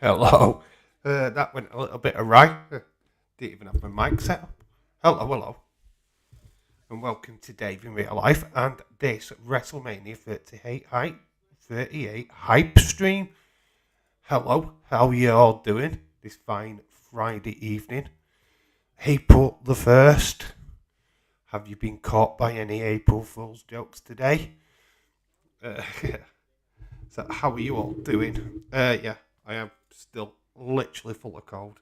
Hello. That went a little bit awry. Didn't even have my mic set up. Hello. And welcome to Dave in Real Life and this Wrestlemania 38 hype stream. Hello, how are you all doing this fine Friday evening? April the 1st. Have you been caught by any April Fool's jokes today? So how are you all doing? Yeah, I am still literally full of cold,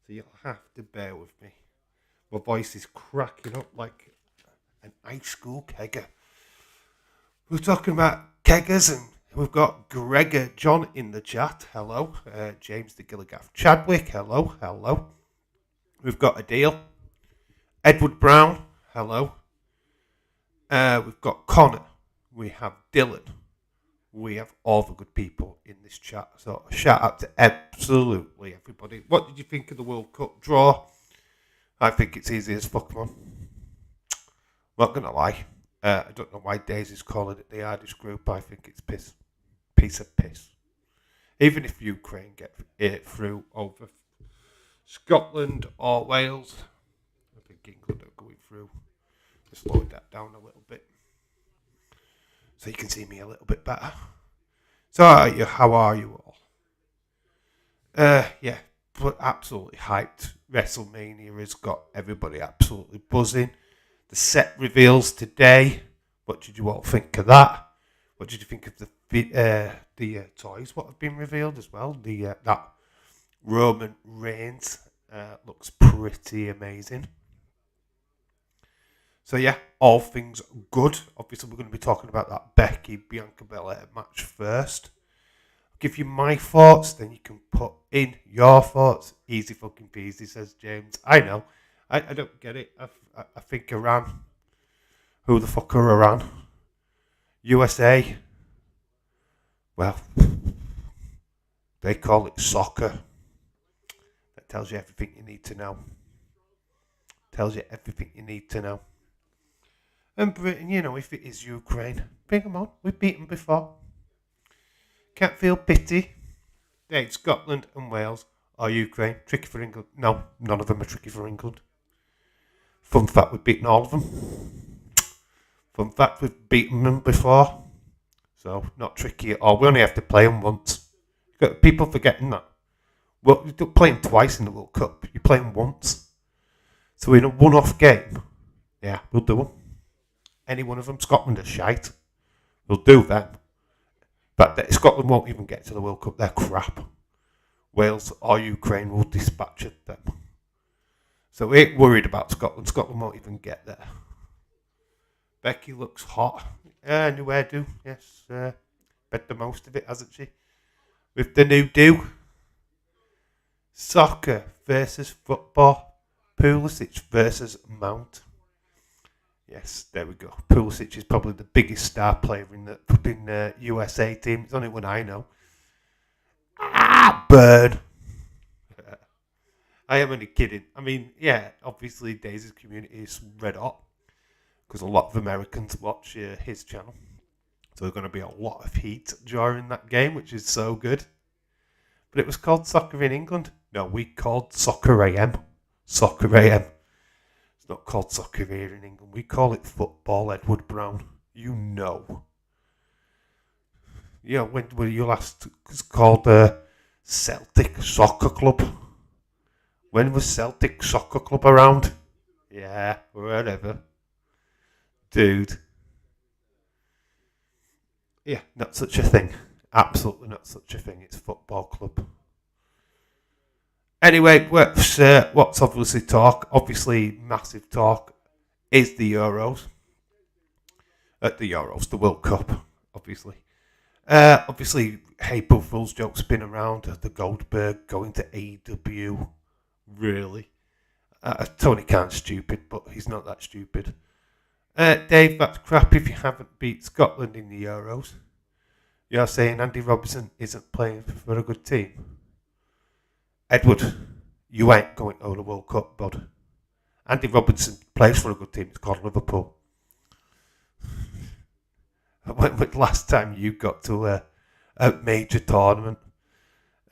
so you'll have to bear with me. My voice is cracking up like an high school kegger. We're talking about keggers, and we've got Gregor John in the chat. Hello. James the Gilligaff Chadwick. Hello. We've got Adele. Edward Brown. Hello. We've got Connor. We have Dylan. We have all the good people in this chat. So shout out to absolutely everybody. What did you think of the World Cup draw? I think it's easy as fuck, man. Not gonna lie. I don't know why Daisy's calling it the hardest group. I think it's piss. Piece of piss. Even if Ukraine get it through over Scotland or Wales, I think England are going through. Just slow that down a little bit, so you can see me a little bit better. So how are you all? Yeah, but absolutely hyped. WrestleMania has got everybody absolutely buzzing. The set reveals today. What did you all think of that? What did you think of the toys? What have been revealed as well? That Roman Reigns looks pretty amazing. So yeah, all things good. Obviously, we're going to be talking about that Becky Bianca Belair match first. I'll give you my thoughts, then you can put in your thoughts. Easy fucking peasy, says James. I know. I don't get it. I think Iran. Who the fuck are Iran? USA. Well, they call it soccer. That tells you everything you need to know. And Britain, if it is Ukraine, bring them on. We've beaten before. Can't feel pity. Hey, Scotland and Wales or Ukraine. Tricky for England. No, none of them are tricky for England. Fun fact, we've beaten all of them. Fun fact, we've beaten them before. So, not tricky at all. We only have to play them once. People forgetting that. Well, you don't play them twice in the World Cup. You play them once. So, in a one-off game, yeah, we'll do them. Any one of them. Scotland are shite. We'll do them. But Scotland won't even get to the World Cup. They're crap. Wales or Ukraine will dispatch at them. So we ain't worried about Scotland. Scotland won't even get there. Becky looks hot. New hairdo. Yes. Bet the most of it, hasn't she? With the new do. Soccer versus football. Pulisic versus Mount. Yes, there we go. Pulisic is probably the biggest star player in the fucking USA team. It's the only one I know. Burn. I am only kidding. I mean, yeah, obviously Daisy's community is red hot because a lot of Americans watch his channel. So there's going to be a lot of heat during that game, which is so good. But it was called Soccer in England. No, we called Soccer AM. Soccer AM. It's not called soccer here in England. We call it football, Edward Brown. You know. Yeah, when were you last? It's called Celtic Soccer Club. When was Celtic Soccer Club around? Yeah, whatever. Dude. Yeah, not such a thing. Absolutely not such a thing. It's football club. Anyway, what's obviously talk, obviously massive talk, is the Euros. The World Cup, obviously. Obviously, April Fool's joke's been around. The Goldberg going to AEW. Really? Tony Khan's stupid, but he's not that stupid. Dave, that's crap if you haven't beat Scotland in the Euros. You're saying Andy Robertson isn't playing for a good team? Edward, you ain't going to the World Cup, bud. Andy Robertson plays for a good team. It's called Liverpool. When was the last time you got to a major tournament?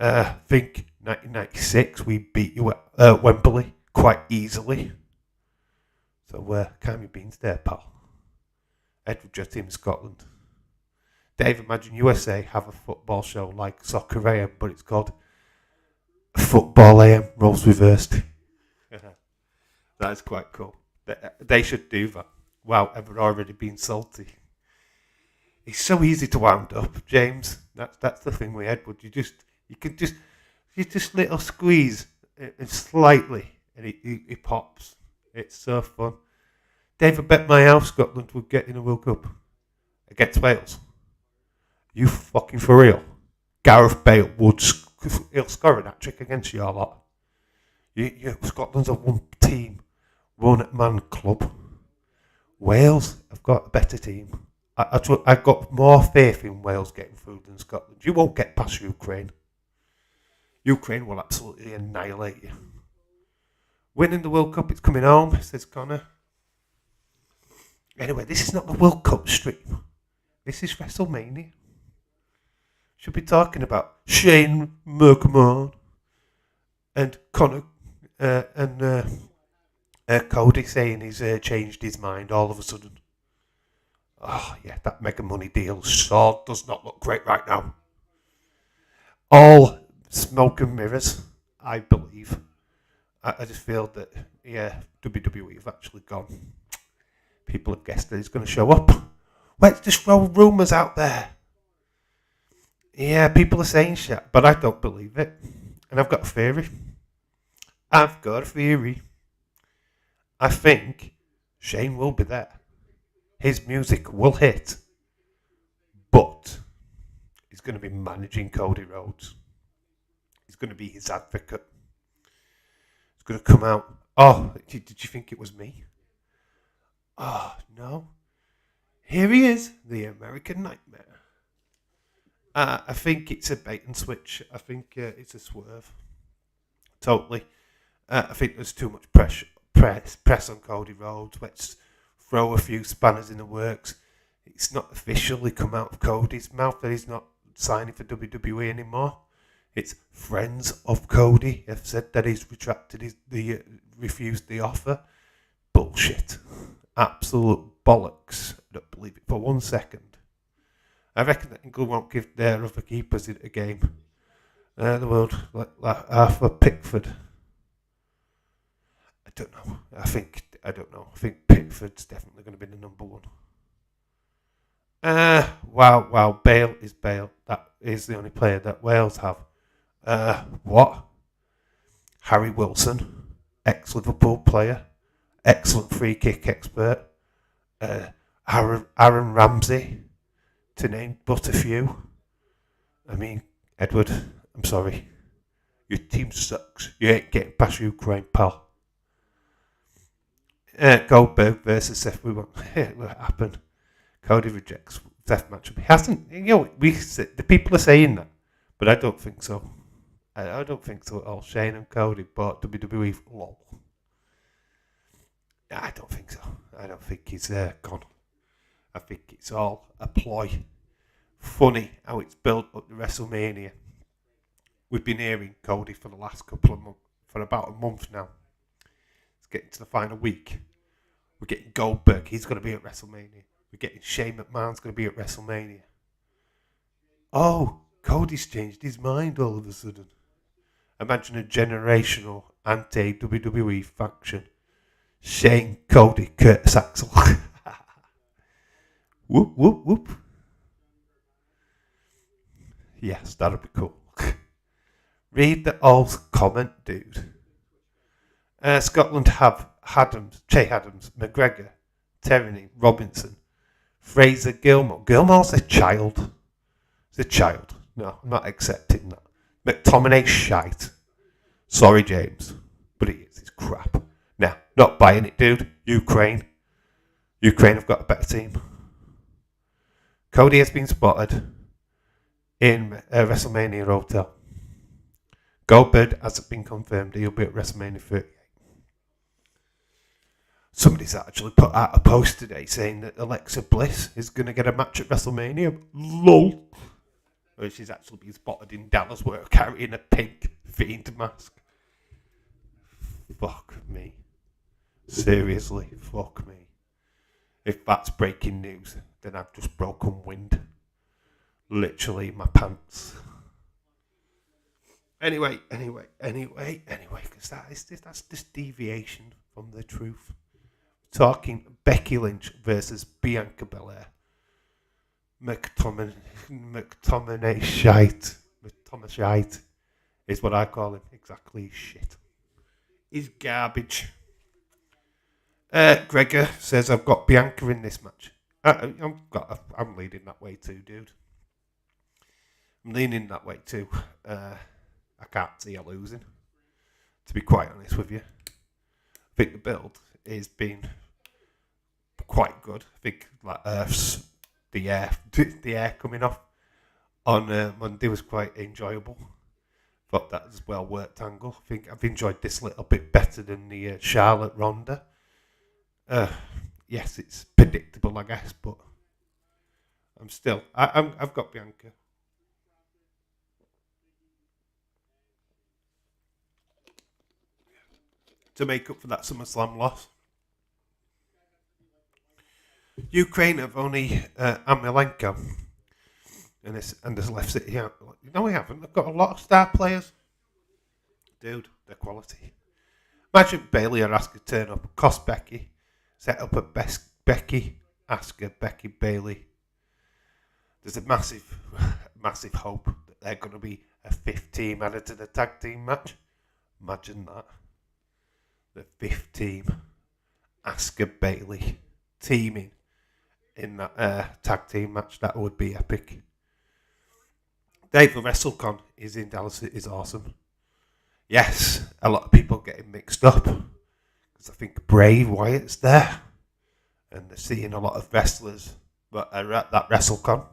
I think 1996 we beat you at Wembley quite easily. So calm your beans there, pal. Edward, your team in Scotland. Dave, imagine USA have a football show like Soccer AM, but it's called Football AM, roles reversed. That is quite cool. They should do that. Wow, ever already been salty. It's so easy to wound up, James. That's the thing with Edward. You just little squeeze it slightly, and he pops. It's so fun. Dave, I bet my house Scotland would get in a World Cup against Wales. You fucking for real? Gareth Bale would he'll score an hat-trick against you a lot. Scotland's a one team, one man club. Wales have got a better team. I've got more faith in Wales getting through than Scotland. You won't get past Ukraine. Ukraine will absolutely annihilate you. Winning the World Cup, it's coming home, says Connor. Anyway, this is not the World Cup stream. This is WrestleMania. Should be talking about Shane McMahon and Connor and Cody saying he's changed his mind all of a sudden. Oh, yeah, that mega money deal sure does not look great right now. All smoke and mirrors, I believe. I just feel that, yeah, WWE have actually gone. People have guessed that he's going to show up. Let's just throw rumours out there. Yeah, people are saying shit, but I don't believe it. And I've got a theory. I think Shane will be there. His music will hit. But he's going to be managing Cody Rhodes. He's going to be his advocate. He's going to come out. Oh, did you think it was me? Oh, no. Here he is, the American Nightmare. I think it's a bait and switch. I think it's a swerve. Totally. I think there's too much press on Cody Rhodes. Let's throw a few spanners in the works. It's not officially come out of Cody's mouth that he's not signing for WWE anymore. It's friends of Cody have said that he's retracted refused the offer. Bullshit. Absolute bollocks. I don't believe it for 1 second. I reckon that England won't give their other keepers a game. The world, like Arthur Pickford. I don't know. I think Pickford's definitely going to be the number one. Wow. Bale is Bale. That is the only player that Wales have. What? Harry Wilson, ex-Liverpool player, excellent free kick expert. Aaron Ramsey, to name but a few. I mean, Edward, I'm sorry. Your team sucks. You ain't getting past Ukraine, pal. Goldberg versus Seth. What happened? Cody rejects Seth matchup. He hasn't. The people are saying that, but I don't think so. I don't think so at all. Shane and Cody bought WWE. Lol. I don't think so. I don't think he's gone. I think it's all a ploy. Funny how it's built up to WrestleMania. We've been hearing Cody for the last couple of months, for about a month now. It's getting to the final week. We're getting Goldberg. He's going to be at WrestleMania. We're getting Shane McMahon's going to be at WrestleMania. Oh, Cody's changed his mind all of a sudden. Imagine a generational anti-WWE faction. Shane, Cody, Curtis Axel. Whoop, whoop, whoop. Yes, that'd be cool. Read the old comment, dude. Scotland have Che Adams, McGregor, Terry, Robinson, Fraser, Gilmore. Gilmore's a child. He's a child. No, I'm not accepting that. McTominay's shite. Sorry, James, but he is. He's crap. Nah, not buying it, dude. Ukraine have got a better team. Cody has been spotted in a WrestleMania hotel. Goldberg hasn't been confirmed. He'll be at WrestleMania 38. Somebody's actually put out a post today saying that Alexa Bliss is going to get a match at WrestleMania. LOL. Or she's actually been spotted in Dallas where carrying a pink Fiend mask. Fuck me. Seriously, fuck me. If that's breaking news, then I've just broken wind. Literally my pants. Anyway, because that's just deviation from the truth. Talking Becky Lynch versus Bianca Belair. McTominay shite is what I call him. Exactly shit. He's garbage. Gregor says I've got Bianca in this match. I'm leaning that way too, dude. I'm leaning that way too. I can't see her losing, to be quite honest with you. I think the build has been quite good. I think like the air coming off on Monday was quite enjoyable. Thought that was well worked angle. I think I've enjoyed this a little bit better than the Charlotte Ronda. Yes, it's predictable, I guess, but I've got Bianca. To make up for that SummerSlam loss. Ukraine have only Amalenko and this left City out. No, we haven't. They've got a lot of star players. Dude, they're quality. Imagine Bailey or Asuka turn up, cost Becky, set up a best Becky, Asuka, Becky, Bailey. There's a massive hope that they're going to be a fifth team added to the tag team match. Imagine that. The fifth team, Asuka, Bailey, teaming in that tag team match. That would be epic. Dave, the WrestleCon is in Dallas. It is awesome. Yes, a lot of people getting mixed up because I think Bray Wyatt's there and they're seeing a lot of wrestlers that are at that WrestleCon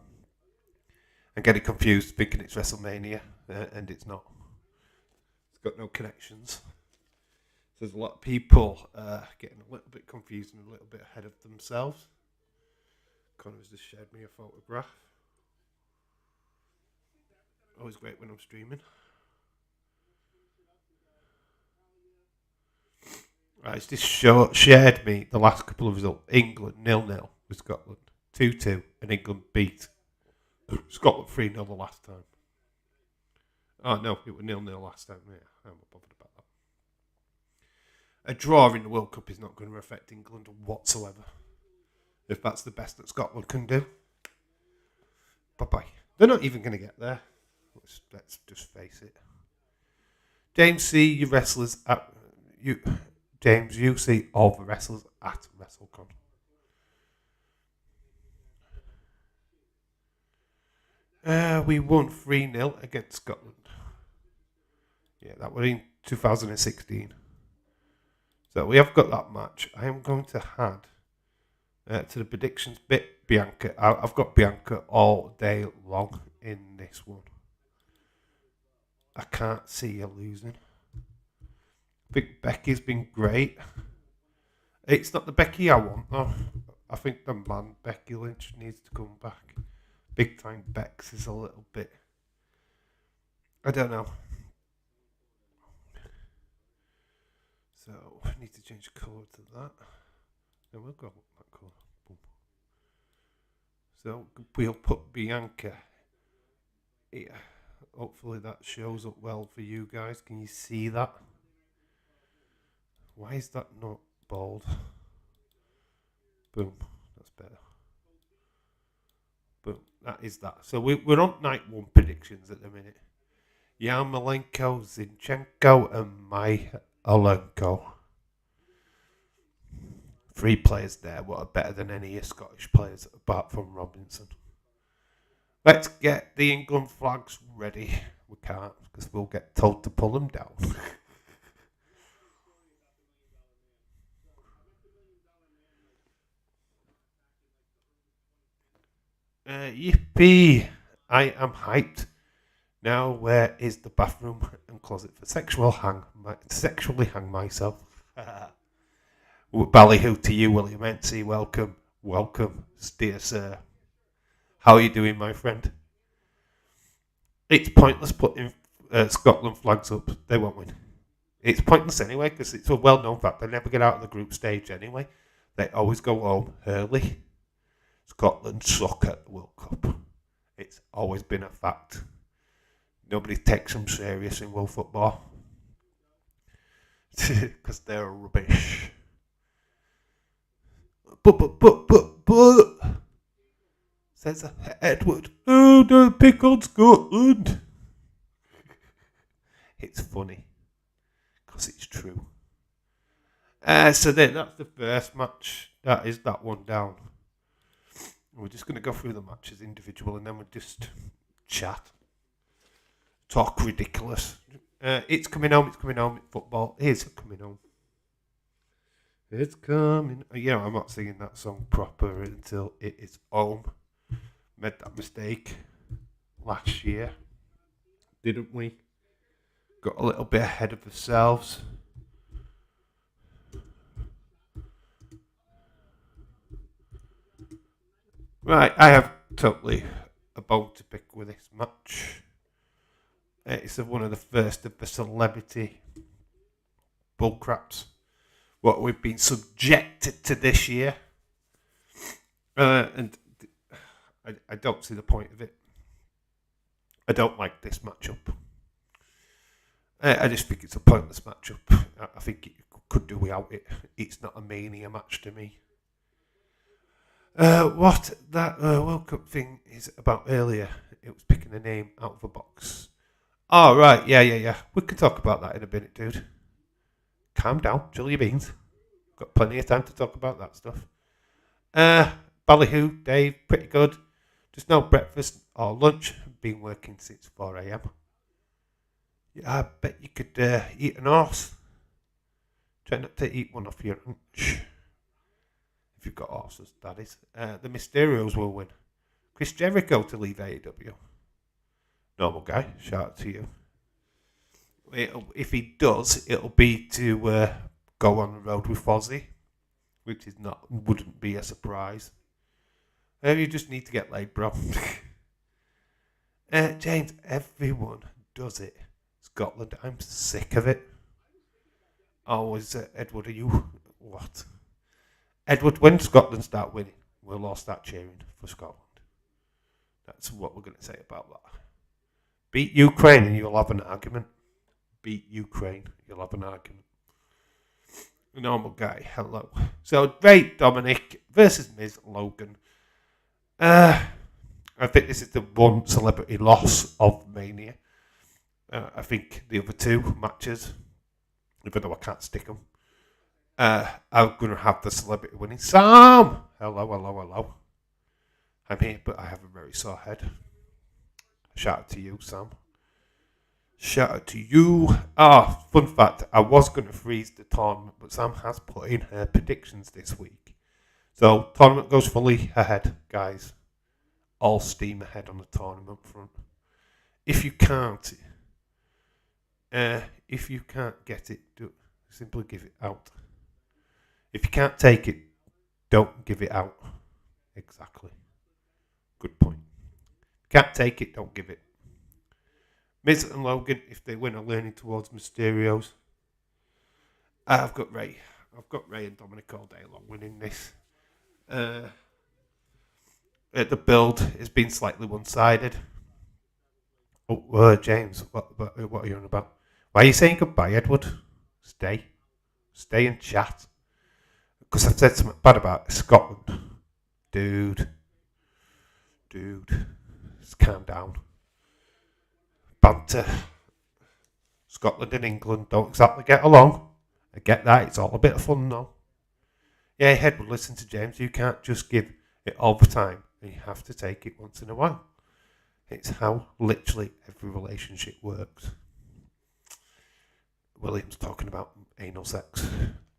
and getting confused thinking it's WrestleMania and it's not. It's got no connections. There's a lot of people getting a little bit confused and a little bit ahead of themselves. Connor's just shared me a photograph. Always great when I'm streaming. Right, it's just shared me the last couple of results. England 0-0 with Scotland. 2-2 and England beat Scotland 3-0 the last time. Oh no, it was 0-0 last time. Yeah, I'm not bothered about that. A draw in the World Cup is not going to affect England whatsoever. If that's the best that Scotland can do. Bye-bye. They're not even going to get there. Let's just face it. James, see you wrestlers at... James, you see all the wrestlers at WrestleCon. We won 3-0 against Scotland. Yeah, that was in 2016. So we have got that match. I am going to add to the predictions bit Bianca. I've got Bianca all day long in this one. I can't see her losing. I think Becky's been great. It's not the Becky I want though. I think the man Becky Lynch needs to come back. Big time Bex is a little bit... I don't know. So, I need to change colour to that. Then we'll go that colour. Boom. So, we'll put Bianca here. Hopefully that shows up well for you guys. Can you see that? Why is that not bold? Boom. That's better. Boom. That is that. So we're on night one predictions at the minute. Yarmolenko, Zinchenko and Myalenko. 3 players there. What are better than any Scottish players apart from Robinson. Let's get the England flags ready. We can't because we'll get told to pull them down. Yippee! I am hyped. Now where is the bathroom and closet for sexually hang myself? Ballyhoo to you, William Entsie. Welcome, dear sir. How are you doing, my friend? It's pointless putting Scotland flags up. They won't win. It's pointless anyway because it's a well-known fact. They never get out of the group stage anyway. They always go home early. Scotland suck at the World Cup. It's always been a fact. Nobody takes them serious in world football because they're rubbish. But says Edward. Oh, don't pick on Scotland. It's funny because it's true. So then that's the first match. That is that one down. We're just going to go through the matches individual and then we'll just chat. Talk ridiculous. It's coming home. Football is coming home. It's coming. Yeah, I'm not singing that song proper until it is home. Made that mistake last year, didn't we? Got a little bit ahead of ourselves. Right, I have totally a bone to pick with this match. It's one of the first of the celebrity bullcraps. What we've been subjected to this year. And I don't see the point of it. I don't like this matchup. I just think it's a pointless matchup. I think it could do without it. It's not a Mania match to me. What that World Cup thing is about earlier, it was picking a name out of a box. Oh, right, yeah. We can talk about that in a minute, dude. Calm down, chill your beans. Got plenty of time to talk about that stuff. Ballyhoo, Dave, pretty good. Just no breakfast or lunch. Been working since 4 a.m. Yeah, I bet you could eat an horse. Try not to eat one off your lunch. If you've got horses, that is. The Mysterios will win. Chris Jericho to leave AEW. Normal guy, shout out to you. If he does, it'll be to go on the road with Fozzy, which wouldn't be a surprise. You just need to get laid, bro. James, everyone does it. Scotland, I'm sick of it. Always, Edward, are you... What? Edward, when Scotland start winning, we'll all start cheering for Scotland. That's what we're going to say about that. Beat Ukraine and you'll have an argument. Beat Ukraine, you'll have an argument. Normal guy, hello. So, great Dominik versus Miz Logan. I think this is the one celebrity loss of Mania. I think the other two matches, even though I can't stick them, I'm going to have the celebrity winning. Sam! Hello. I'm here, but I have a very sore head. Shout out to you, Sam. Shout out to you. Fun fact, I was going to freeze the tournament, but Sam has put in her predictions this week. So, tournament goes fully ahead, guys. All steam ahead on the tournament front. If you can't get it, simply give it out. If you can't take it, don't give it out. Exactly. Good point. Can't take it, don't give it. Miz and Logan, if they win, are leaning towards Mysterios. I've got Ray and Dominik all day long winning this. The build has been slightly one-sided. James, what are you on about? Why are you saying goodbye, Edward? Stay and chat. Because I've said something bad about Scotland. Dude, just calm down. Banter. Scotland and England don't exactly get along. I get that, it's all a bit of fun though. Yeah, Edward, listen to James, you can't just give it all the time. You have to take it once in a while. It's how literally every relationship works. William's talking about anal sex,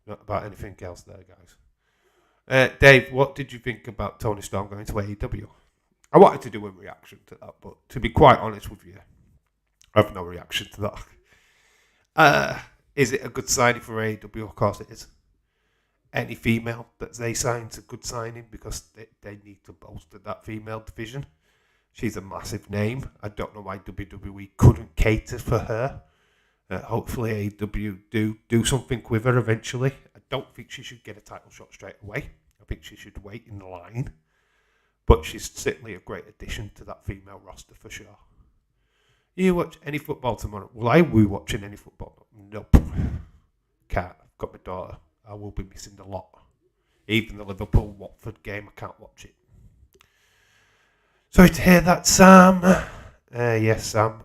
not about anything else there, guys. Dave, what did you think about Tony Storm going to AEW? I wanted to do a reaction to that, but to be quite honest with you, I have no reaction to that. Is it a good signing for AEW? Of course it is. Any female that they sign is a good signing because they need to bolster that female division. She's a massive name. I don't know why WWE couldn't cater for her. Hopefully AEW do something with her eventually. I don't think she should get a title shot straight away. I think she should wait in the line. But she's certainly a great addition to that female roster for sure. You watch any football tomorrow? Will I be watching any football? Nope. Can't. I've got my daughter. I will be missing a lot. Even the Liverpool-Watford game, I can't watch it. Sorry to hear that, Sam. Yes, Sam.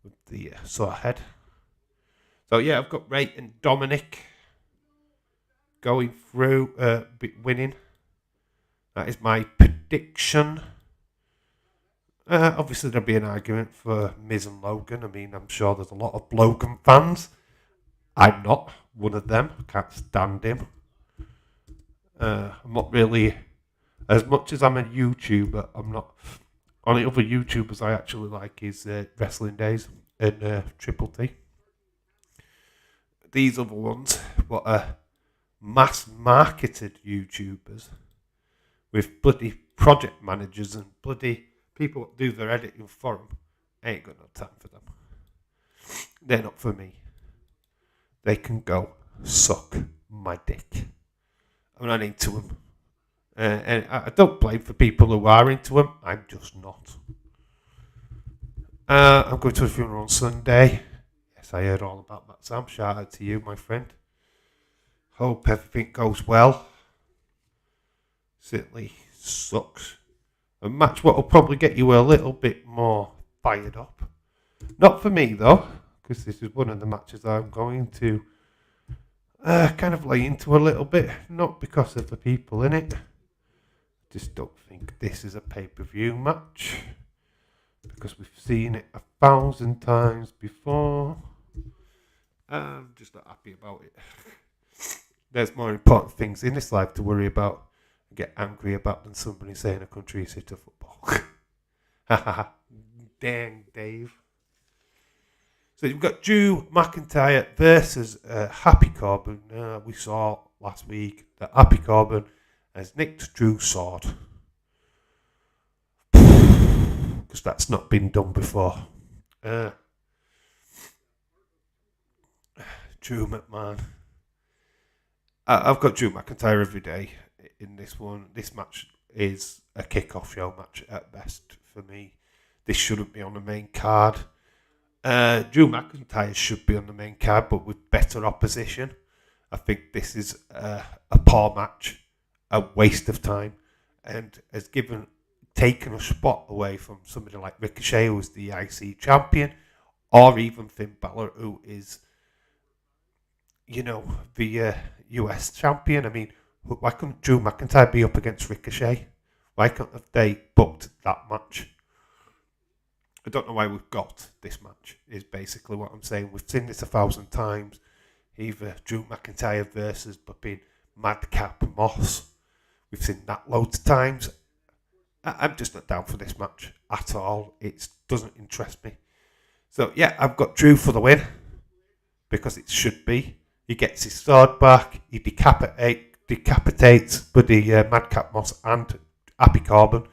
With the sore head. So, yeah, I've got Rhea and Dominik going through, winning. That is my prediction. Obviously, there'll be an argument for Miz and Logan. I mean, I'm sure there's a lot of Logan fans. I'm not one of them. I can't stand him. I'm not really... As much as I'm a YouTuber, I'm not... Only other YouTubers I actually like is Wrestling Days and Triple T. These other ones, what are mass-marketed YouTubers with bloody project managers and bloody people that do their editing for them, I ain't got no time for them. They're not for me. They can go suck my dick. I'm not into them. And I don't blame for people who are into them. I'm just not. I'm going to a funeral on Sunday. Yes, I heard all about that, Sam. Shout out to you, my friend. Hope everything goes well. Certainly sucks. A match what will probably get you a little bit more fired up. Not for me, though, because this is one of the matches I'm going to kind of lay into a little bit. Not because of the people in it. Just don't think this is a pay-per-view match because we've seen it 1,000 times before. I'm just not happy about it. There's more important things in this life to worry about and get angry about than somebody saying a country is hit of football. Dang, Dave. So you've got Drew McIntyre versus Happy Corbin. We saw last week that Happy Corbin has nicked Drew's sword. Because that's not been done before. Drew McMahon. I've got Drew McIntyre every day in this one. This match is a kick-off show match at best for me. This shouldn't be on the main card. Drew McIntyre should be on the main card, but with better opposition. I think this is a poor match, a waste of time, and has taken a spot away from somebody like Ricochet, who is the IC champion, or even Finn Balor, who is, the US champion. I mean, why couldn't Drew McIntyre be up against Ricochet? Why couldn't have they booked that match? I don't know why we've got this match, is basically what I'm saying. We've seen this 1,000 times. Either Drew McIntyre versus being Madcap Moss. We've seen that loads of times. I'm just not down for this match at all. It doesn't interest me. So, yeah, I've got Drew for the win. Because it should be. He gets his sword back. He decapitates buddy Madcap Moss and Happy Corbin.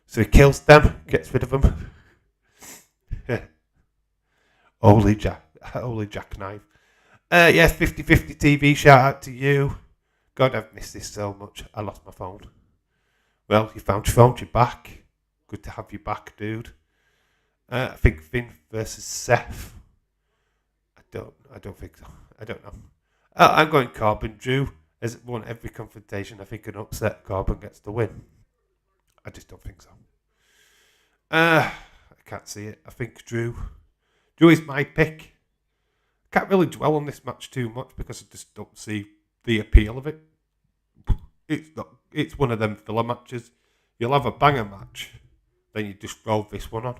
So he kills them. Gets rid of them. Holy jackknife. Yes, 50-50 TV, shout out to you. God, I've missed this so much. I lost my phone. Well, you found your phone, you're back. Good to have you back, dude. I think Finn versus Seth. I don't think so. I don't know. I'm going Corbin. Drew has won every confrontation. I think an upset Corbin gets the win. I just don't think so. I can't see it. I think Drew is my pick. Can't really dwell on this match too much because I just don't see the appeal of it. It's one of them filler matches. You'll have a banger match, then you just roll this one on.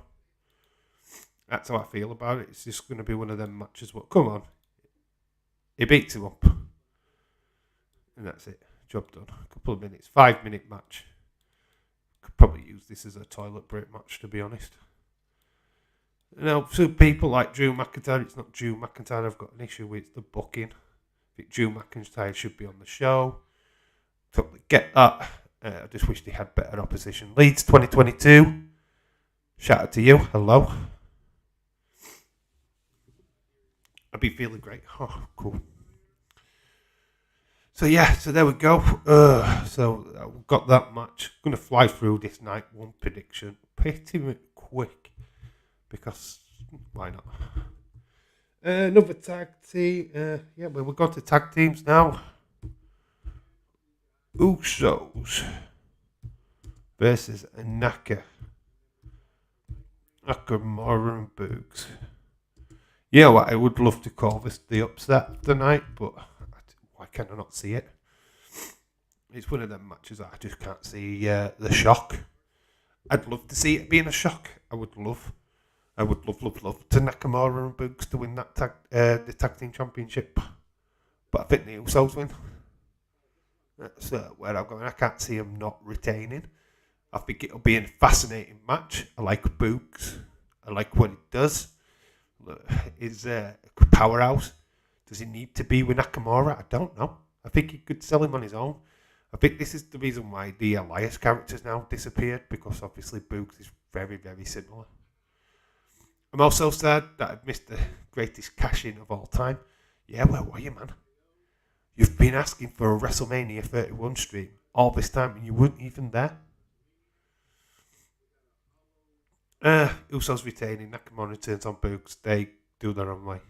That's how I feel about it. It's just going to be one of them matches. What? Come on. He beats him up. And that's it. Job done. A couple of minutes. 5-minute match. Could probably use this as a toilet break match, to be honest. So people like Drew McIntyre, it's not Drew McIntyre I've got an issue with, it's the booking. I think Drew McIntyre should be on the show. Totally get that. I just wish they had better opposition. Leeds 2022. Shout out to you. Hello. I'd be feeling great. Oh, cool. So yeah, so there we go. So we've got that match. Going to fly through this night one prediction pretty quick because why not? Another tag team. Yeah, well, we've got to tag teams now. Usos versus Nakamura and Boogs. Yeah, well, I would love to call this the upset tonight, but why can I not see it? It's one of them matches that I just can't see the shock. I'd love to see it being a shock. I would love to Nakamura and Boogs to win that the tag team championship. But I think the Usos win. That's where I'm going. I can't see him not retaining. I think it'll be a fascinating match. I like Boogs. I like what he does. Is a powerhouse. Does he need to be with Nakamura? I don't know. I think he could sell him on his own. I think this is the reason why the Elias characters now disappeared, because obviously Boogs is very, very similar. I'm also sad that I've missed the greatest cash-in of all time. Yeah, where were you, man? You've been asking for a WrestleMania 31 stream all this time and you weren't even there. Usos retaining. Nakamura turns on Boogs. They do their own way.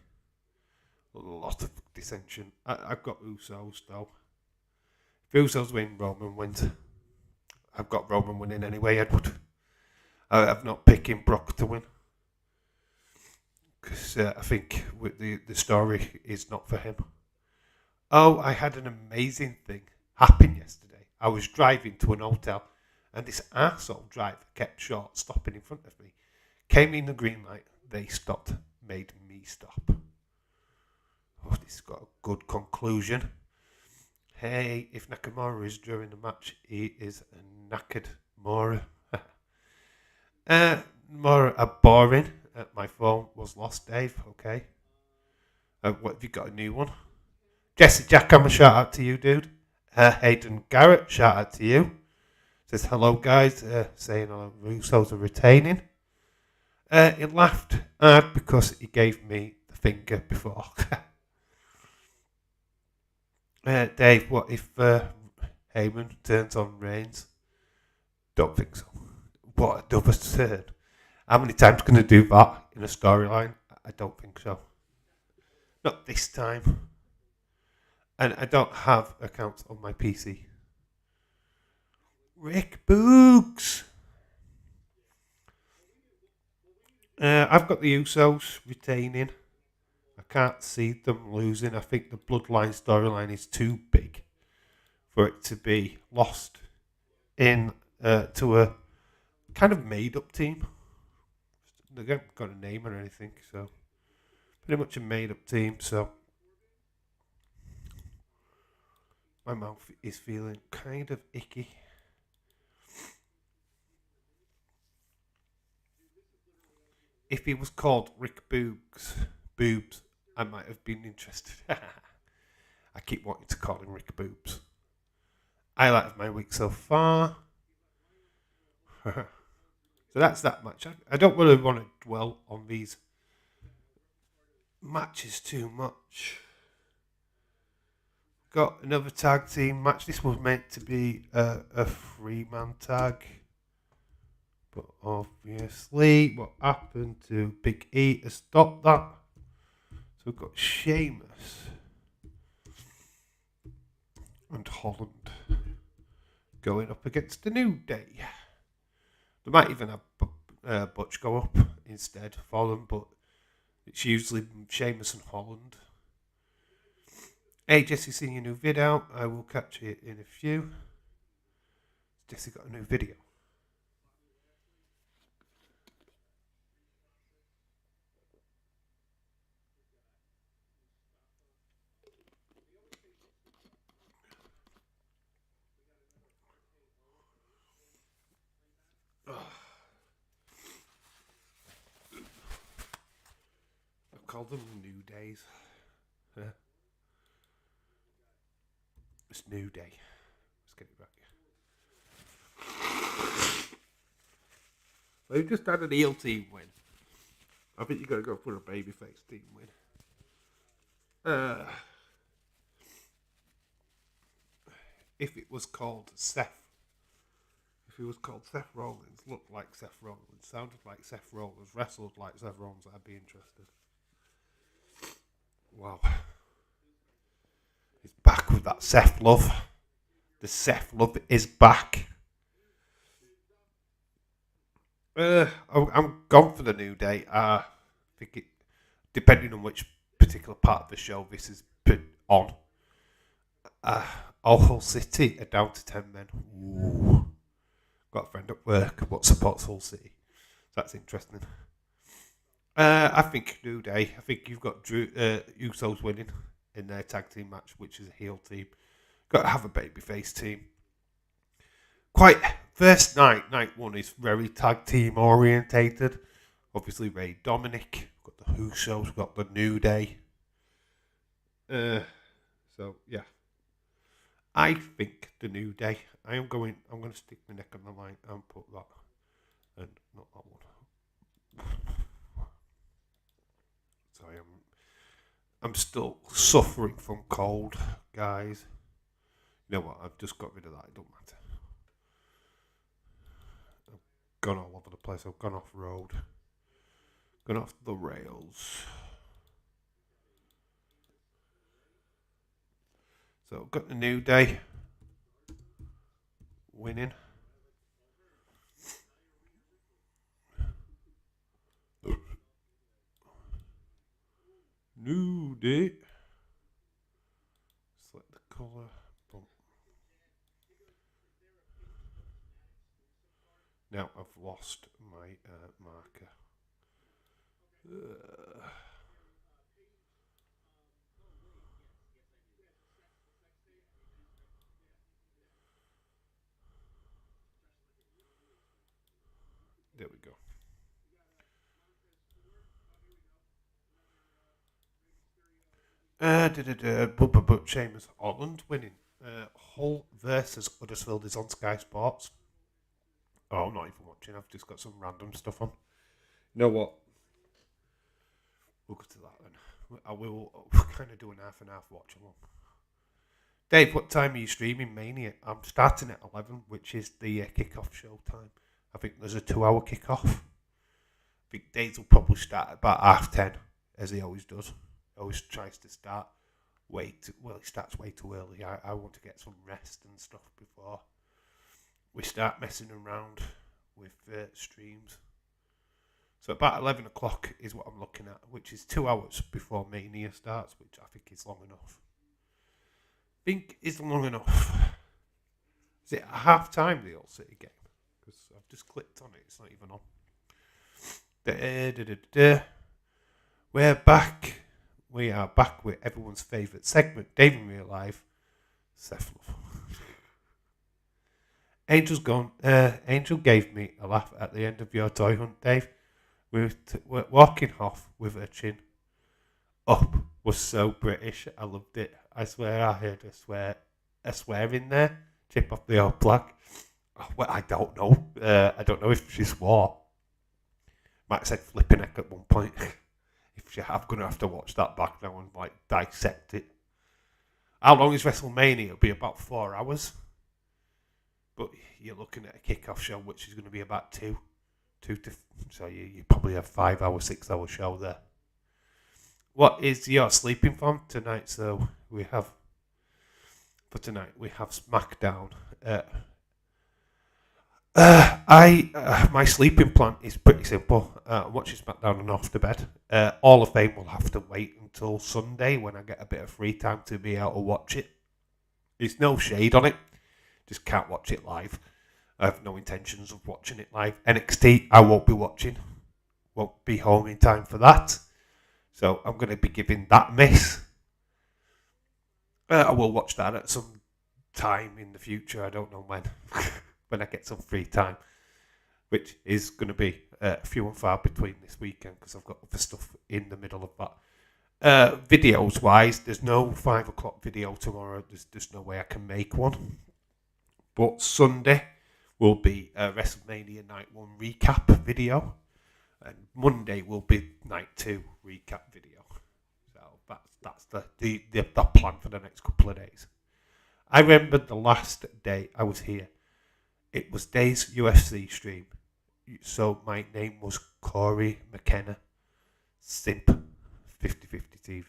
A lot of dissension. I've got Usos though. If Usos win, Roman wins. I've got Roman winning anyway, Edward. I'm not picking Brock to win. Because I think the story is not for him. Oh, I had an amazing thing happen yesterday. I was driving to an hotel and this arsehole driver kept stopping in front of me. Came in the green light, they stopped, made me stop. Oh, this has got a good conclusion. Hey, if Nakamura is during the match, he is a knackered Mora. More boring. My phone was lost, Dave. Okay. What have you got? A new one? Jesse Jackhammer, shout out to you, dude. Hayden Garrett, shout out to you. Says hello, guys. Saying Russo's are retaining. He laughed hard because he gave me the finger before. Dave, what if Heyman turns on Reigns? Don't think so. What a double turn. How many times can I do that in a storyline? I don't think so. Not this time. And I don't have accounts on my PC. Rick Boogs. I've got the Usos retaining. I can't see them losing. I think the Bloodline storyline is too big for it to be lost in to a kind of made-up team. They haven't got a name or anything, so pretty much a made-up team. So my mouth is feeling kind of icky. If he was called Rick Boobs, I might have been interested. I keep wanting to call him Rick Boobs. Highlight of my week so far. So that's that match. I don't really want to dwell on these matches too much. Got another tag team match. This was meant to be a 3-man tag. But obviously, what happened to Big E to stop that? So we've got Sheamus and Holland going up against the New Day. They might even have Butch go up instead for them, but it's usually Sheamus and Holland. Hey, Jesse, seen your new video. I will catch it in a few. Jesse got a new video. I've called them New Days. It's New Day. Let's get it right. They've just had an heel team win. I think you've got to go for a babyface team win. If it was called Seth Rollins, looked like Seth Rollins, sounded like Seth Rollins, wrestled like Seth Rollins, I'd be interested. Wow. He's back with that Seth love. The Seth love is back. I'm gone for the New Day. I think it, depending on which particular part of the show this is on. Hull City are down to 10 men. Ooh. Got a friend at work what supports Hull City. That's interesting. I think New Day. I think you've got Usos winning in their tag team match, which is a heel team. Got to have a babyface team. First night one is very tag team orientated. Obviously, Ray Dominik. Got the Usos. Got the New Day. So yeah, I think the New Day. I'm going to stick my neck on the line and put that, and not that one. Sorry, I'm still suffering from cold, guys. You know what? I've just got rid of that. It don't matter. I've gone all over the place. I've gone off road. Gone off the rails. So got the New Day winning. New Day. Select the colour. Boom. Now I've lost my marker. There we go. Sheamus Holland winning. Hull versus Huddersfield is on Sky Sports. Oh, I'm not even watching. I've just got some random stuff on. You know what? We'll go to that then. I will kind of do an half and half watch along. Dave, what time are you streaming Mania? I'm starting at 11, which is the kickoff show time. I think there's a 2-hour kickoff. I think Dave will probably start at about 10:30, as he always does. Always tries to start he starts way too early. I want to get some rest and stuff before we start messing around with streams. So about 11 o'clock is what I'm looking at, which is 2 hours before Mania starts, which I think is long enough. Is long enough. Is it a half time, the Hull City game? Because I've just clicked on it, it's not even on. We're back. We are back with everyone's favourite segment, Dave in Real Life, Seth Love. Angel's gone. Angel gave me a laugh at the end of your toy hunt, Dave. We're walking off with her chin up. Was so British. I loved it. I swear I heard a swear in there. Chip off the old plug. Oh, well, I don't know. I don't know if she swore. Might have said flipping neck at one point. I'm going to have to watch that back now and dissect it. How long is WrestleMania? It'll be about 4 hours. But you're looking at a kickoff show which is going to be about 2 to... So you probably have 5 hour, 6 hour show there. What is your sleeping from tonight? So we have... For tonight we have SmackDown. My sleeping plan is pretty simple. Watching SmackDown and off to bed. All of Fame will have to wait until Sunday when I get a bit of free time to be able to watch it. There's no shade on it. Just can't watch it live. I have no intentions of watching it live. NXT, I won't be watching. Won't be home in time for that. So I'm going to be giving that a miss. I will watch that at some time in the future. I don't know when. When I get some free time. Which is going to be few and far between this weekend because I've got other stuff in the middle of that. Videos wise, there's no 5 o'clock video tomorrow. There's no way I can make one. But Sunday will be a WrestleMania Night 1 recap video. And Monday will be Night 2 recap video. So that's the plan for the next couple of days. I remember the last day I was here. It was Days UFC stream. So my name was Corey McKenna, Simp 50/50 TV.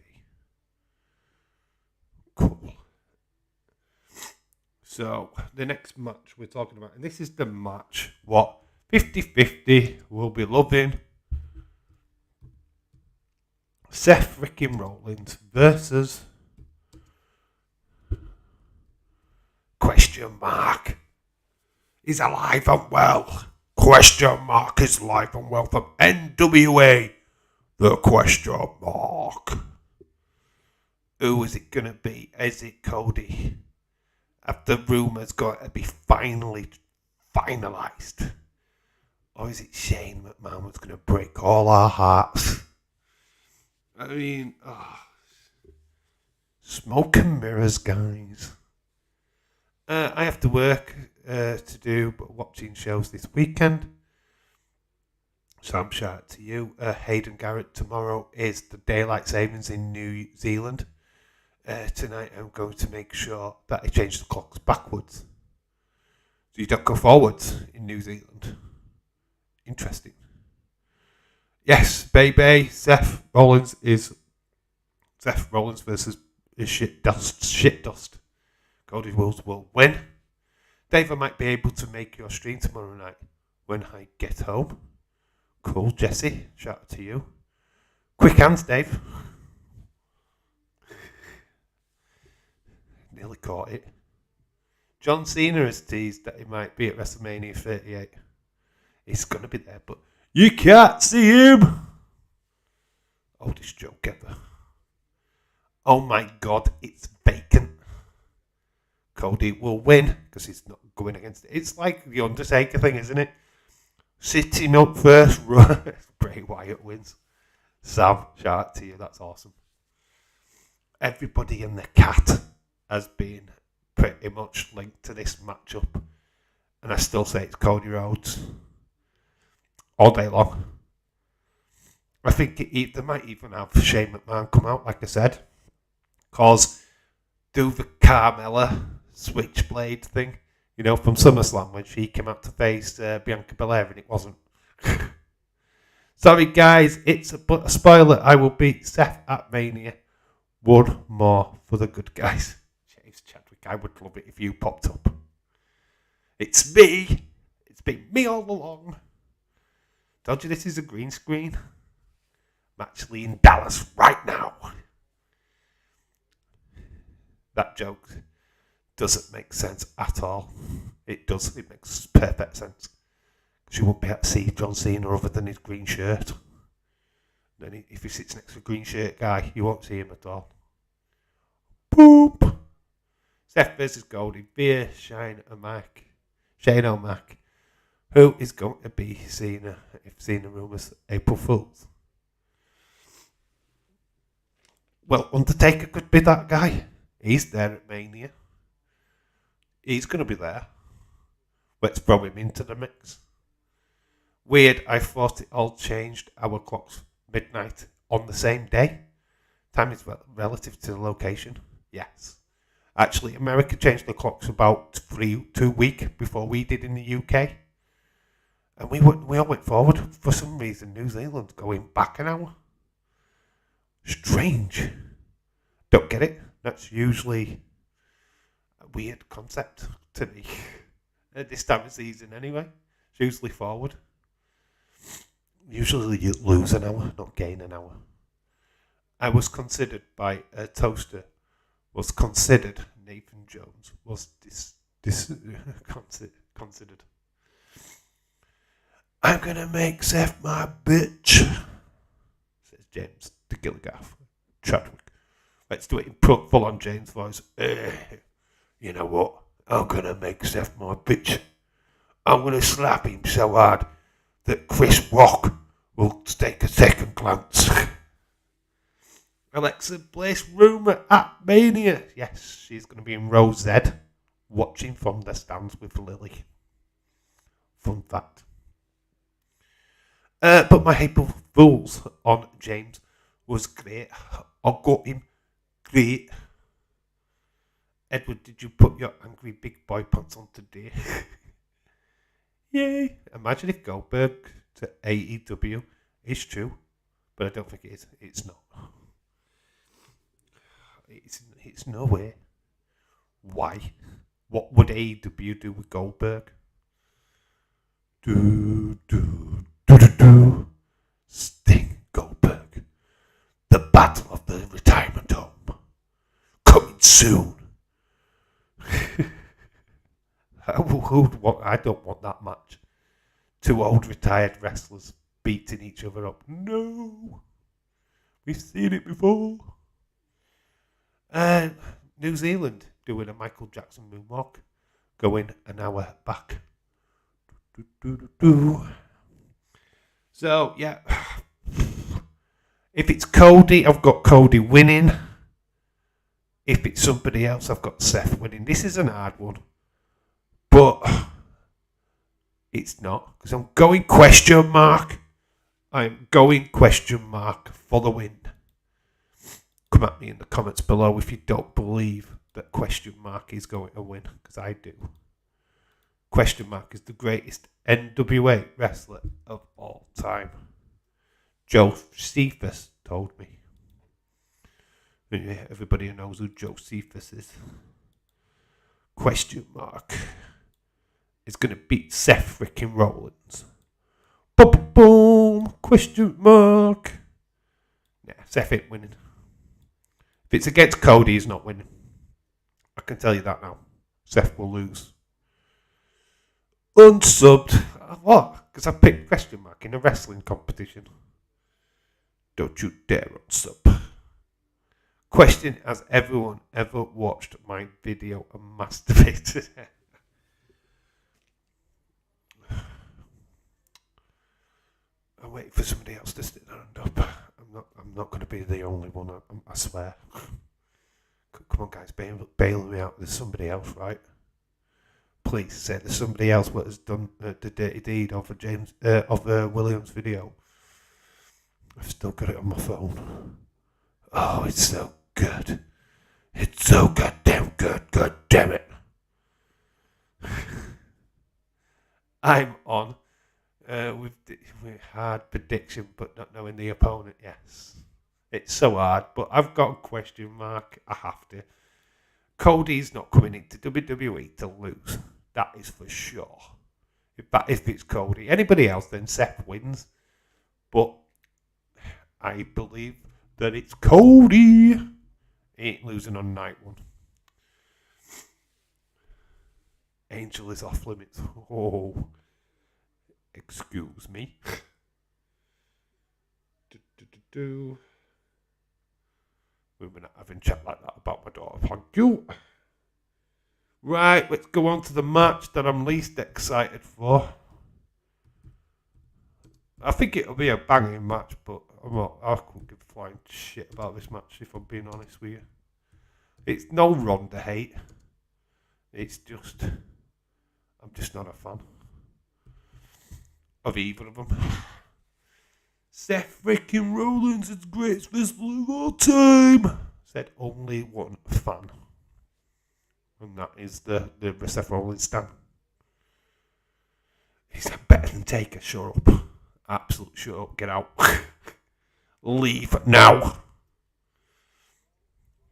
Cool. So the next match we're talking about, and this is the match what 50/50 will be loving. Seth freaking Rollins versus question mark is alive and well. Question mark is alive and well from NWA. The question mark. Who is it going to be? Is it Cody? Have the rumours got to be finally finalised? Or is it Shane McMahon that's going to break all our hearts? I mean, smoke and mirrors, guys. I have to work to do, but watching shows this weekend. So I'm shout out to you. Hayden Garrett, tomorrow is the daylight savings in New Zealand. Tonight I'm going to make sure that I change the clocks backwards. So you don't go forwards in New Zealand. Interesting. Yes, baby. Seth Rollins versus shit dust. Cody Rhodes will win. Dave, I might be able to make your stream tomorrow night when I get home. Cool, Jesse. Shout out to you. Quick hands, Dave. Nearly caught it. John Cena has teased that he might be at WrestleMania 38. He's going to be there, but you can't see him. Oldest joke ever. Oh my God, it's vacant. Cody will win because he's not going against it. It's like the Undertaker thing, isn't it? Sit him up first. Bray Wyatt wins. Sam, shout out to you. That's awesome. Everybody in the cat has been pretty much linked to this matchup. And I still say it's Cody Rhodes. All day long. I think they might even have Shane McMahon come out, like I said. Because do the Carmella switchblade thing, you know, from SummerSlam when she came out to face Bianca Belair and it wasn't. Sorry guys, it's a spoiler. I will beat Seth at Mania. One more for the good guys. James Chadwick, I would love it if you popped up. It's me. It's been me all along. Told you this is a green screen. I'm actually in Dallas right now. That joke doesn't make sense at all. It does. It makes perfect sense. Because you won't be able to see John Cena other than his green shirt. Then if he sits next to a green shirt guy, you won't see him at all. Boop. Seth versus Goldie via Shayna O'Mac. Who is going to be Cena if Cena rumours April Fools? Well, Undertaker could be that guy. He's there at Mania. He's going to be there. Let's throw him into the mix. Weird, I thought it all changed our clocks midnight on the same day. Time is relative to the location. Yes. Actually, America changed the clocks about 2 weeks before we did in the UK. And we all went forward. For some reason, New Zealand's going back an hour. Strange. Don't get it. That's usually a weird concept to me. At this time of season anyway. It's usually forward. Usually you lose an hour, not gain an hour. I was considered by a toaster. Was considered. Nathan Jones was considered. I'm gonna make Seth my bitch, says James the Gilligaff. Chadwick. Let's do it in full on James' voice. You know what? I'm gonna make Seth my bitch. I'm gonna slap him so hard that Chris Rock will take a second glance. Alexa Bliss rumour at Mania. Yes, she's going to be in row Z, watching from the stands with Lily. Fun fact. But my April Fools on James was great. I got him great. Edward, did you put your angry big boy pants on today? Yay! Imagine if Goldberg to AEW is true, but I don't think it is. It's not. It's no way. Why? What would AEW do with Goldberg? Do. Sting Goldberg. The Battle of the Retirement Home. Coming soon. I don't want that match. Two old retired wrestlers beating each other up. No. We've seen it before. New Zealand doing a Michael Jackson moonwalk. Going an hour back. So, yeah. If it's Cody, I've got Cody winning. If it's somebody else, I've got Seth winning. This is an hard one. But it's not. Because I'm going question mark. I'm going question mark for the win. Come at me in the comments below if you don't believe that question mark is going to win. Because I do. Question mark is the greatest NWA wrestler of all time. Joe Cephas told me. Yeah, everybody knows who Joe Cephas is. Question mark is going to beat Seth freaking Rollins. Boom, boom, question mark. Yeah, Seth ain't winning. If it's against Cody, he's not winning. I can tell you that now. Seth will lose. Unsubbed. What? Because I picked question mark in a wrestling competition. Don't you dare unsub. Question, has everyone ever watched my video and masturbated? I'm waiting for somebody else to stick their hand up. I'm not going to be the only one, I swear. Come on, guys, bail me out. There's somebody else, right? Please say there's somebody else that has done the dirty deed of Williams' video. I've still got it on my phone. Oh, it's so good. It's so goddamn good. God damn it. I'm on with hard prediction, but not knowing the opponent. Yes, it's so hard, but I've got a question mark. I have to. Cody's not coming into WWE to lose. That is for sure. If it's Cody, anybody else, then Seth wins. But I believe that it's Cody. He ain't losing on night one. Angel is off limits. Oh, excuse me. We're not having chat like that about my daughter. Thank you. Right, let's go on to the match that I'm least excited for. I think it'll be a banging match, but I couldn't give a flying shit about this match if I'm being honest with you. It's no Ronda hate. It's just, I'm just not a fan of either of them. Seth freaking Rollins is the greatest wrestler of all time, said only one fan. And that is the Seth Rollins stan. He said better than Taker, shut up. Absolute shut up, get out. Leave now.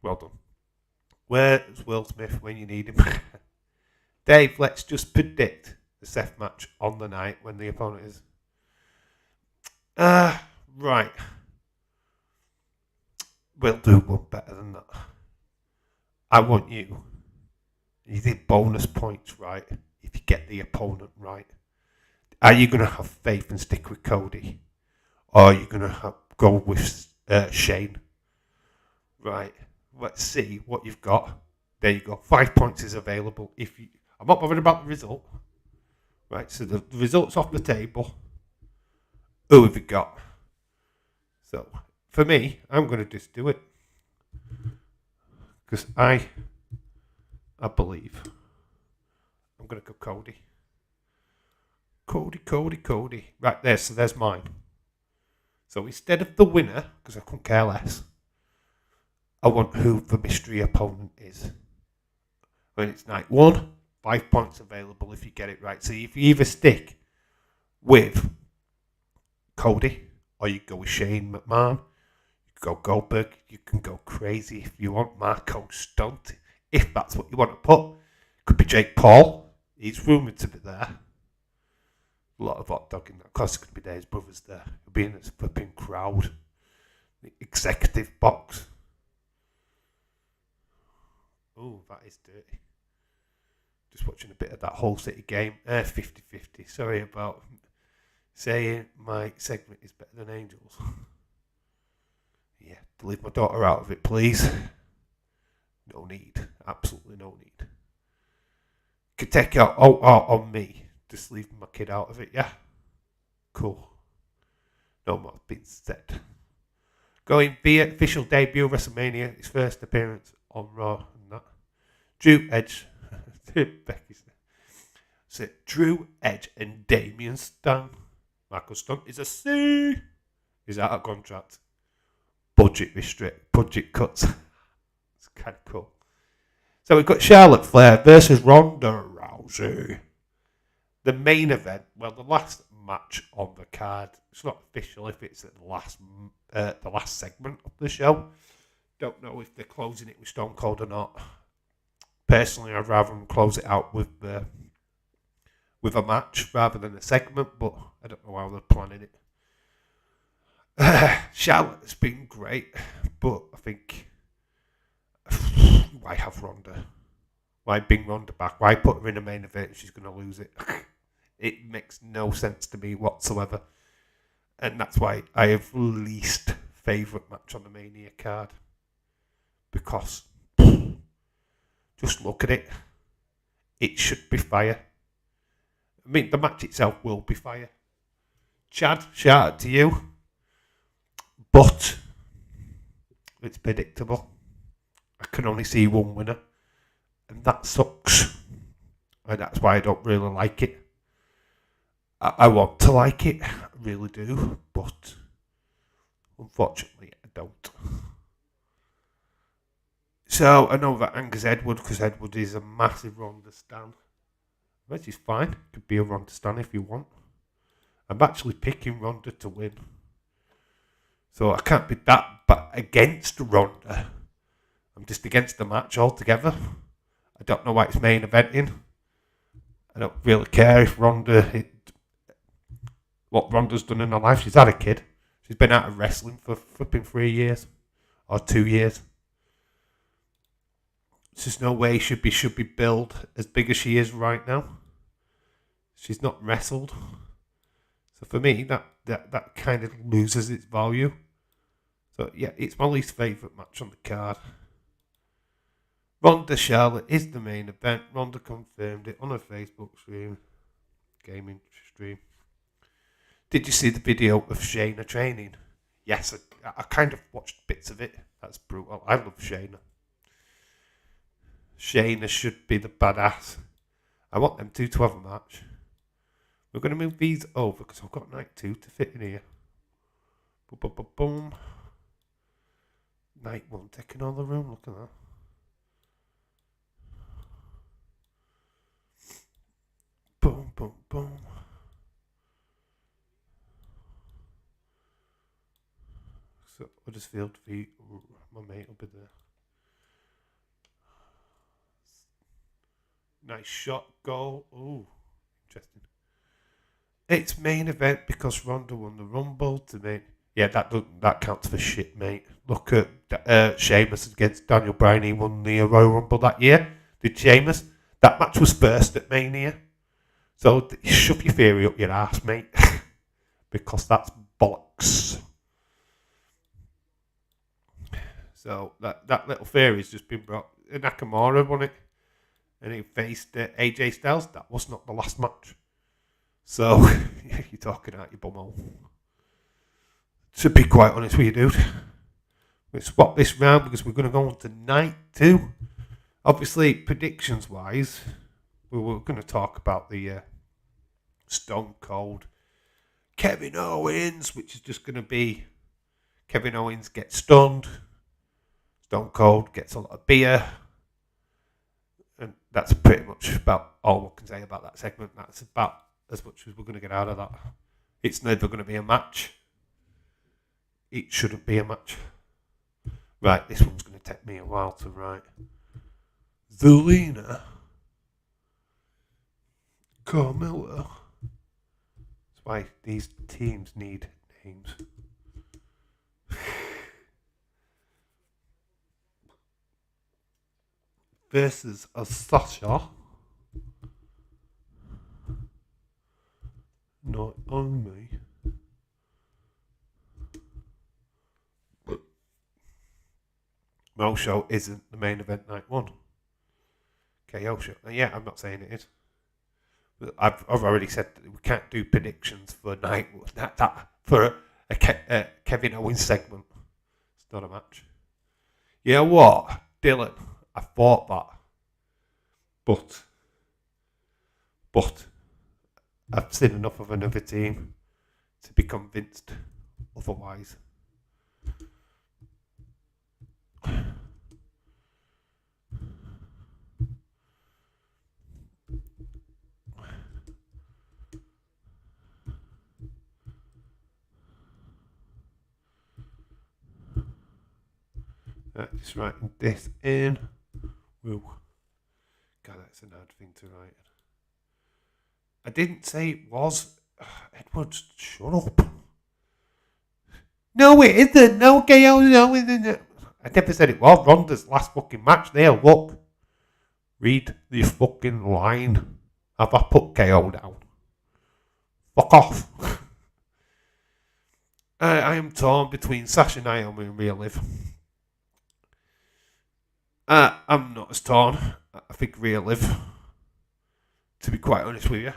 Well done. Where's Will Smith when you need him? Dave, let's just predict the Seth match on the night when the opponent is. Right. We'll do one better than that. I want you. You did bonus points, right? If you get the opponent right. Are you going to have faith and stick with Cody? Or are you going to go with Shane? Right. Let's see what you've got. There you go. 5 points is available. I'm not bothered about the result. Right, so the result's off the table. Who have you got? So, for me, I'm going to just do it. Because I believe I'm going to go Cody. Cody. Right there, so there's mine. So instead of the winner, because I couldn't care less, I want who the mystery opponent is. When it's night 1, 5 points available if you get it right. So if you either stick with Cody or you go with Shane McMahon, you can go Goldberg, you can go crazy if you want, Marco Stunt, if that's what you want to put. Could be Jake Paul. He's rumoured to be there. A lot of hot dogging. Of course, it could be there. His brother's there. He'll be in this flipping crowd. The executive box. Oh, that is dirty. Just watching a bit of that Hull City game. 50-50. Sorry about saying my segment is better than Angel's. Yeah, to leave my daughter out of it, please. No need. Absolutely no need. Could take out on me. Just leave my kid out of it, yeah? Cool. No more being said. Going via official debut Wrestlemania, his first appearance on Raw and that. Drew Edge. Becky said Drew Edge and Damian Stan. Michael Stunt is a C. He's out of contract. Budget cuts. It's kind of cool. So we've got Charlotte Flair versus Ronda Rousey. The main event, well, the last match on the card. It's not official if it's the last segment of the show. Don't know if they're closing it with Stone Cold or not. Personally, I'd rather them close it out with a match rather than a segment, but I don't know how they're planning it. Charlotte's been great, but I think why have Ronda? Why bring Ronda back? Why put her in the main event if she's going to lose it? It makes no sense to me whatsoever. And that's why I have least favourite match on the Mania card. Because just look at it. It should be fire. I mean, the match itself will be fire. Chad, shout out to you. But it's predictable. I can only see one winner. And that sucks. And that's why I don't really like it. I want to like it. I really do. But unfortunately, I don't. So I know that angers Edward because Edward is a massive Ronda stan. Which is fine. Could be a Ronda stan if you want. I'm actually picking Ronda to win. So I can't be that but against Ronda. I'm just against the match altogether. I don't know why it's main eventing. I don't really care if what Ronda's done in her life. She's had a kid. She's been out of wrestling for flipping 3 years. Or 2 years. There's just no way she should be billed as big as she is right now. She's not wrestled. So for me, that kind of loses its value. So yeah, it's my least favourite match on the card. Ronda Charlotte is the main event. Ronda confirmed it on her Facebook stream. Gaming stream. Did you see the video of Shayna training? Yes, I kind of watched bits of it. That's brutal. I love Shayna. Shayna should be the badass. I want them two to have a match. We're going to move these over because I've got night 2 to fit in here. Boom. Night 1 taking all the room. Look at that. Boom. So Huddersfield v my mate will be there. Nice shot, goal. Ooh, interesting. It's main event because Ronda won the Rumble to make. Yeah, that counts for shit, mate. Look at Sheamus against Daniel Bryan. He won the Royal Rumble that year. Did Sheamus? That match was first at Mania. So shove your theory up your ass, mate. Because that's bollocks. So that little theory's just been brought. Nakamura won it. And he faced AJ Styles. That was not the last match. So, you're talking out your bumhole. To be quite honest with you, dude. We'll swap this round because we're going to go on to night 2. Obviously, predictions-wise, we were going to talk about the Stone Cold, Kevin Owens, which is just going to be Kevin Owens gets stunned, Stone Cold gets a lot of beer, and that's pretty much about all I can say about that segment. That's about as much as we're going to get out of that. It's never going to be a match. It shouldn't be a match. Right, this one's going to take me a while to write. Zelina, Carmella. That's why these teams need names. Versus a Sasha, Naomi, Mo Show isn't the main event night one. KO show. Yeah, I'm not saying it is. But I've already said that we can't do predictions for night for a Kevin Owens segment. It's not a match. You know what, Dylan? I thought that, but I've seen enough of another team to be convinced otherwise. Just writing this in. Woo. God, that's an hard thing to write. I didn't say it was. Edward, shut up. No, it isn't. No, KO, no, it isn't. I never said it was. Ronda's last fucking match there. Look. Read the fucking line. Have I put KO down? Fuck off. I am torn between Sasha, Naomi and Rhea Liv. I'm not as torn. I think Rhea Liv, to be quite honest with you.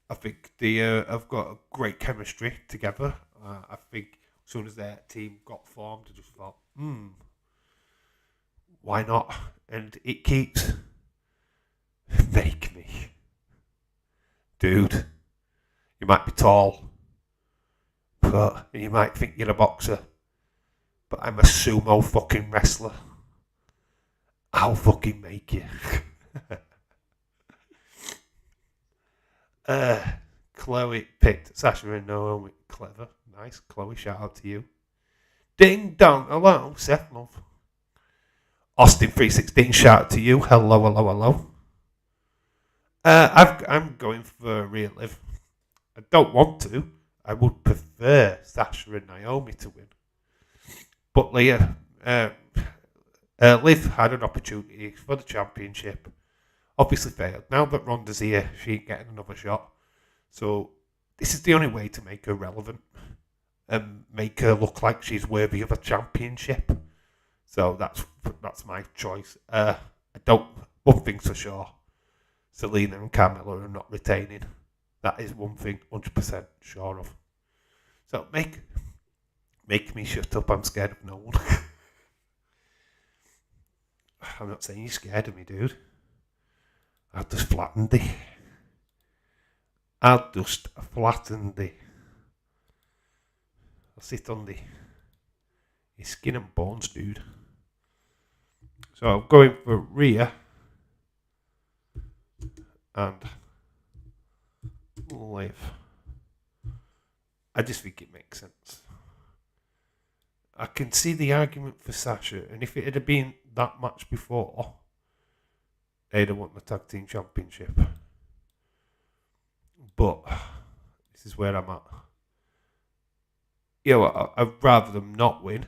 I think they have got a great chemistry together. I think as soon as their team got formed, I just thought, why not? And it keeps make me. Dude, you might be tall, but you might think you're a boxer, but I'm a sumo fucking wrestler. I'll fucking make you. Chloe picked Sasha and Naomi. Clever. Nice. Chloe, shout out to you. Ding dong. Hello, Seth Love. Austin316, shout out to you. Hello. I'm going for Rhea Liv. I don't want to. I would prefer Sasha and Naomi to win. But Leah, Liv had an opportunity for the championship. Obviously failed. Now that Ronda's here, she ain't getting another shot. So this is the only way to make her relevant and make her look like she's worthy of a championship. So that's my choice. One thing's for sure. Zelina and Carmella are not retaining. That is one thing 100% sure of. So make me shut up. I'm scared of no one. I'm not saying you're scared of me, dude. I'll just flatten thee. I'll sit on your skin and bones, dude. So I'm going for Rhea and Liv. I just think it makes sense. I can see the argument for Sasha, and if it had been that match before, they'd have won the tag team championship. But this is where I'm at. I'd rather them not win.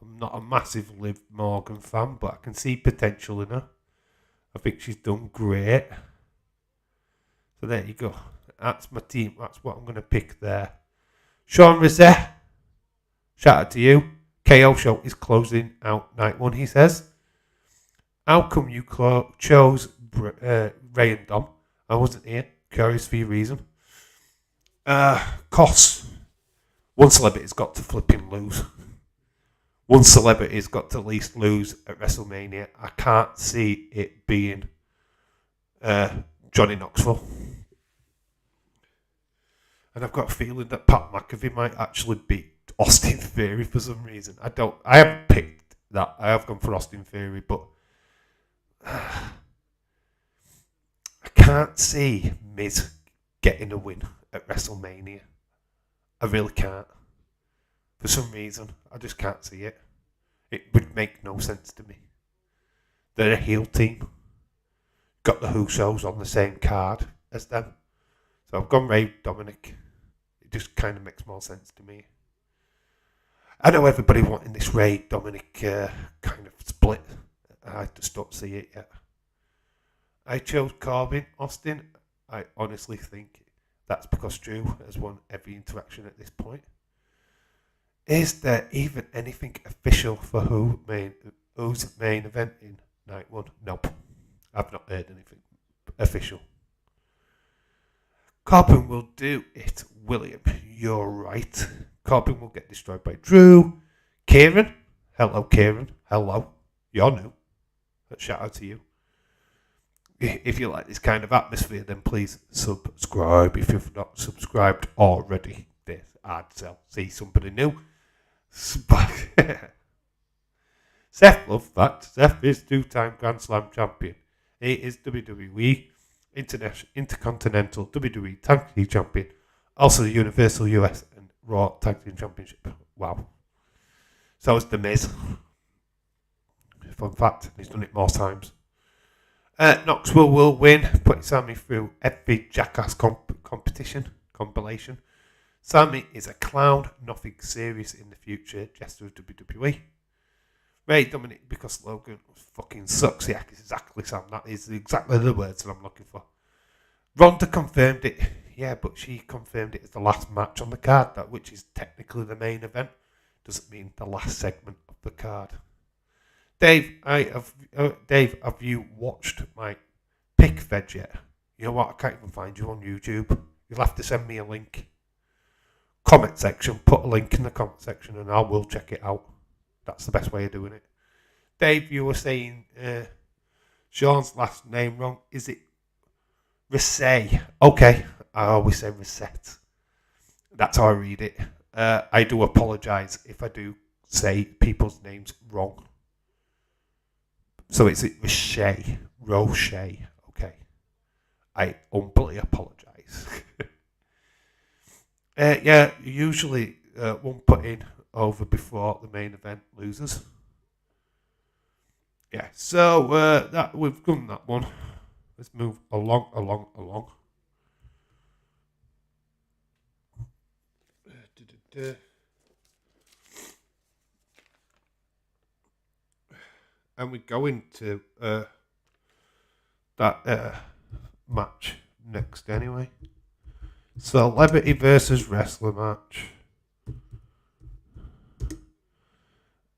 I'm not a massive Liv Morgan fan, but I can see potential in her. I think she's done great. So there you go. That's my team. That's what I'm going to pick there. Sean Rosette, shout out to you. KO show is closing out night one, he says. How come you chose Ray and Dom? I wasn't here. Curious for your reason. Costs. One celebrity's got to flipping lose. One celebrity's got to at least lose at WrestleMania. I can't see it being Johnny Knoxville. And I've got a feeling that Pat McAfee might actually beat Austin Theory for some reason. I haven't picked that. I have gone for Austin Theory, but I can't see Miz getting a win at WrestleMania. I really can't. For some reason, I just can't see it. It would make no sense to me. They're a heel team. Got the Usos on the same card as them. So I've gone Ray Dominik. It just kind of makes more sense to me. I know everybody wanting this Ray Dominik kind of split. I just don't see it yet. I chose Corbin, Austin. I honestly think that's because Drew has won every interaction at this point. Is there even anything official for who's main event in night one? Nope. I've not heard anything official. Corbin will do it, William. You're right. Corbin will get destroyed by Drew. Kieran. Hello, Kieran. Hello. You're new. Shout out to you. If you like this kind of atmosphere, then please subscribe if you've not subscribed already. This ad sell. See somebody new. Seth loves that. Seth is 2-time Grand Slam champion. He is WWE Intercontinental WWE Tag Team Champion. Also the Universal US and Raw Tag Team Championship. Wow. So is The Miz. Fun fact, he's done it more times. Knoxville will win, putting Sami through every jackass compilation. Sami is a clown, nothing serious in the future, jester of WWE. Ray Dominik, because Logan fucking sucks. Yeah, exactly, Sam. That is exactly the words that I'm looking for. Ronda confirmed it. Yeah, but she confirmed it as the last match on the card, which is technically the main event. Doesn't mean the last segment of the card. Dave, have you watched my pick fed yet? You know what? I can't even find you on YouTube. You'll have to send me a link. Comment section. Put a link in the comment section and I will check it out. That's the best way of doing it. Dave, you were saying Sean's last name wrong. Is it Rousey? Okay. I always say Reset. That's how I read it. I do apologise if I do say people's names wrong. So it's Roche. Okay. I humbly apologise. Yeah, usually one put in over before the main event loses. Yeah, so that we've done that one. Let's move along. And we go into that match next anyway. Celebrity versus wrestler match.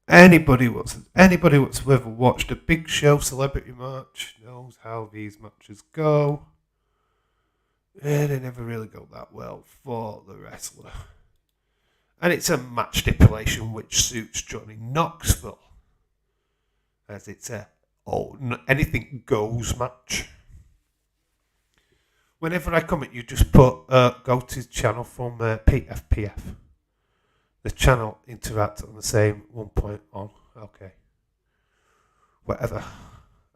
Anybody what's ever watched a Big Show celebrity match knows how these matches go. And they never really go that well for the wrestler. And it's a match stipulation which suits Johnny Knoxville. As it's a anything goes match. Whenever I comment, you just put go to the channel from PFPF. The channel interact on the same 1 point on. Okay. Whatever.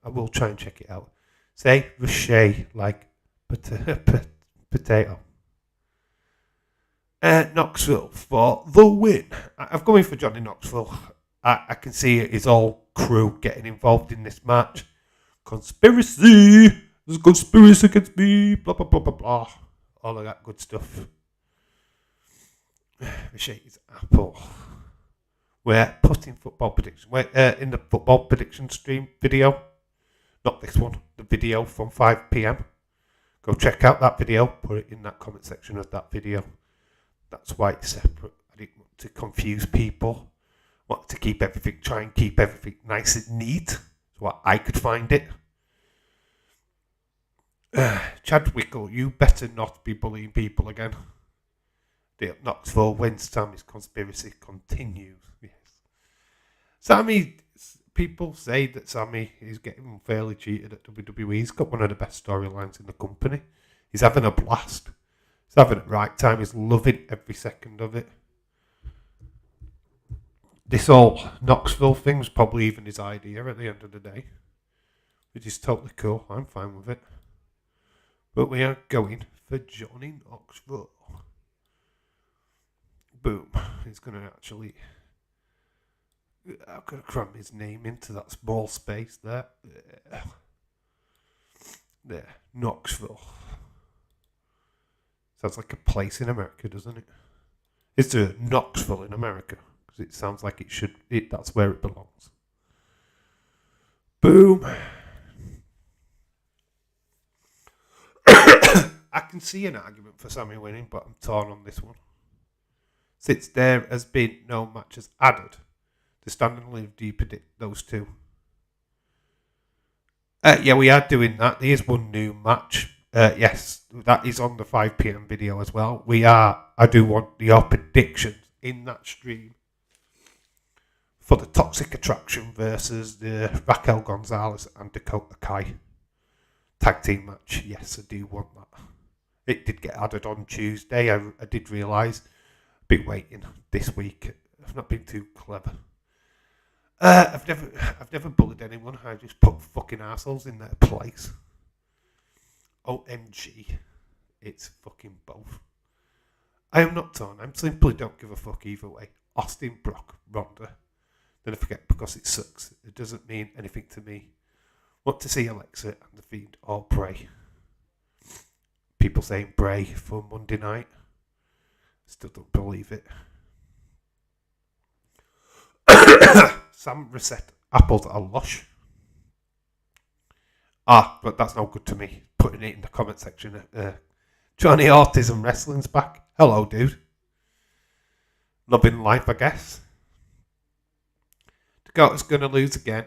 I will try and check it out. Say Roche like potato. Knoxville for the win. I've gone in for Johnny Knoxville. I can see his whole crew getting involved in this match. Conspiracy! There's a conspiracy against me. Blah, blah, blah, blah, blah. All of that good stuff. Shaky's Apple. We're putting football prediction. We're in the football prediction stream video. Not this one. The video from 5 p.m. Go check out that video. Put it in that comment section of that video. That's why it's separate. I didn't want to confuse people. I want to keep everything, try and keep everything nice and neat. So I could find it. Chad Wickle, you better not be bullying people again. The Knoxville wins. Sammy's conspiracy continues. Yes. Sammy, people say that Sammy is getting unfairly cheated at WWE. He's got one of the best storylines in the company. He's having a blast. having the right time. He's loving every second of it. This whole Knoxville thing's probably even his idea at the end of the day, which is totally cool. I'm fine with it. But we are going for Johnny Knoxville. Boom. He's going to actually... I'm going to cram his name into that small space there. There. Knoxville. Sounds like a place in America, doesn't it? It's a Knoxville in America. It sounds like it should. That's where it belongs. Boom. I can see an argument for Sammy winning, but I'm torn on this one. Since there has been no matches added to Stand and Deliver, do you predict those two? Yeah, we are doing that. There is one new match. Yes, that is on the 5 p.m. video as well. I do want your predictions in that stream for the Toxic Attraction versus the Raquel Gonzalez and Dakota Kai tag team match. Yes, I do want that. It did get added on Tuesday. I did realise. I've been waiting this week. I've not been too clever. I've never bullied anyone. I just put fucking assholes in their place. OMG. It's fucking both. I am not torn. I simply don't give a fuck either way. Austin, Brock, Ronda. Then I forget because it sucks. It doesn't mean anything to me. Want to see Alexa and The Fiend or Bray. People saying Bray for Monday night. Still don't believe it. Sam reset apples are lush. But that's no good to me. Putting it in the comment section. Johnny Autism Wrestling's back. Hello, dude. Loving life, I guess. Dakota's gonna lose again.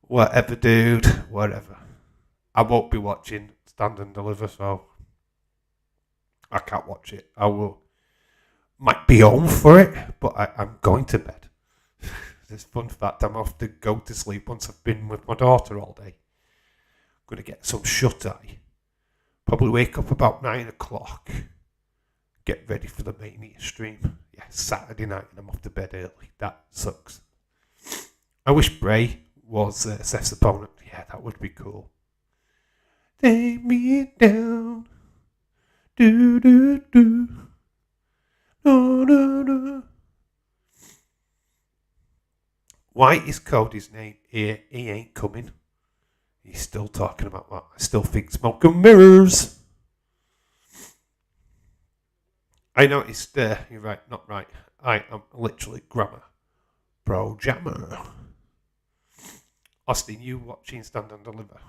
Whatever, dude. Whatever. I won't be watching Stand and Deliver, so I can't watch it. I will. Might be home for it, but I'm going to bed. It's fun fact, I'm off to go to sleep once I've been with my daughter all day. I'm going to get some shut-eye. Probably wake up about 9 o'clock. Get ready for the Mania stream. Yeah, Saturday night and I'm off to bed early. That sucks. I wish Bray was Seth's opponent. Yeah, that would be cool. Take me down. Do, do, do. No, no, no. Why is Cody's name here? He ain't coming. He's still talking about that. I still think smoke and mirrors. I noticed, you're right, not right. I am literally grammar. Bro jammer. Austin, you watching Stand and Deliver.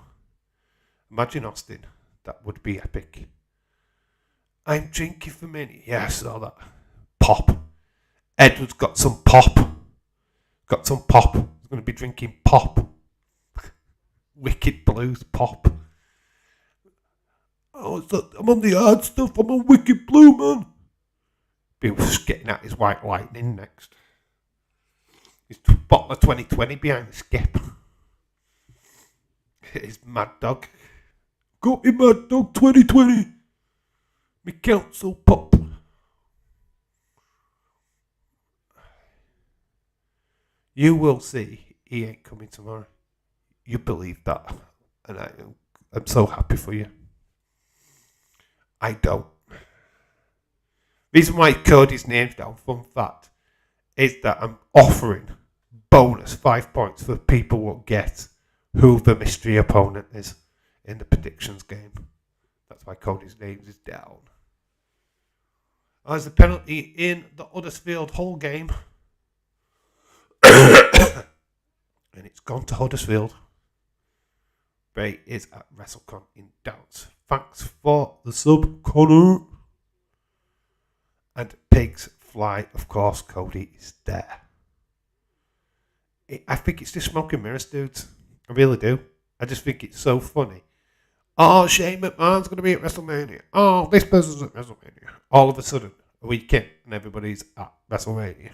Imagine Austin. That would be epic. I'm drinking for many. Yeah, I saw that. Pop. Edward's got some pop. Got some pop. He's going to be drinking pop. Wicked Blues pop. Oh, I'm on the hard stuff. I'm on Wicked Blue, man. He was getting at his White Lightning next. He's bottle of 2020 behind the skip. His Mad Dog. Got me Mad Dog 2020. Me council pop. You will see he ain't coming tomorrow. You believe that. And I'm so happy for you. I don't. Reason why Cody's name's down, fun fact, is that I'm offering bonus 5 points for people who will get who the mystery opponent is in the predictions game. That's why Cody's name is down. As the penalty in the Huddersfield Hull game. And it's gone to Huddersfield. Bray is at WrestleCon in Downs. Thanks for the sub, Connor. And Pigs Fly, of course, Cody is there. I think it's just smoke and mirrors, dudes. I really do. I just think it's so funny. Oh, Shane McMahon's going to be at WrestleMania. Oh, this person's at WrestleMania. All of a sudden, a week in, and everybody's at WrestleMania.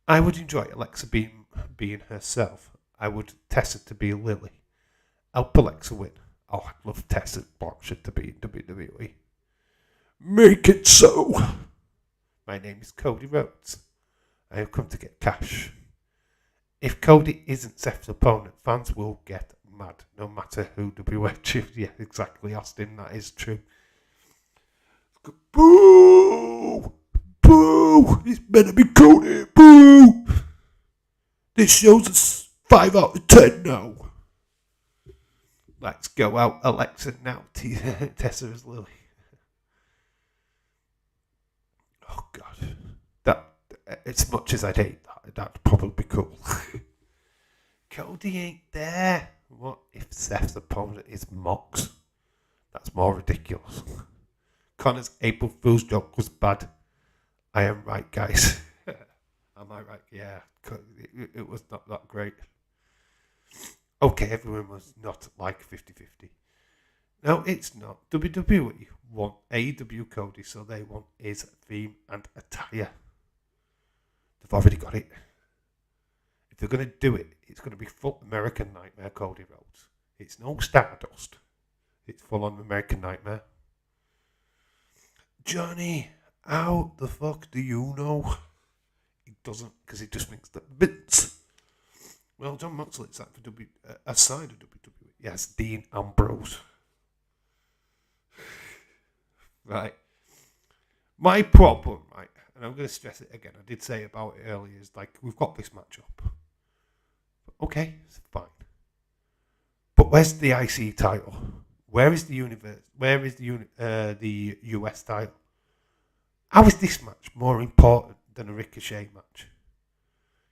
I would enjoy Alexa being herself. I would test her to be Lily. Help Alexa win. Oh, I'd love Tessa Blanchard to be in WWE. Make it so. My name is Cody Rhodes. I have come to get cash. If Cody isn't Seth's opponent, fans will get mad, no matter who WWE chooses. Yeah, exactly, Austin, that is true. Boo! Boo! It's meant to be Cody. Boo! This show's a 5 out of 10 now. Let's go out, Alexa, now. Tessa is Lily. Oh, God. That, as much as I'd hate that, that'd probably be cool. Cody ain't there. What if Seth's opponent is Mox? That's more ridiculous. Connor's April Fool's joke was bad. I am right, guys. Am I right? Yeah, it was not that great. Okay, everyone was not like 50-50. No, it's not. WWE want AEW Cody, so they want his theme and attire. They've already got it. If they're going to do it, it's going to be full American Nightmare Cody Rhodes. It's no Stardust. It's full on American Nightmare. Johnny, how the fuck do you know? He doesn't, because he just thinks that bits. Well, John Moxley's aside of WWE. Yes, Dean Ambrose. Right. My problem, right, and I'm going to stress it again, I did say about it earlier, is like, we've got this matchup. Okay, it's fine. But where's the IC title? Where is the universe? Where is the US title? How is this match more important than a Ricochet match?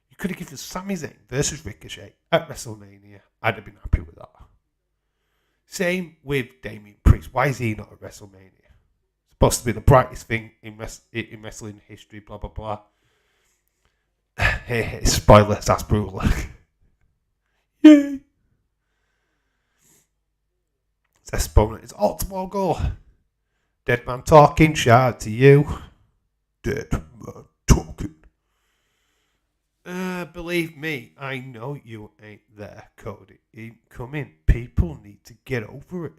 You could have given Sami Zayn versus Ricochet at WrestleMania. I'd have been happy with that. Same with Damian Priest. Why is he not at WrestleMania? It's supposed to be the brightest thing in wrestling history, blah, blah, blah. Hey, spoilers, that's brutal. Yay! Seth's opponent is Ultimo Goal. Dead man talking, shout out to you. Dead man talking. Believe me, I know you ain't there, Cody. Come in. People need to get over it.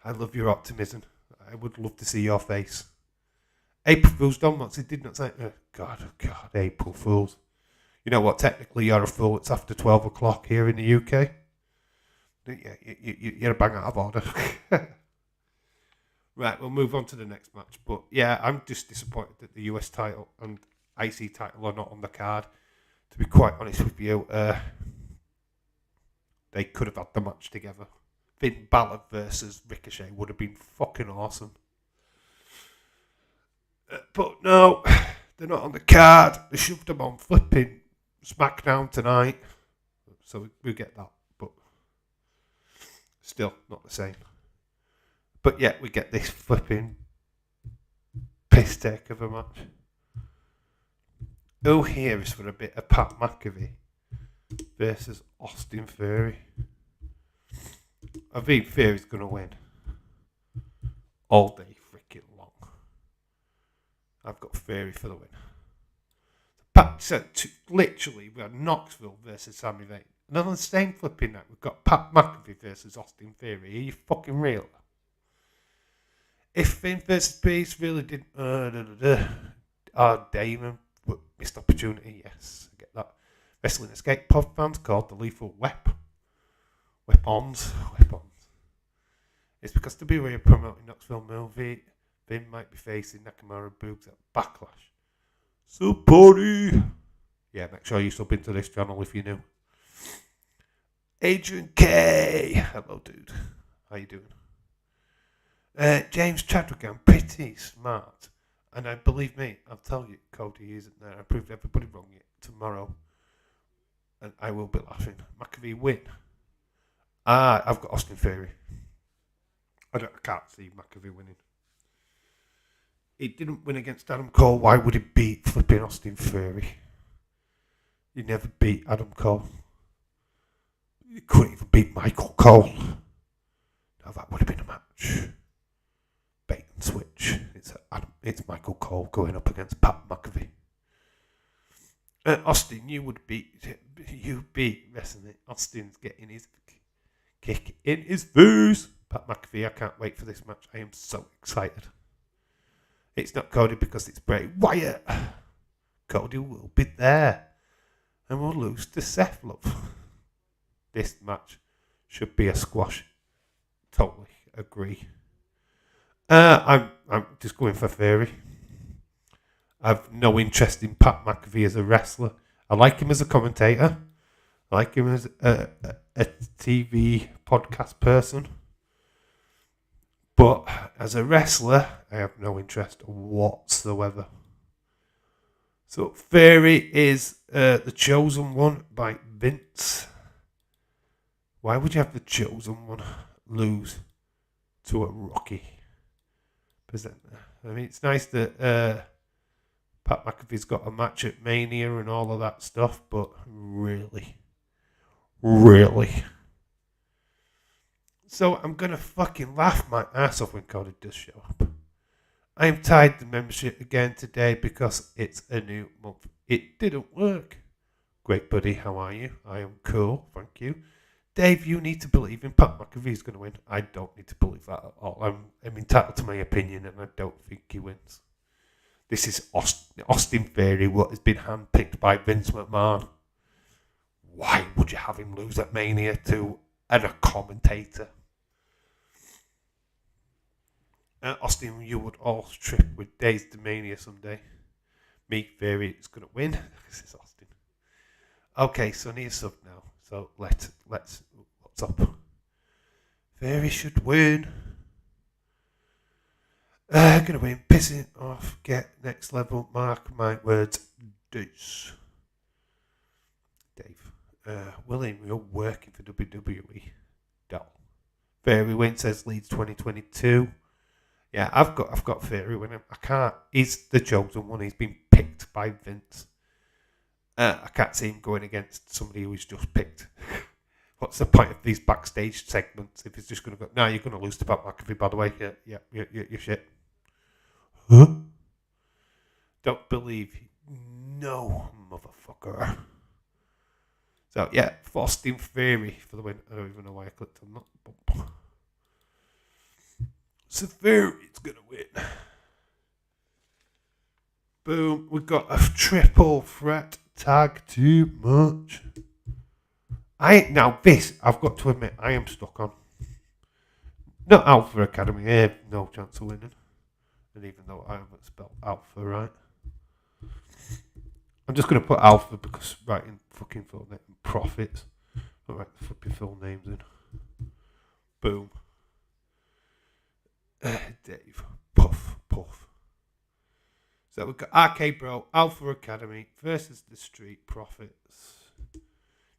I love your optimism. I would love to see your face. April Fool's done once. He did not say, oh God, April Fools. You know what? Technically, you're a fool. It's after 12 o'clock here in the UK. You're a bang out of order. Right, we'll move on to the next match. But yeah, I'm just disappointed that the US title and IC title are not on the card. To be quite honest with you, they could have had the match together. Finn Balor versus Ricochet would have been fucking awesome. But no, they're not on the card. They shoved them on flipping SmackDown tonight. So we get that. But still not the same. But yeah, we get this flipping piss take of a match. Who here is for a bit of Pat McAfee versus Austin Theory? I think Theory's going to win all day freaking long. I've got Theory for the win. Pat said, literally, we had Knoxville versus Sami Zayn. And then on the same flipping night, we've got Pat McAfee versus Austin Theory. Are you fucking real? If Finn versus Beast really did, Damon, missed opportunity, yes, I get that. Wrestling Escape Pod fans called the Lethal Weapons. It's because to be where you're promoting Knoxville movie, Finn might be facing Nakamura Boogs at Backlash. Supporty! Yeah, make sure you sub into this channel if you're new. Adrian K! Hello, dude. How you doing? James Chadwick, I'm pretty smart. And I believe me, I'll tell you, Cody isn't there. I proved everybody wrong yet tomorrow. And I will be laughing. McAfee win. I've got Austin Theory. I can't see McAfee winning. He didn't win against Adam Cole. Why would he beat flipping Austin Theory? He never beat Adam Cole. He couldn't even beat Michael Cole. Now that would have been a match. Bait and switch. It's Michael Cole going up against Pat McAfee. Austin, you be wrestling it. Austin's getting his kick in his face. Pat McAfee, I can't wait for this match. I am so excited. It's not Cody because it's Bray Wyatt. Cody will be there. And we'll lose to Seth, love. This match should be a squash. Totally agree. I'm just going for Theory. I've no interest in Pat McAfee as a wrestler. I like him as a commentator. I like him as a TV podcast person. But as a wrestler, I have no interest whatsoever. So Theory is the chosen one by Vince. Why would you have the chosen one lose to a rookie presenter? I mean, it's nice that Pat McAfee's got a match at Mania and all of that stuff, but really. So I'm going to fucking laugh my ass off when Cody does show up. I am tied to membership again today because it's a new month. It didn't work. Great, buddy. How are you? I am cool. Thank you. Dave, you need to believe in Pat McAfee's going to win. I don't need to believe that at all. I'm entitled to my opinion and I don't think he wins. This is Austin Theory, what has been handpicked by Vince McMahon. Why would you have him lose at Mania to a commentator? Austin, you would all trip with Days to Mania someday. Me, Theory is going to win. This is Austin. Okay, so I need a sub now. So let's what's up? Theory should win. Gonna win. Pissing off. Get next level. Mark my words. Deuce. Dave. William, you're working for WWE. Doll. Theory win, says Leeds 2022. Yeah, I've got Theory winning. I can't. He's the chosen one. He's been picked by Vince. I can't see him going against somebody who's just picked. What's the point of these backstage segments if he's just going to go? No, you're going to lose to Pat McAfee, by the way. Yeah, you're shit. Huh? Don't believe. No, motherfucker. So, yeah, Austin Theory for the win. I don't even know why I clicked on that bump. So, Theory's going to win. Boom. We've got a triple threat tag team match. Now, this, I've got to admit, I am stuck on. Not Alpha Academy. I have no chance of winning. And even though I haven't spelled Alpha right. I'm just going to put Alpha because writing fucking full name profits. I'll write the fucking full names in. Boom. Dave. Puff. So we've got RK Bro, Alpha Academy versus the Street Profits.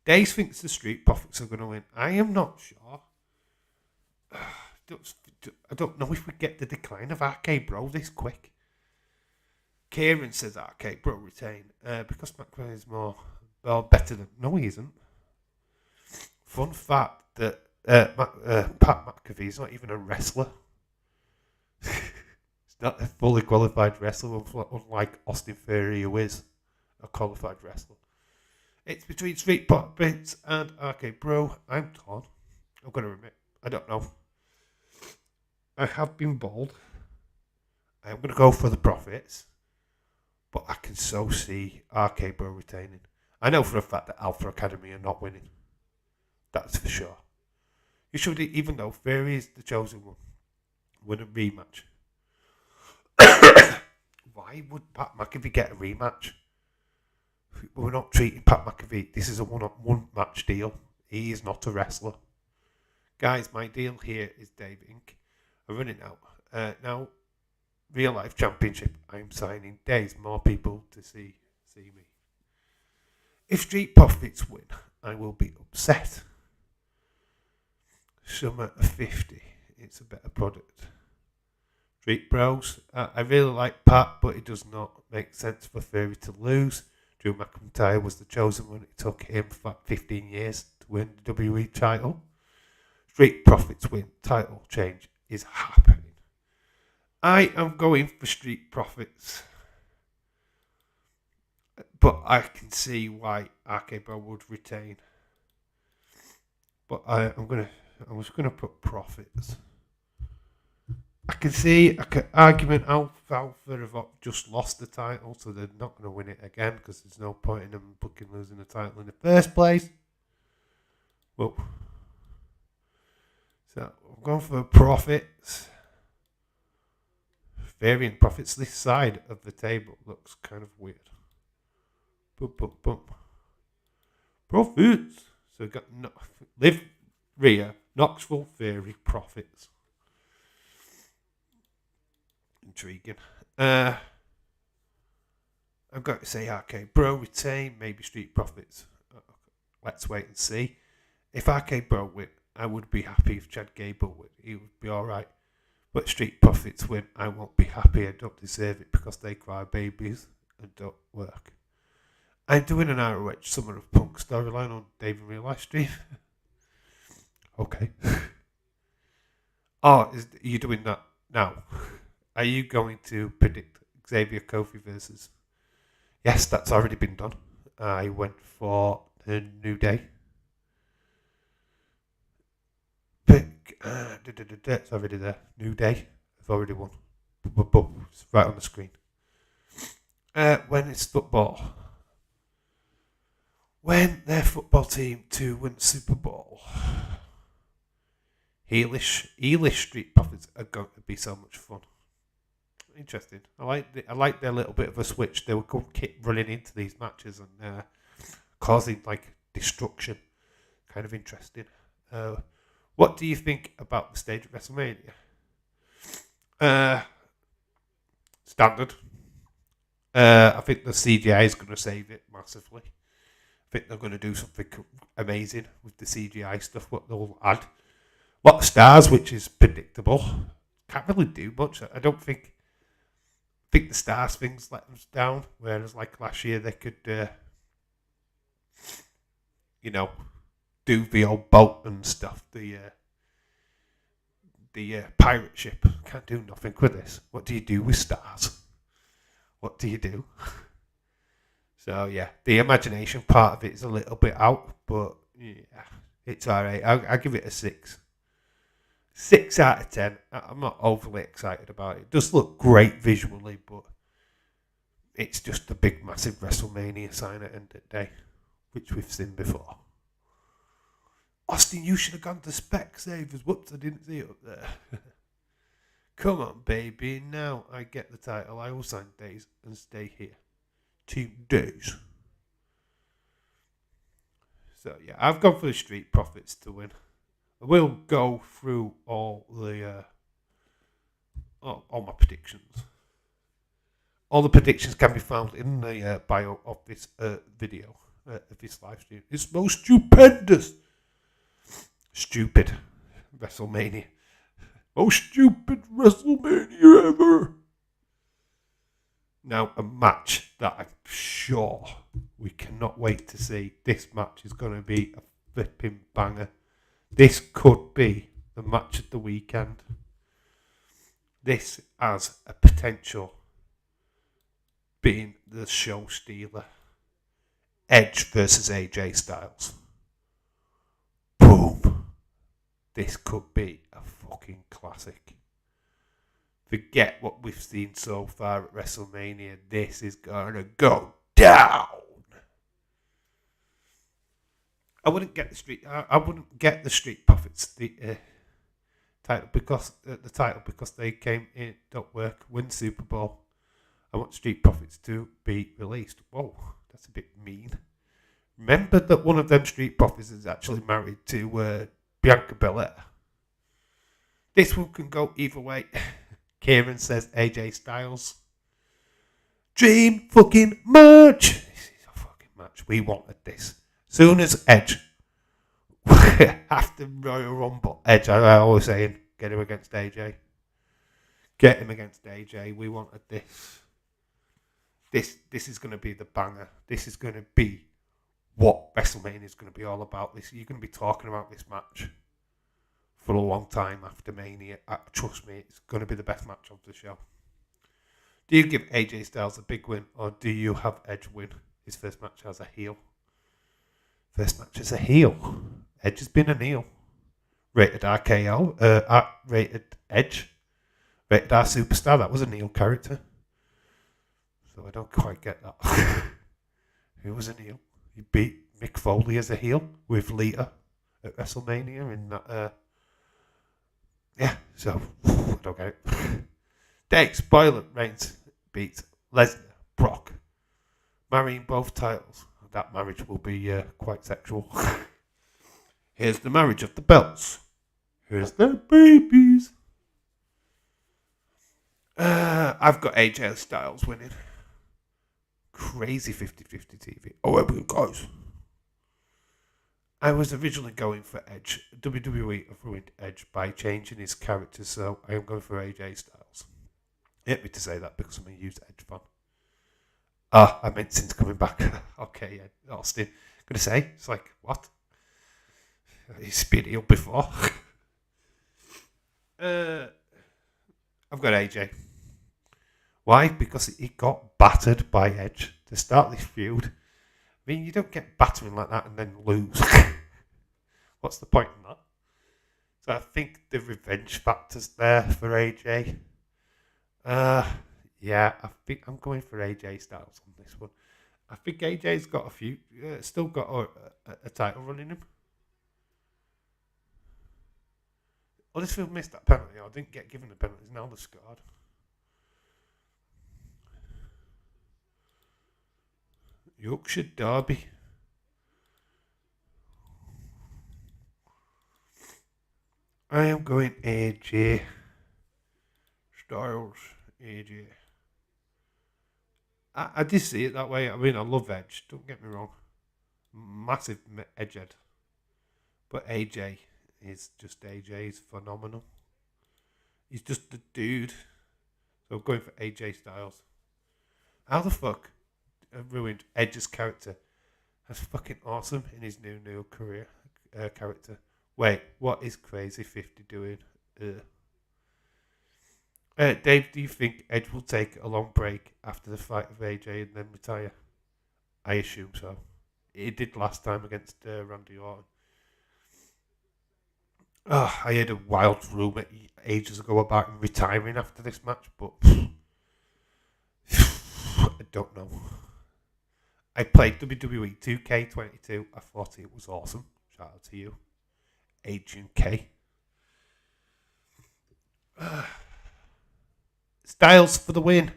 Dave thinks the Street Profits are going to win. I am not sure. I don't know if we get the decline of RK Bro this quick. Kieran says RK Bro retain because McMahon is better than. No, he isn't. Fun fact that Pat McAfee is not even a wrestler. He's not a fully qualified wrestler, unlike Austin Theory, who is a qualified wrestler. It's between Street Profits and RK Bro. I'm torn. I'm going to admit, I don't know. I have been bold. I'm going to go for the Profits. But I can so see RK Bro retaining. I know for a fact that Alpha Academy are not winning. That's for sure. You should, even though Theory is the chosen one, win a rematch. Why would Pat McAfee get a rematch? We're not treating Pat McAfee. This is a one match deal. He is not a wrestler. Guys, my deal here is Dave Inc. I'm running out. Now, Real Life Championship. I'm signing days. More people to see me. If Street Profits win, I will be upset. Summer of 50. It's a better product. Street Bros. I really like Pat, but it does not make sense for Theory to lose. Drew McIntyre was the chosen one. It took him 15 years to win the WWE title. Street Profits win. Title change is happening. I am going for Street Profits. But I can see why RK Bro would retain. But I was gonna put profits. I can see an argument Alpha have just lost the title, so they're not going to win it again because there's no point in them fucking losing the title in the first place. Well, so I'm going for profits. Varying profits. This side of the table looks kind of weird. Profits. So we've got Liv, Rhea, Knoxville, Theory, profits. Intriguing. I've got to say RK Bro retain, maybe Street Profits. Let's wait and see. If RK Bro win, I would be happy. If Chad Gable win, he would be alright. But Street Profits win, I won't be happy. I don't deserve it because they cry babies and don't work. I'm doing an ROH Summer of Punk storyline on Dave and Real live stream. Okay. Are you doing that now? Are you going to predict Xavier Kofi versus? Yes, that's already been done. I went for the New Day. It's already there. New Day. I've already won. It's right on the screen. When it's football. When their football team to win Super Bowl. Heelish Street Profits are going to be so much fun. Interesting. I like their little bit of a switch. They would keep running into these matches and causing like destruction. Kind of interesting. What do you think about the stage of WrestleMania? Standard. I think the CGI is going to save it massively. I think they're going to do something amazing with the CGI stuff. What they'll add. A lot of stars, which is predictable. Can't really do much. I don't think. I think the stars things let them down. Whereas like last year they could, do the old boat and stuff. The pirate ship. Can't do nothing with this. What do you do with stars? What do you do? So yeah, the imagination part of it is a little bit out, but yeah, it's alright. I'll give it a 6. 6 out of 10. I'm not overly excited about it. It does look great visually, but it's just a big, massive WrestleMania sign at the end of the day, which we've seen before. Austin, you should have gone to Specsavers. Whoops, I didn't see it up there. Come on, baby. Now I get the title. I will sign days and stay here. 2 days. So, yeah, I've gone for the Street Profits to win. I will go through all the all my predictions. All the predictions can be found in the bio of this video, of this live stream. It's most stupendous. Stupid WrestleMania. Most stupid WrestleMania ever. Now, a match that I'm sure we cannot wait to see. This match is going to be a flipping banger. This could be the match of the weekend. This has a potential being the show stealer. Edge versus AJ Styles. Boom. This could be a fucking classic. Forget what we've seen so far at WrestleMania. This is going to go down. I wouldn't get the Street Profits title because they came in, don't work, win Super Bowl. I want Street Profits to be released. Whoa, that's a bit mean. Remember that one of them Street Profits is actually married to Bianca Belair. This one can go either way. Kieran says AJ Styles. Dream fucking match. This is a fucking match. We wanted this. Soon as Edge, after Royal Rumble, Edge, I always saying, get him against AJ. Get him against AJ. We wanted this. This is going to be the banger. This is going to be what WrestleMania is going to be all about. You're going to be talking about this match for a long time after Mania. Trust me, it's going to be the best match of the show. Do you give AJ Styles a big win, or do you have Edge win? his first match as a heel. First match as a heel. Edge has been a heel. Rated RKO. Rated Edge. Rated R Superstar. That was a heel character. So I don't quite get that. Who was a heel? He beat Mick Foley as a heel with Lita at WrestleMania in that. Yeah, so I don't get it. Dave Spoiler Reigns beats Lesnar, Brock, marrying both titles. That marriage will be quite sexual. Here's the marriage of the belts. Here's their babies. I've got AJ Styles winning. Crazy 50-50 TV. However, guys, I was originally going for Edge. WWE have ruined Edge by changing his character, so I am going for AJ Styles. Hit me to say that because I'm a huge Edge fan. I meant since coming back. Okay, Austin. Gonna say, it's like, what? He's been ill before. I've got AJ. Why? Because he got battered by Edge to start this feud. I mean, you don't get battering like that and then lose. What's the point in that? So I think the revenge factor's there for AJ. Yeah, I think I'm going for AJ Styles on this one. I think AJ's got still got a title running him. Huddersfield missed that penalty. I didn't get given the penalty. Now they're scarred. Yorkshire Derby. I am going AJ Styles. AJ. I did see it that way. I mean, I love Edge. Don't get me wrong. Massive Edgehead. But AJ is just AJ. He's phenomenal. He's just the dude. So I'm going for AJ Styles. How the fuck ruined Edge's character? That's fucking awesome in his new career character. Wait, what is Crazy 50 doing? Dave, do you think Edge will take a long break after the fight with AJ and then retire? I assume so. It did last time against Randy Orton. I heard a wild rumour ages ago about him retiring after this match, but I don't know. I played WWE 2K22. I thought it was awesome. Shout out to you, Agent K. Styles for the win,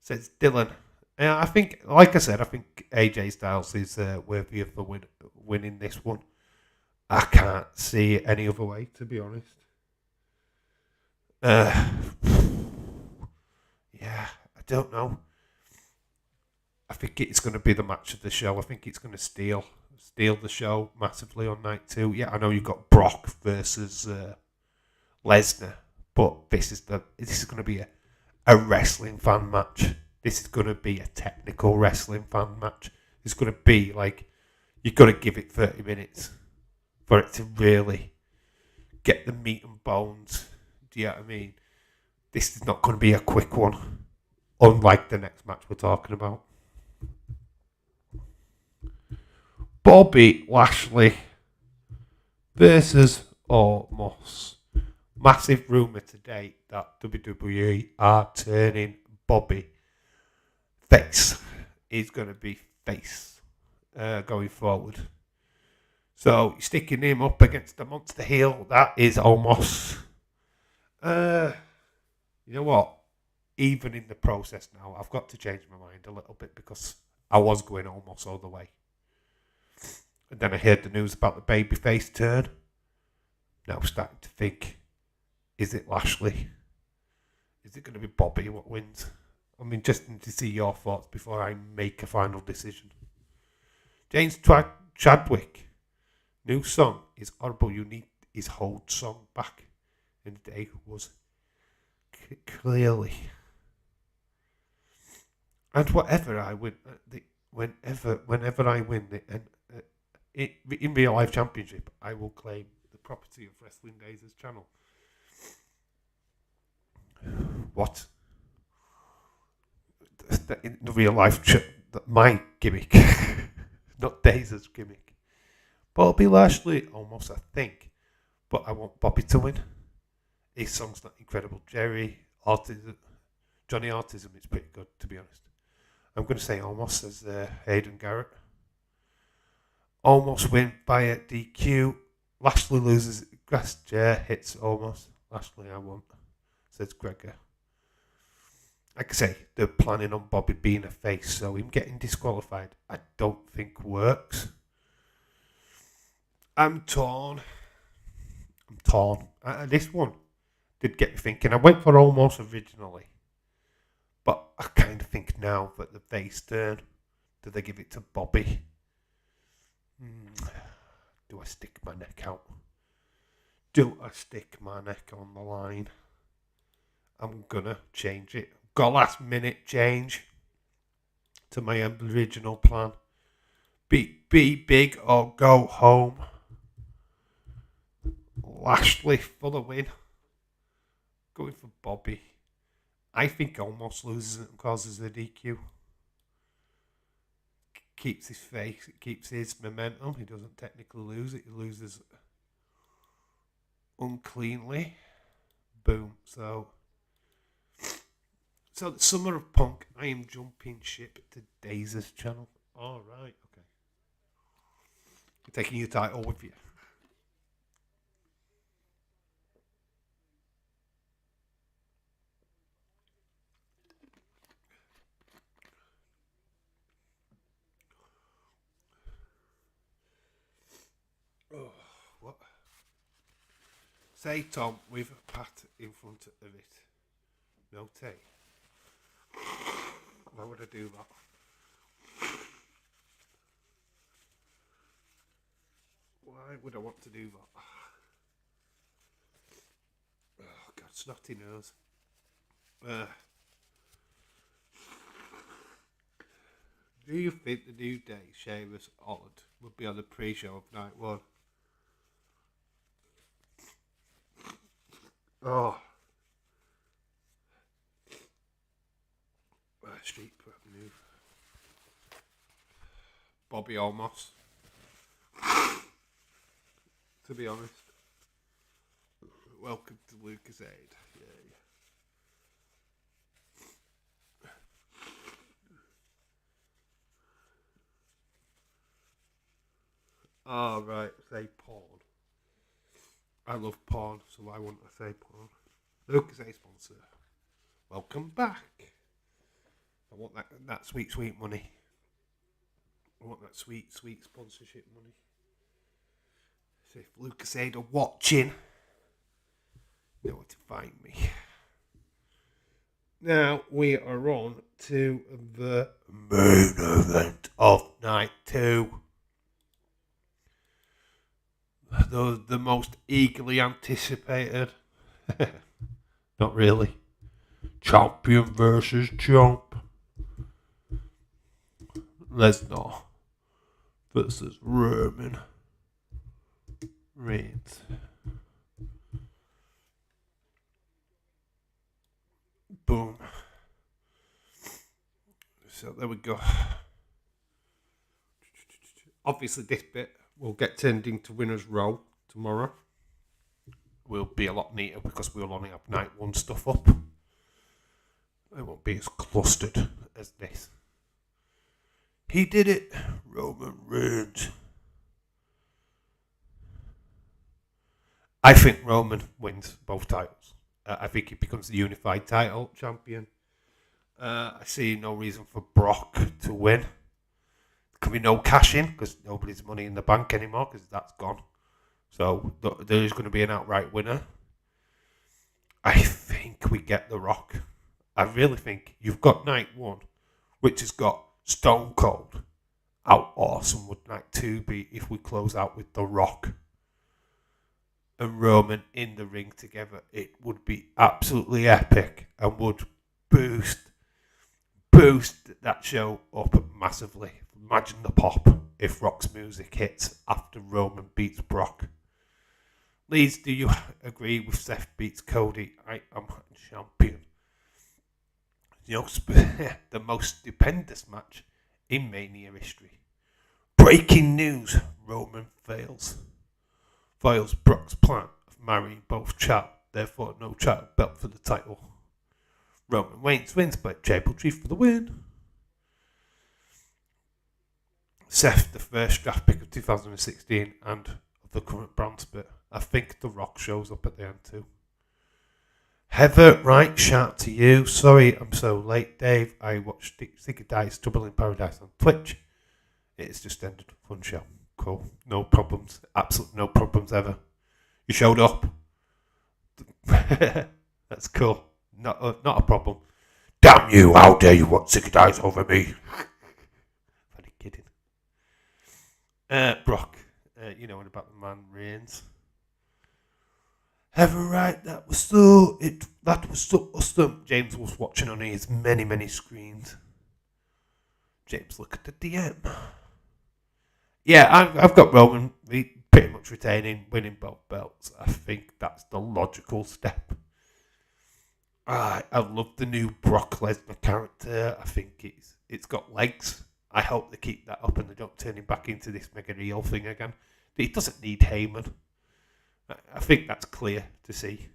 says Dylan. I think, like I said, I think AJ Styles is worthy of the winning this one. I can't see it any other way, to be honest. Yeah, I don't know. I think it's going to be the match of the show. I think it's going to steal the show massively on night 2. Yeah, I know you've got Brock versus Lesnar, but this is going to be a wrestling fan match. This is going to be a technical wrestling fan match. It's going to be like, you've got to give it 30 minutes for it to really get the meat and bones. Do you know what I mean? This is not going to be a quick one, unlike the next match we're talking about. Bobby Lashley versus Omos. Massive rumour today that WWE are turning Bobby face. He's going to be face going forward. So sticking him up against the monster heel, that is Omos. You know what? Even in the process now, I've got to change my mind a little bit because I was going Omos all the way. And then I heard the news about the babyface turn. Now I'm starting to think, is it Lashley? Is it going to be Bobby what wins? I'm interested to see your thoughts before I make a final decision. James Chadwick. New song is horrible. You need his whole song back. And the day was clearly. And whatever I win, whenever I win in real life championship, I will claim the property of Wrestling Days' channel. What? In the real life my gimmick, not Daisy's gimmick. Bobby Lashley, almost, I think. But I want Bobby to win. His song's not incredible. Johnny Autism is pretty good, to be honest. I'm going to say almost as Hayden Garrett. Almost win by a DQ. Lashley loses. Grass chair hits almost. Lashley, I won, says Gregor. Like I say, they're planning on Bobby being a face, so him getting disqualified, I don't think works. I'm torn. This one did get me thinking. I went for almost originally, but I kind of think now that the face turn, do they give it to Bobby? Do I stick my neck out? Do I stick my neck on the line? I'm gonna change it. Got a last minute change to my original plan. Be big or go home. Lashley for the win. Going for Bobby. I think almost loses and causes a DQ. Keeps his face, it keeps his momentum. He doesn't technically lose it. He loses uncleanly. Boom. So the Summer of Punk, I am jumping ship to Daisy's channel. All right, okay. You're taking your title with you. Oh, what? Say Tom with a pat in front of it. No take. Why would I do that? Why would I want to do that? Oh God, snotty nose. Do you think the New Day, Sheamus, Holland will be on the pre-show of night one? Oh. Street move. Bobby Omos. To be honest. Welcome to Lucas Aid. Yay. Oh, right. Say porn. I love porn, so why wouldn't I say porn? Lucas Aid sponsor. Welcome back. I want that sweet, sweet money. I want that sweet, sweet sponsorship money. So if Lucas Aid are watching, you know where to find me. Now we are on to the main event of night 2. The most eagerly anticipated. Not really. Champion versus champ. Lesnar versus Roman Reigns. Boom. So there we go. Obviously this bit will get turned into Winner's Row tomorrow. Will be a lot neater because we'll only have night 1 stuff up. It won't be as clustered as this. He did it, Roman Reigns. I think Roman wins both titles. I think he becomes the unified title champion. I see no reason for Brock to win. There can be no cash in because nobody's money in the bank anymore because that's gone. So there is going to be an outright winner. I think we get The Rock. I really think you've got night 1, which has got Stone Cold. How awesome would night 2 be if we close out with The Rock and Roman in the ring together? It would be absolutely epic and would boost that show up massively. Imagine the pop if Rock's music hits after Roman beats Brock. Leeds, do you agree with Seth beats Cody? I am champion. You know, the most stupendous match in Mania history. Breaking news, Roman foils Brock's plan of marrying both child, therefore no child belt for the title. Roman Reigns wins by Triple G for the win. Seth, the first draft pick of 2016 and of the current brand split. I think The Rock shows up at the end too. Heather, right, shout to you. Sorry I'm so late, Dave. I watched Ziggy Dice Trouble in Paradise on Twitch. It's just ended. Fun show. Cool. No problems. Absolutely no problems ever. You showed up. That's cool. Not a problem. Damn you, how dare you watch Ziggy Dice over me? Funny kidding. Brock, you know what about the man Reigns? Ever right? That was so awesome. James was watching on his many screens. James, look at the DM. Yeah, I've got Roman pretty much retaining, winning both belts. I think that's the logical step. I love the new Brock Lesnar character. I think it's got legs. I hope they keep that up and they don't turn him back into this mega heel thing again. He doesn't need Heyman. I think that's clear to see.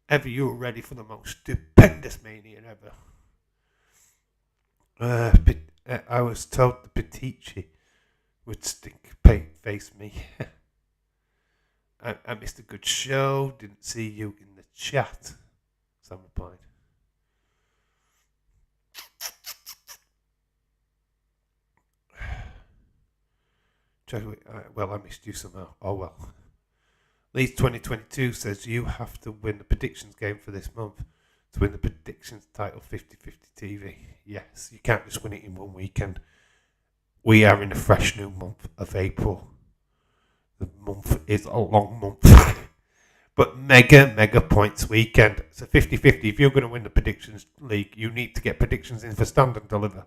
Ever you were ready for the most stupendous Mania ever. I was told the Petici would stink face me. I missed a good show. Didn't see you in the chat. Sam replied. Well, I missed you somehow. Oh well. Leeds 2022 says you have to win the predictions game for this month to win the predictions title 50-50 TV. Yes, you can't just win it in one weekend. We are in a fresh new month of April. The month is a long month. But mega points weekend. It's a 50-50. If you're going to win the predictions league, you need to get predictions in for Stand and Deliver.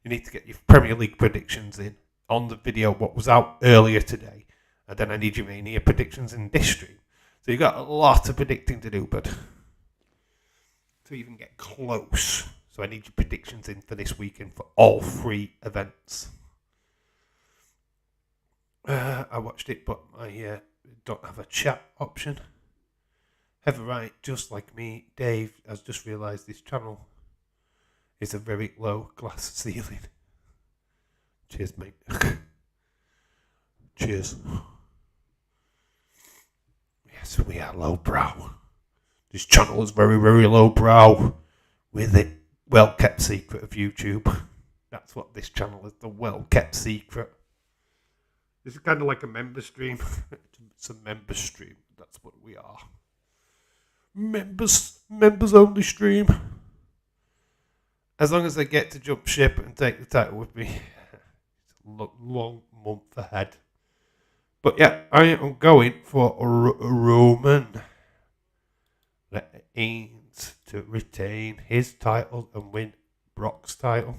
You need to get your Premier League predictions in on the video, what was out earlier today. And then I need your Mania predictions in this stream. So you've got a lot of predicting to do, but to even get close. So I need your predictions in for this weekend for all 3 events. I watched it, but I don't have a chat option. Heather Wright, just like me, Dave has just realised this channel is a very low glass ceiling. Cheers, mate. Cheers. Yes, we are lowbrow. This channel is very lowbrow. With it, well-kept secret of YouTube. That's what this channel is, the well-kept secret. This is kind of like a member stream. It's a member stream. That's what we are. Members only stream. As long as I get to jump ship and take the title with me. It's a long month ahead. But yeah, I am going for Roman Reigns to retain his title and win Brock's title.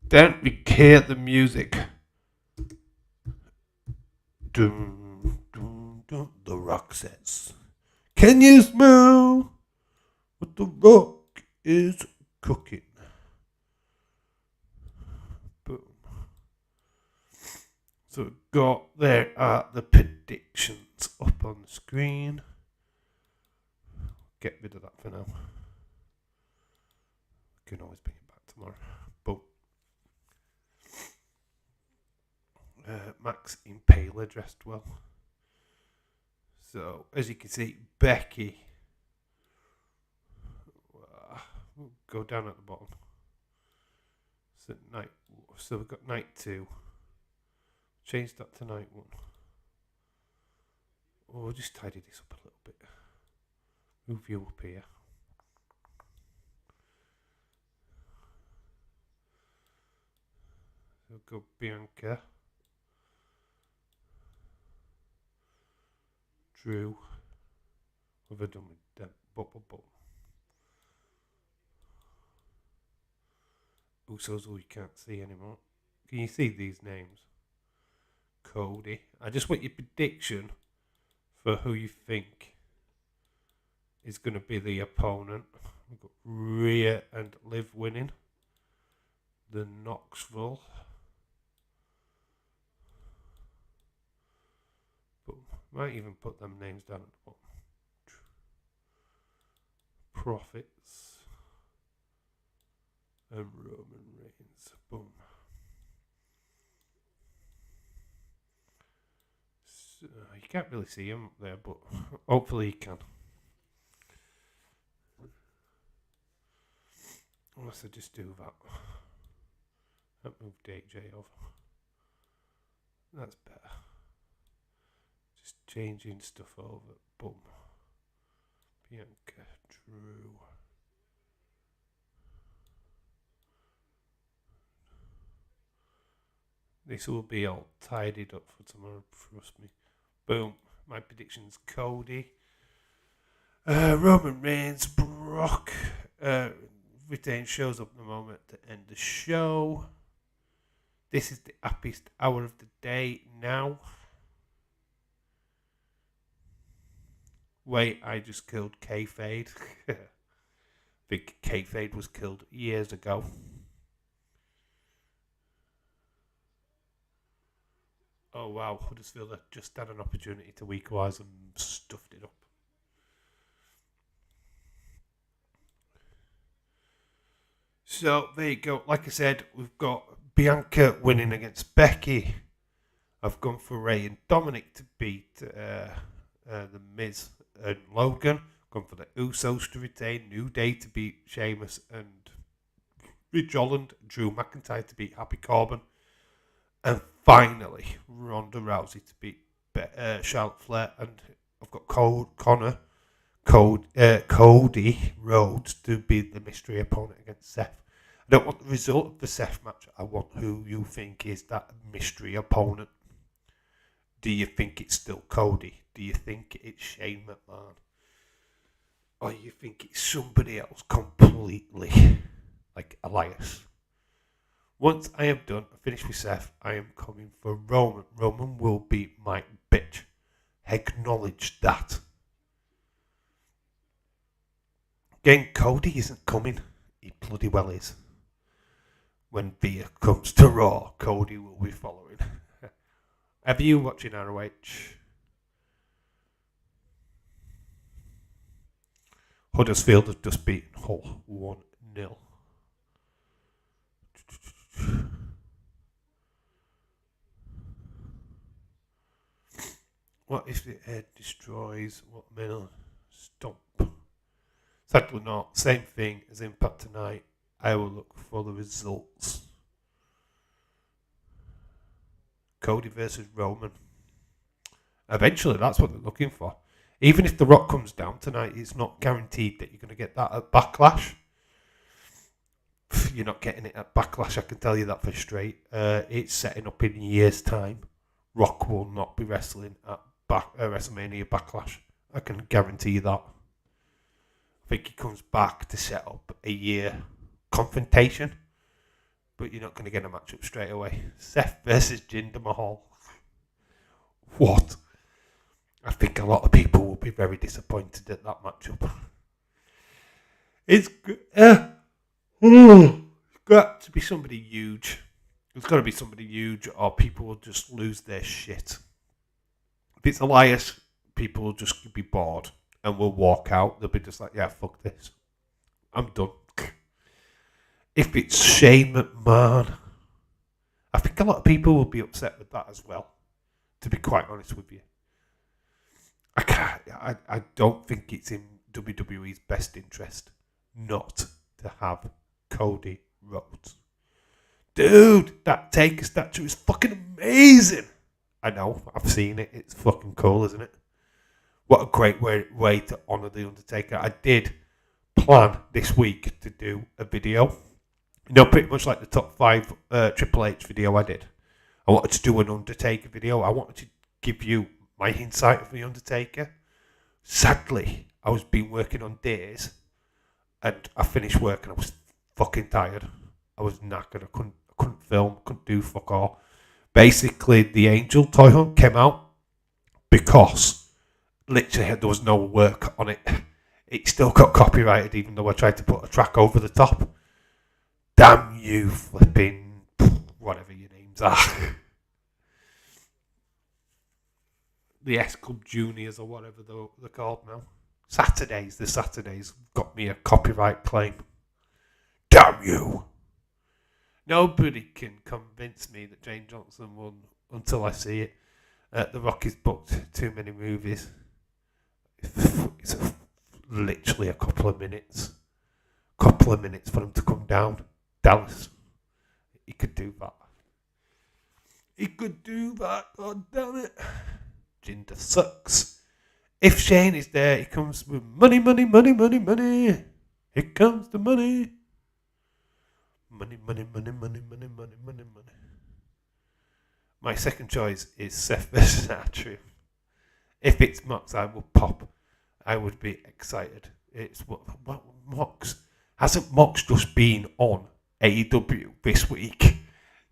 Then we hear the music. Dun, dun, dun. The Rock says, "Can you smell what the Rock is cooking?" Boom. So there are the predictions up on the screen. Get rid of that for now. We can always bring it back tomorrow. Boom. Max Impaler dressed well. So, as you can see, Becky. We'll go down at the bottom. So we've got night 2. Change that to night 1. Oh, we'll just tidy this up a little bit. Move you up here. So go Bianca. Drew. What have I done with them? Usos, who you can't see anymore. Can you see these names? Cody. I just want your prediction for who you think is going to be the opponent. We've got Rhea and Liv winning. the Knoxville. But might even put them names down at the bottom. Profits and Roman Reigns. Boom. So, you can't really see him up there, but hopefully you can. Unless I just do that. That moved AJ over. That's better. Just changing stuff over. Boom. Bianca, Drew. This will be all tidied up for tomorrow, trust me. Boom. My predictions: Cody, Roman Reigns, Brock. Retain shows up in the moment to end the show. This is the happiest hour of the day now. Wait, I just killed kayfabe. I think kayfabe was killed years ago. Oh wow, Huddersfield just had an opportunity to equalise and stuffed it up. So there you go. Like I said, we've got Bianca winning against Becky. I've gone for Rhea and Dominik to beat the Miz and Logan. Gone for the Usos to retain. New Day to beat Sheamus and Holland. Drew McIntyre to beat Happy Corbin. And finally, Ronda Rousey to beat Charlotte Flair. And I've got Cody Rhodes to be the mystery opponent against Seth. I don't want the result of the Seth match. I want who you think is that mystery opponent. Do you think it's still Cody? Do you think it's Shane McMahon? Or you think it's somebody else completely? Like Elias? Once I am done and finished with Seth, I am coming for Roman. Roman will beat my bitch. Acknowledge that. Again, Cody isn't coming. He bloody well is. When Via comes to Raw, Cody will be following. Are you watching ROH? Huddersfield have just beaten Hull 1-0. What if the head destroys what middle? Stomp. Sadly not. Same thing as Impact tonight. I will look for the results. Cody versus Roman. Eventually, that's what they're looking for. Even if The Rock comes down tonight, it's not guaranteed that you're going to get that at Backlash. You're not getting it at Backlash, I can tell you that for straight. It's setting up in a year's time. Rock will not be wrestling at WrestleMania Backlash. I can guarantee that. I think he comes back to set up a year confrontation, but you're not going to get a matchup straight away. Seth versus Jinder Mahal. What? I think a lot of people will be very disappointed at that matchup. It's got to be somebody huge. It's got to be somebody huge, or people will just lose their shit. If it's Elias, people will just be bored and will walk out. They'll be just like, yeah, fuck this. I'm done. If it's Shane McMahon, I think a lot of people will be upset with that as well, to be quite honest with you. I don't think it's in WWE's best interest not to have Cody Rhodes. Dude, that Taker statue is fucking amazing. I know, I've seen it. It's fucking cool, isn't it? What a great way to honour The Undertaker. I did plan this week to do a video. You know, pretty much like the top 5 Triple H video I did. I wanted to do an Undertaker video. I wanted to give you my insight of The Undertaker. Sadly, I was been working on days, and I finished work and I was fucking tired. I was knackered. I couldn't film, couldn't do fuck all. Basically, the Angel Toy Hunt came out because literally there was no work on it. It still got copyrighted, even though I tried to put a track over the top. Damn you, flipping whatever your names are. The S Club Juniors or whatever they're called now. The Saturdays got me a copyright claim. Damn you! Nobody can convince me that Jane Johnson won until I see it. The Rock has booked too many movies. It's literally a couple of minutes for him to come down. Dallas. He could do that. God damn it. Jinder sucks. If Shane is there, he comes with money. Here comes the money. Money. My second choice is Seth versus R-Truth. If it's Mox, I will pop. I would be excited. It's what Mox. Hasn't Mox just been on AEW this week?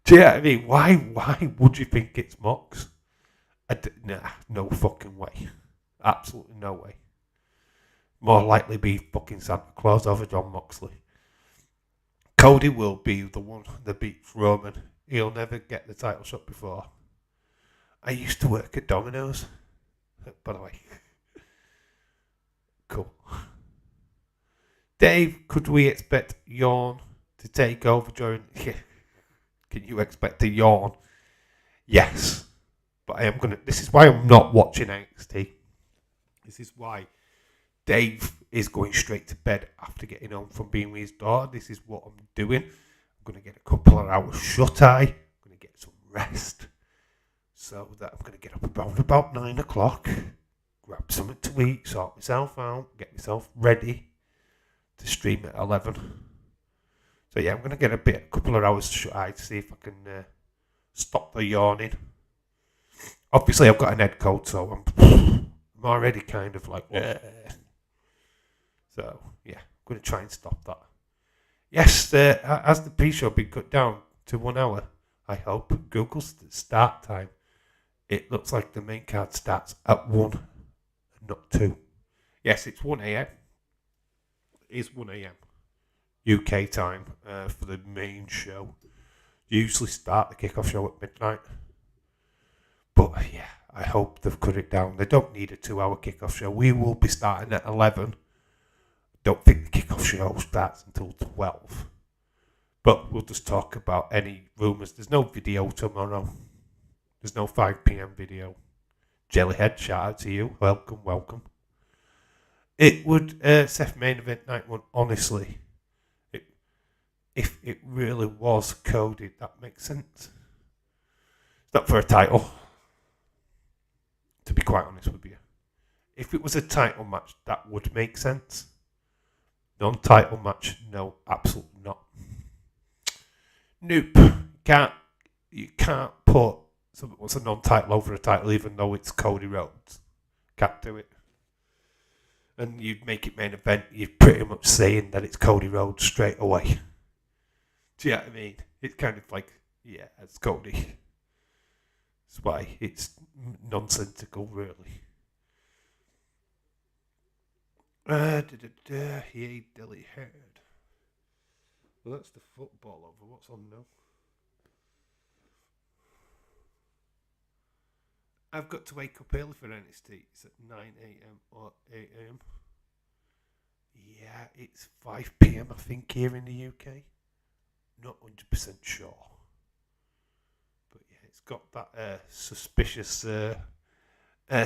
Do you know what I mean? Why would you think it's Mox? Nah, no fucking way. Absolutely no way. More likely be fucking Santa Claus over John Moxley. Cody will be the one that beats Roman. He'll never get the title shot before. I used to work at Domino's, by the way. Cool. Dave, could we expect Yawn to take over during... Can you expect a yawn? Yes. But I am going to... This is why I'm not watching NXT. This is why Dave is going straight to bed after getting home from being with his daughter. This is what I'm doing. I'm going to get a couple of hours shut-eye. I'm going to get some rest. So that I'm going to get up around about 9 o'clock, grab something to eat, sort myself out, get myself ready to stream at 11. So yeah, I'm going to get a couple of hours shut-eye to see if I can stop the yawning. Obviously, I've got an head cold, so I'm already kind of like... So, yeah, I'm going to try and stop that. Yes, has the pre-show been cut down to 1 hour? I hope. Google's start time. It looks like the main card starts at 1 and not 2. Yes, it's 1 a.m. It is 1 a.m. UK time for the main show. Usually start the kickoff show at midnight. But yeah, I hope they've cut it down. They don't need a 2-hour kickoff show. We will be starting at 11. Don't think the kickoff show starts until 12. But we'll just talk about any rumours. There's no video tomorrow. There's no 5 p.m. video. Jellyhead, shout out to you. Welcome. It would, Seth main event night one, honestly. If it really was Cody, that makes sense. It's not for a title. To be quite honest with you. If it was a title match, that would make sense. Non-title match, no, absolutely not. Nope. You can't put something what's a non-title over a title even though it's Cody Rhodes. Can't do it. And you'd make it main event, you're pretty much saying that it's Cody Rhodes straight away. Do you know what I mean? It's kind of like, yeah, it's Cody. That's why it's nonsensical, really. Yay, Dilly Heard. Well, that's the football over. What's on now? I've got to wake up early for NXT. It's at 9 a.m. or 8 a.m. Yeah, it's 5 p.m. I think here in the UK. Not 100% sure. But yeah, it's got that suspicious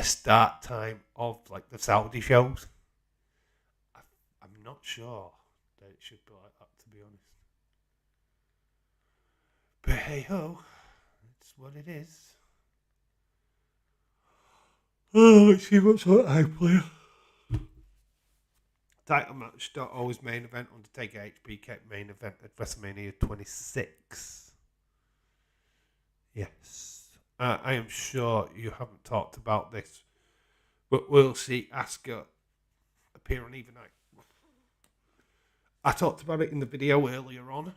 start time of like the Saudi shows. I'm not sure that it should be like that, to be honest. But hey ho, it's what it is. Oh, let's see what's on iPlayer. Title match, don't always main event. Undertaker HBK main event at WrestleMania 26. Yes. I am sure you haven't talked about this, but we'll see Asuka appear on either night. I talked about it in the video earlier on.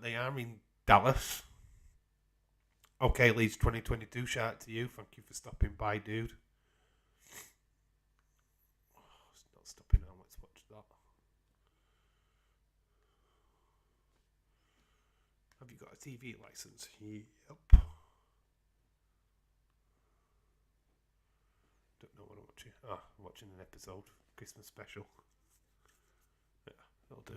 They are in Dallas. Okay, Leeds 2022, shout out to you. Thank you for stopping by, dude. It's not stopping now, let's watch that. TV license. Yep. Don't know what I'm watching. I'm watching an episode. Christmas special. Yeah, that'll do.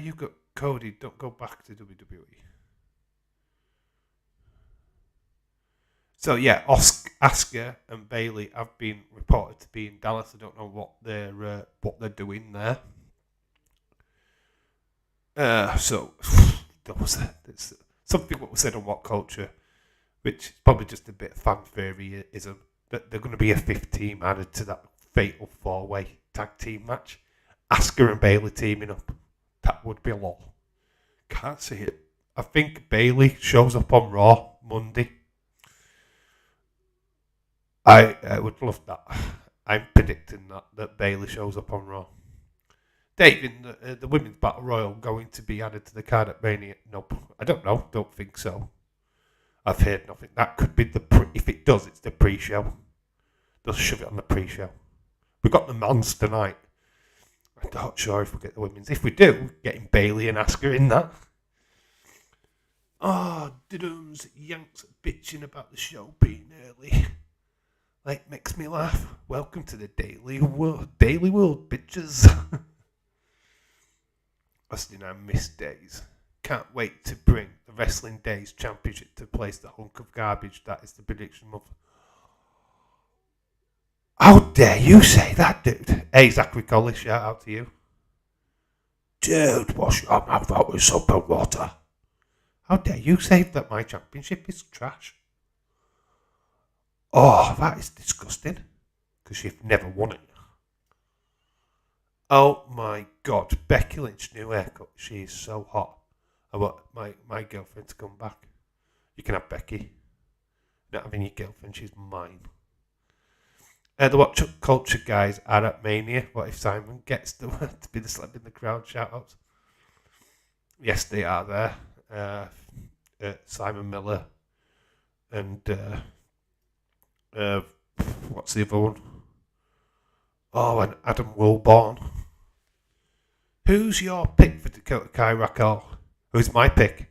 You've got Cody. Don't go back to WWE. So yeah, Asuka and Bayley have been reported to be in Dallas. I don't know what they're doing there. So there was something what was said on What Culture, which is probably just a bit of fanfareism, that they're going to be a fifth team added to that fatal four-way tag team match. Asuka and Bayley teaming up. That would be a lot. Can't see it. I think Bayley shows up on Raw Monday. I would love that. I'm predicting that Bayley shows up on Raw. David, the Women's Battle Royal going to be added to the card at Mania? Nope. I don't know. Don't think so. I've heard nothing. That could be if it does, it's the pre-show. They'll shove it on the pre-show. We've got the Mons tonight. I'm not sure if we get the women's. If we do, getting Bayley and Asuka in that. Didums Yanks bitching about the show being early. Like, makes me laugh. Welcome to the Daily World, bitches. Austin, I miss days. Can't wait to bring the Wrestling Days Championship to place the hunk of garbage that is the prediction month. How dare you say that, dude? Hey, Zachary Colley, shout out to you. Dude, wash your mouth out with soap and water. How dare you say that my championship is trash? Oh, that is disgusting. Because you've never won it. Oh my God, Becky Lynch new haircut. She is so hot. I want my girlfriend to come back. You can have Becky. Not having your girlfriend, she's mine. The What Culture guys are at Mania. What if Simon gets to be the celeb in the crowd? Shout outs. Yes, they are there. Simon Miller and what's the other one? Oh, and Adam Wilborn. Who's your pick for Dakota Kai Raquel? Who's my pick?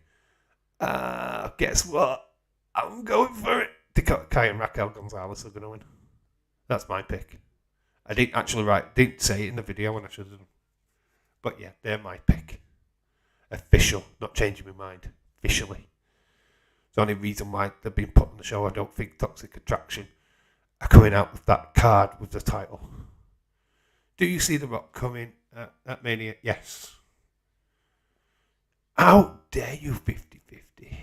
Guess what? I'm going for it. Dakota Kai and Raquel Gonzalez are going to win. That's my pick. I didn't say it in the video when I should have done. But yeah, they're my pick. Official. Not changing my mind. Officially. It's the only reason why they've been put on the show. I don't think Toxic Attraction are coming out with that card with the title. Do you see The Rock coming at Mania? Yes. How dare you 50-50?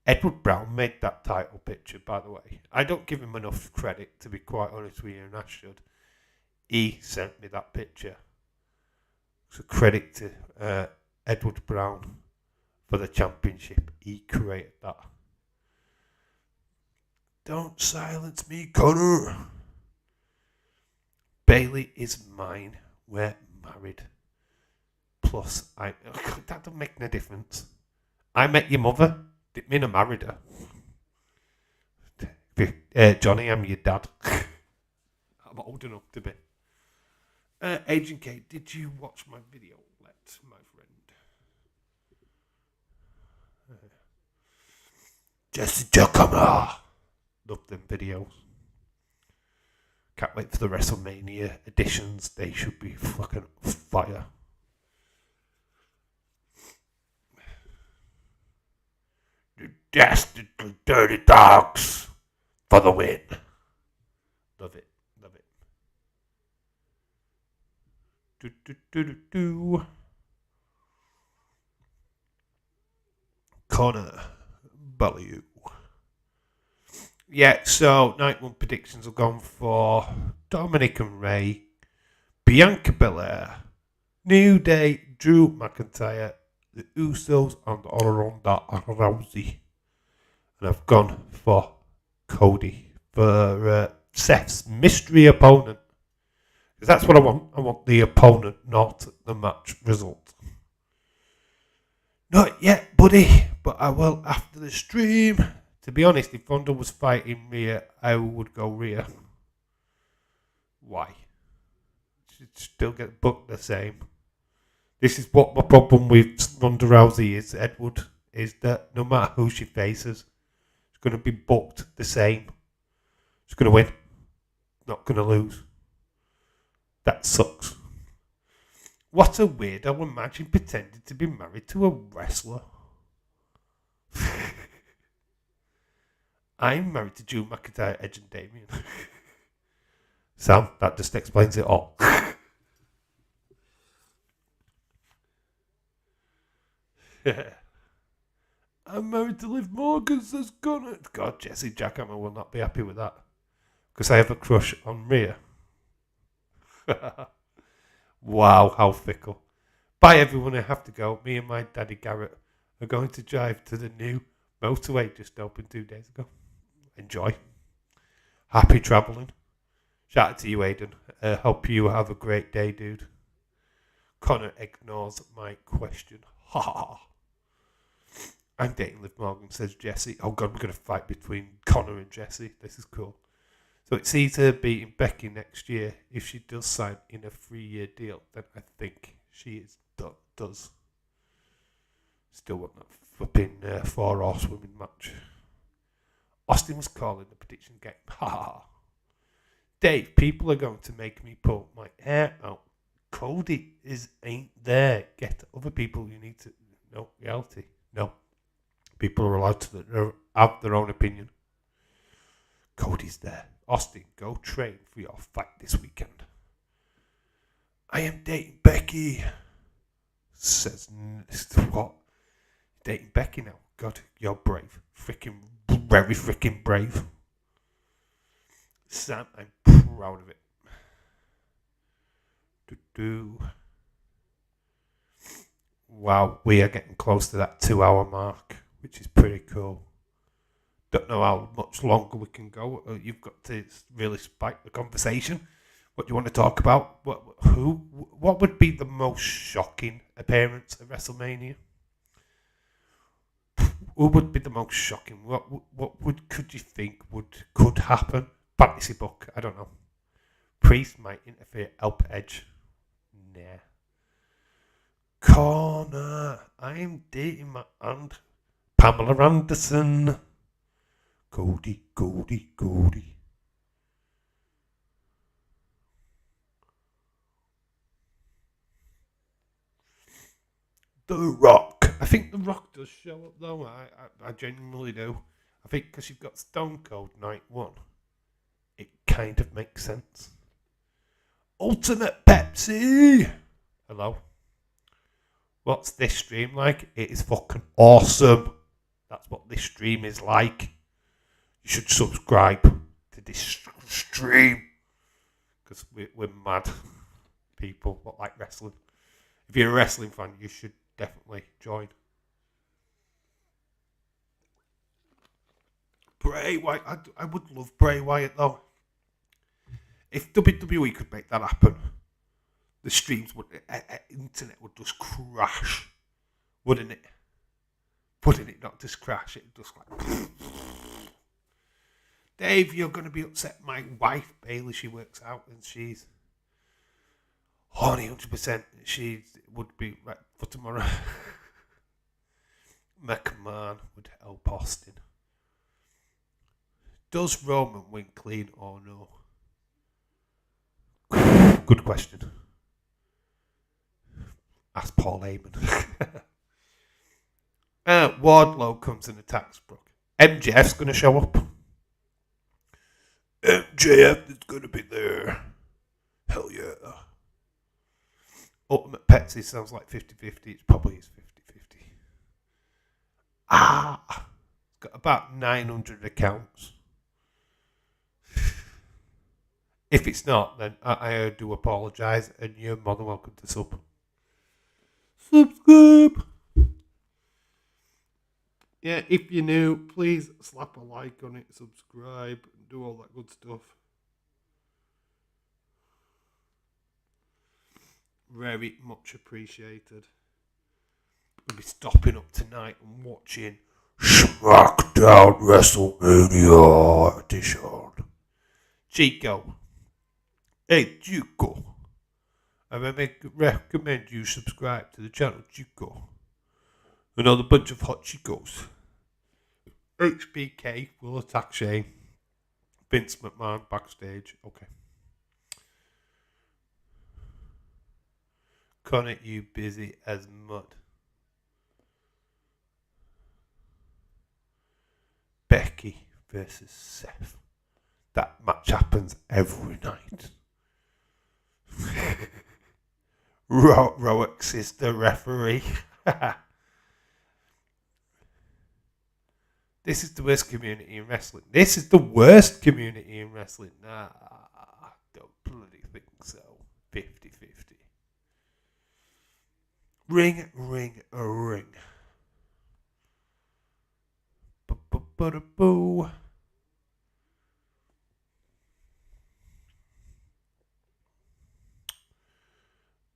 Edward Brown made that title picture, by the way. I don't give him enough credit, to be quite honest with you, and I should. He sent me that picture. So credit to Edward Brown for the championship. He created that. Don't silence me, Connor. Bayley is mine. We're married. Plus, that doesn't make no difference. I met your mother. Didn't mean I married her. Johnny, I'm your dad. I'm old enough to be. Agent K, did you watch my video? My friend. Jesse Giacomo. Love them videos. Can't wait for the WrestleMania editions. They should be fucking fire. The dastardly dirty dogs for the win. Love it. Love it. Connor Ballew. Yeah, so night one predictions have gone for Dominik and Ray, Bianca Belair, New Day, Drew McIntyre, the Usos, and Ronda Rousey. And I've gone for Cody for Seth's mystery opponent. Because that's what I want. I want the opponent, not the match result. Not yet, buddy, but I will after the stream. To be honest, if Ronda was fighting Rhea, I would go Rhea. Why? She'd still get booked the same. This is what my problem with Ronda Rousey is, Edward, is that no matter who she faces, she's going to be booked the same. She's going to win, not going to lose. That sucks. What a weirdo, imagine pretending to be married to a wrestler. I'm married to Drew McIntyre, Edge and Damien. Sam, that just explains it all. I'm married to Liv Morgan, says Connor. God, Jesse Jackhammer will not be happy with that. Because I have a crush on Rhea. Wow, how fickle. Bye everyone, I have to go. Me and my daddy Garrett are going to drive to the new motorway just opened 2 days ago. Enjoy. Happy travelling. Shout out to you, Aidan. Hope you have a great day, dude. Connor ignores my question. Ha ha. I'm dating Liv Morgan, says Jesse. Oh god, we're going to fight between Connor and Jesse. This is cool. So it sees her beating Becky next year. If she does sign in a 3-year deal, then I think she does. Still want that flipping 4 horsewomen match. Austin was calling the prediction game. Ha ha. Dave, people are going to make me pull my hair out. Cody ain't there. Get other people you need to. No, reality. No. People are allowed to have their own opinion. Cody's there. Austin, go train for your fight this weekend. I am dating Becky. Says, what? Dating Becky now? God, you're brave. Very freaking brave. Sam, I'm proud of it. Wow, we are getting close to that 2-hour mark, which is pretty cool. Don't know how much longer we can go. You've got to really spike the conversation. What do you want to talk about? What would be the most shocking appearance at WrestleMania? Who would be the most shocking? What could you think could happen? Fantasy book, I don't know. Priest might interfere, help Edge. Nah. Corner, I'm dating my aunt, Pamela Anderson. Cody. The Rock. I think The Rock does show up though. I genuinely do. I think because you've got Stone Cold Night 1, it kind of makes sense. Ultimate Pepsi. Hello. What's this stream like? It is fucking awesome. That's what this stream is like. You should subscribe to this stream. Because we're mad people that like wrestling. If you're a wrestling fan, you should definitely join. Bray Wyatt. I would love Bray Wyatt though. If WWE could make that happen, the streams would, internet would just crash, wouldn't it? Wouldn't it not just crash? It just like, Dave, you're going to be upset. My wife Bailey, she works out and she's horny 100%. She would be right for tomorrow. McMahon would help Austin. Does Roman win clean or no? Good question. Ask Paul Heyman. Wardlow comes and attacks Brooke. MJF's going to show up. MJF is going to be there. Hell yeah. Ultimate Pepsi sounds like 50-50. It probably is 50-50. It's got about 900 accounts. If it's not, then I do apologise, and you're more than welcome to subscribe. Yeah, if you're new, please slap a like on it, subscribe, and do all that good stuff. Very much appreciated. We'll be stopping up tonight and watching SmackDown WrestleMania edition. Chico. Hey, Chico. I recommend you subscribe to the channel Chico. Another bunch of hot Chicos. HBK will attack Shane. Vince McMahon backstage. Okay. Connor, you busy as mud. Becky versus Seth. That match happens every night. Roex is the referee. This is the worst community in wrestling. This is the worst community in wrestling. Nah, I don't bloody think so. 50-50. Ring, ring, a ring. Boo.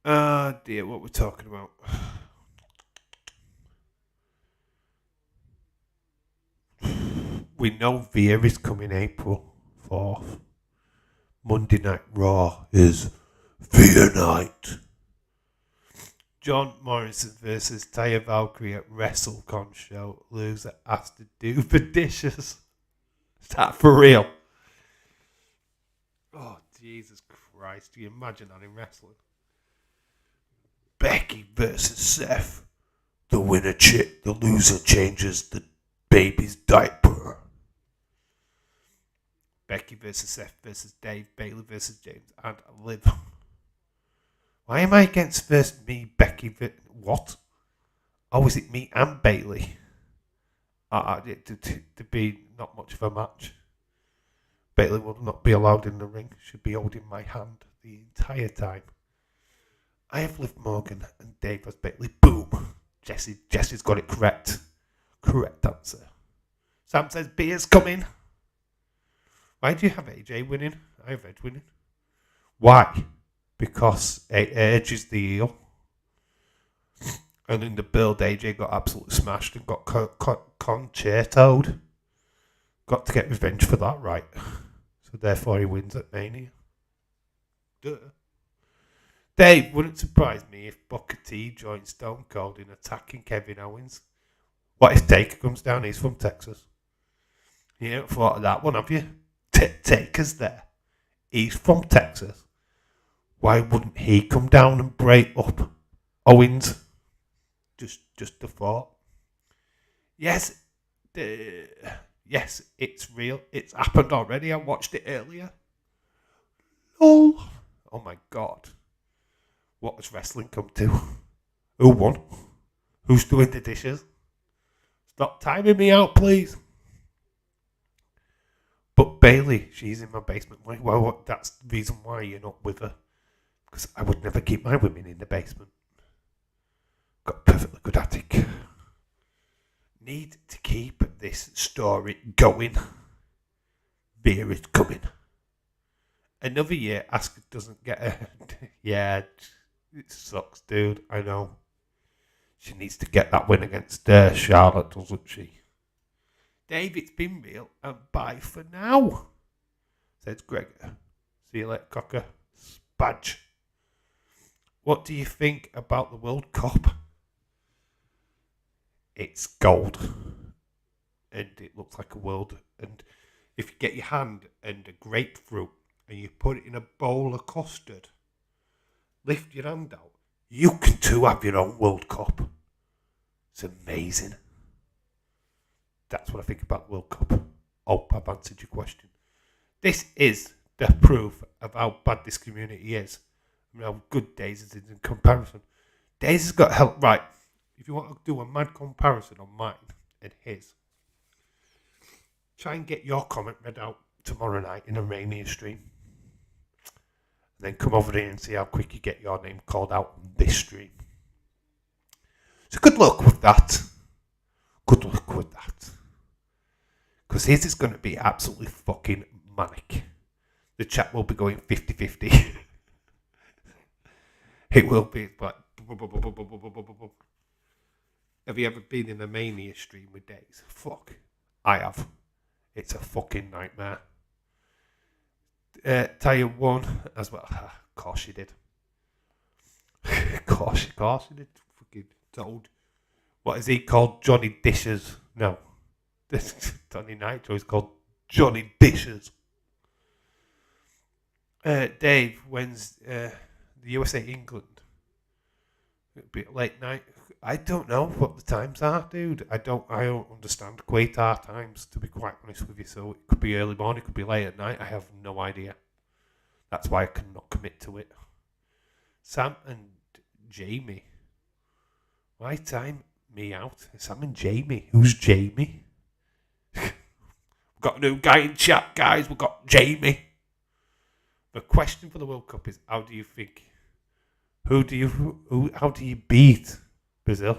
Oh dear, what we're talking about. We know Rhea is coming April 4th. Monday Night Raw is Rhea Night. John Morrison versus Taya Valkyrie at WrestleCon show. Loser has to do the dishes. Is that for real? Oh, Jesus Christ. Do you imagine that in wrestling? Becky versus Seth. The loser changes the baby's diaper. Becky versus Seth versus Dave. Bayley versus James and Liv. Why am I against first me, Becky? What? Oh, is it me and Bayley? To be not much of a match. Bayley will not be allowed in the ring. Should be holding my hand the entire time. I have Liv Morgan and Dave as Bayley. Boom. Jesse's got it correct. Correct answer. Sam says beer's coming. Why do you have AJ winning? I have Edge winning. Why? Because Edge is the heel. And in the build, AJ got absolutely smashed and got concertoed. Got to get revenge for that, right? So therefore he wins at Mania. Duh. Dave, wouldn't surprise me if Booker T joins Stone Cold in attacking Kevin Owens. What if Taker comes down? He's from Texas. You haven't thought of that one, have you? Taker's there. He's from Texas. Why wouldn't he come down and break up Owens? Just a thought. Yes, it's real. It's happened already. I watched it earlier. Oh my God. What has wrestling come to? Who won? Who's doing the dishes? Stop timing me out, please. But Bayley, she's in my basement. Well, that's the reason why you're not with her. Because I would never keep my women in the basement. Got a perfectly good attic. Need to keep this story going. Beer is coming. Another year, Asuka doesn't get a... Yeah, it sucks, dude. I know. She needs to get that win against Charlotte, doesn't she? Dave, it's been real, and bye for now, says Greg. See you later, cocker. Spadge. What do you think about the World Cup? It's gold. And it looks like a world. And if you get your hand and a grapefruit and you put it in a bowl of custard, lift your hand out, you can too have your own World Cup. It's amazing. That's what I think about the World Cup. Hope I've answered your question. This is the proof of how bad this community is. And how good Days is in comparison. Days has got help. Right. If you want to do a mad comparison on mine and his, try and get your comment read out tomorrow night in a Mania stream. And then come over here and see how quick you get your name called out on this stream. So good luck with that. Good luck with that. Because his is going to be absolutely fucking manic. The chat will be going 50-50. It will be like... Have you ever been in a Mania stream with Days? Fuck. I have. It's a fucking nightmare. Taya won as well. Of course she did. Of course, he did. Fucking told. What is he called? Johnny Dishes. No. Johnny Nitro is called Johnny Dishes. Dave, when's the USA England? It'll be late night. I don't know what the times are, dude. I don't understand Qatar times, to be quite honest with you. So it could be early morning, it could be late at night. I have no idea. That's why I cannot commit to it. Sam and Jamie. Why time me out? Sam and Jamie. Who's Jamie? We've got a new guy in chat, guys. We've got Jamie. The question for the World Cup is, how do you think? How do you beat Brazil?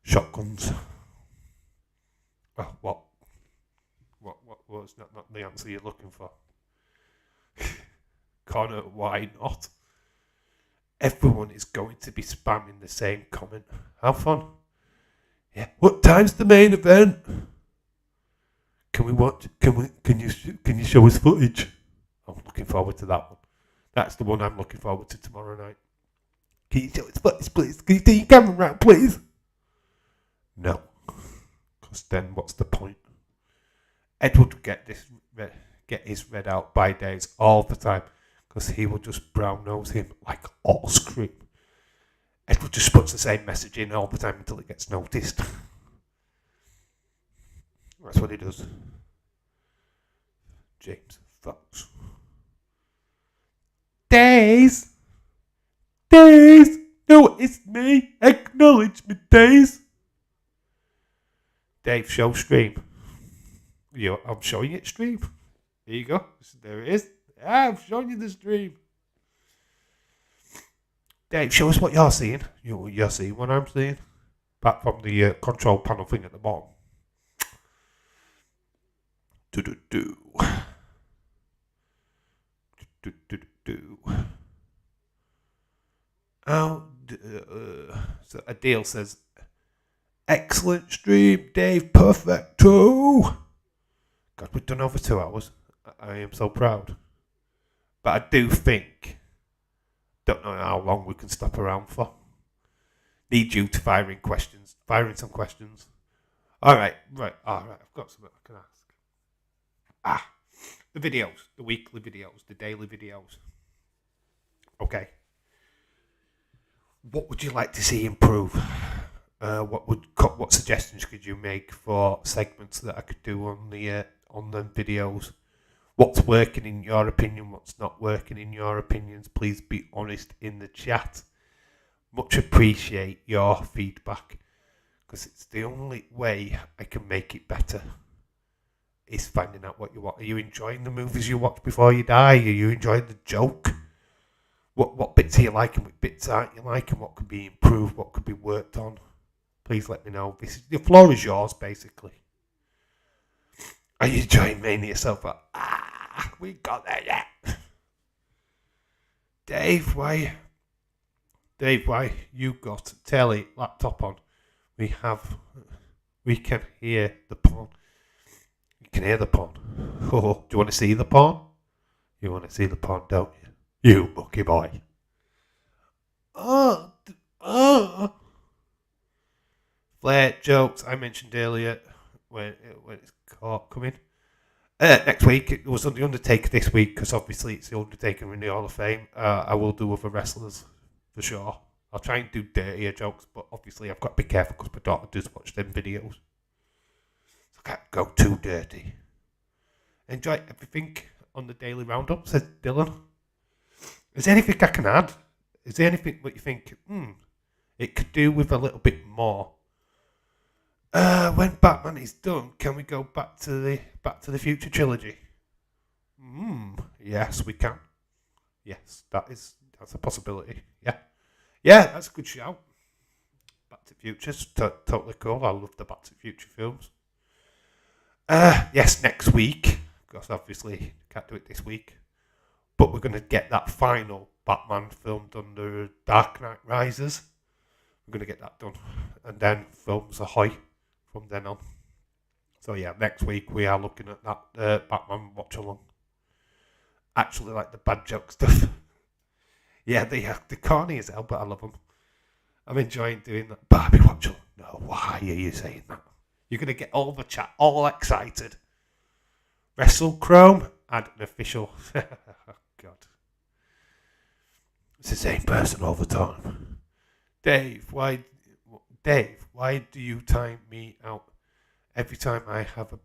Shotguns. Oh, what was not the answer you're looking for? Connor, why not? Everyone is going to be spamming the same comment. Have fun. Yeah. What time's the main event? Can you show us footage? I'm looking forward to that one. That's the one I'm looking forward to tomorrow night. Can you show us footage, please? Can you turn your camera around, please? No. Because then what's the point? Edward will get his read out by days all the time. Because he will just brown nose him like all scream. Edward just puts the same message in all the time until it gets noticed. That's what he does. James Fox. Days! No, it's me! Acknowledge me, Days! Dave, show stream. I'm showing it stream. There you go. There it is. I'm showing you the stream. Dave, show us what you're seeing. You're seeing what I'm seeing. Back from the control panel thing at the bottom. So Adele says, excellent stream, Dave, perfecto. God, we've done over 2 hours. I am so proud. But I do think, don't know how long we can stop around for. Need you to fire in some questions. All right, I've got something I can ask. The videos, the weekly videos, the daily videos. Okay. What would you like to see improve? What suggestions could you make for segments that I could do on the videos? What's working in your opinion? What's not working in your opinions? Please be honest in the chat. Much appreciate your feedback, because it's the only way I can make it better. Is finding out what you want. Are you enjoying the movies you watch before you die? Are you enjoying the joke? What bits are you liking? What bits aren't you liking? What could be improved? What could be worked on? Please let me know. The floor is yours, basically. Are you enjoying Mania so far? We got there yet. Dave, why you got telly laptop on? We can hear the porn. You can hear the porn. Oh, do you want to see the porn? You want to see the porn, don't you? You mucky boy. Flair jokes I mentioned earlier when it's coming. Next week, it was on The Undertaker this week, because obviously it's The Undertaker in the Hall of Fame. I will do other wrestlers, for sure. I'll try and do dirtier jokes, but obviously I've got to be careful because my daughter does watch them videos. So I can't go too dirty. Enjoy everything on the daily roundup, says Dylan. Is there anything I can add? Is there anything that you think, it could do with a little bit more? When Batman is done, can we go back to the Future trilogy? Yes, we can. Yes, that's a possibility. Yeah, that's a good shout. Back to the Future's totally cool. I love the Back to the Future films. Yes, next week, because obviously can't do it this week, but we're going to get that final Batman film done, the Dark Knight Rises. We're going to get that done, and then films ahoy from then on. So yeah, next week we are looking at that Batman watch along. Actually, like the bad joke stuff. Yeah, they're corny as hell, but I love them. I'm enjoying doing that. Barbie watch along. No, why are you saying that? You're going to get all the chat all excited. Wrestle Chrome and an official. Oh, God. It's the same person all the time. Dave, why do you time me out every time I have a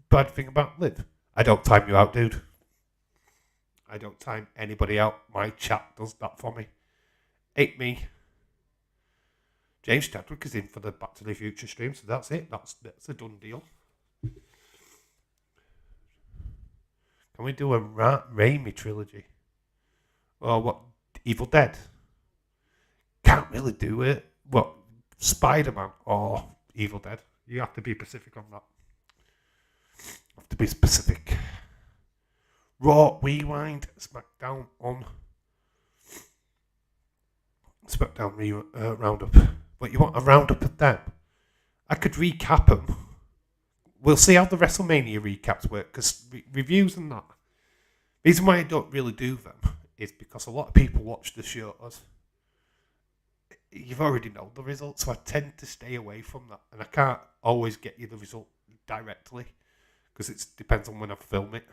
bad thing about Liv? I don't time you out, dude. I don't time anybody out. My chat does that for me. Ain't me. James Chadwick is in for the Back to the Future stream, so that's it. That's a done deal. Can we do a Raimi trilogy? Or what? Evil Dead? Can't really do it. What? Spider-Man or Evil Dead? You have to be specific on that. Have to be specific. Raw Rewind, SmackDown Roundup. What, you want a roundup of them? I could recap them. We'll see how the WrestleMania recaps work, because reviews and that. The reason why I don't really do them is because a lot of people watch the shows. You've already know the results, so I tend to stay away from that. And I can't always get you the result directly, because it depends on when I film it.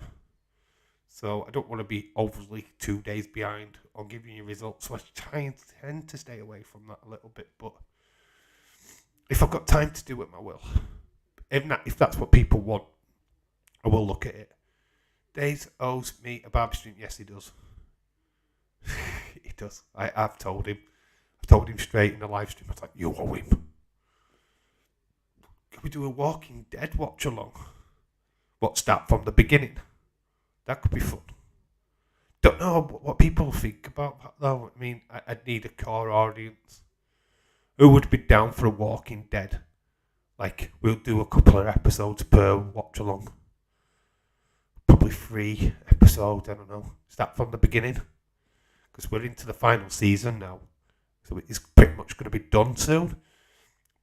So I don't want to be overly 2 days behind on giving you results. So I tend to stay away from that a little bit. But if I've got time to do it, I will. If that's what people want, I will look at it. Days owes me a Barbie stream. Yes, he does. He does. I've told him. I've told him straight in the live stream. I was like, you owe him. Can we do a Walking Dead watch along? What, start from the beginning? That could be fun. Don't know what people think about that though. I mean, I'd need a core audience. Who would be down for a Walking Dead? Like, we'll do a couple of episodes per watch along. Probably 3 episodes, I don't know. Start from the beginning. Because we're into the final season now. So it's pretty much going to be done soon.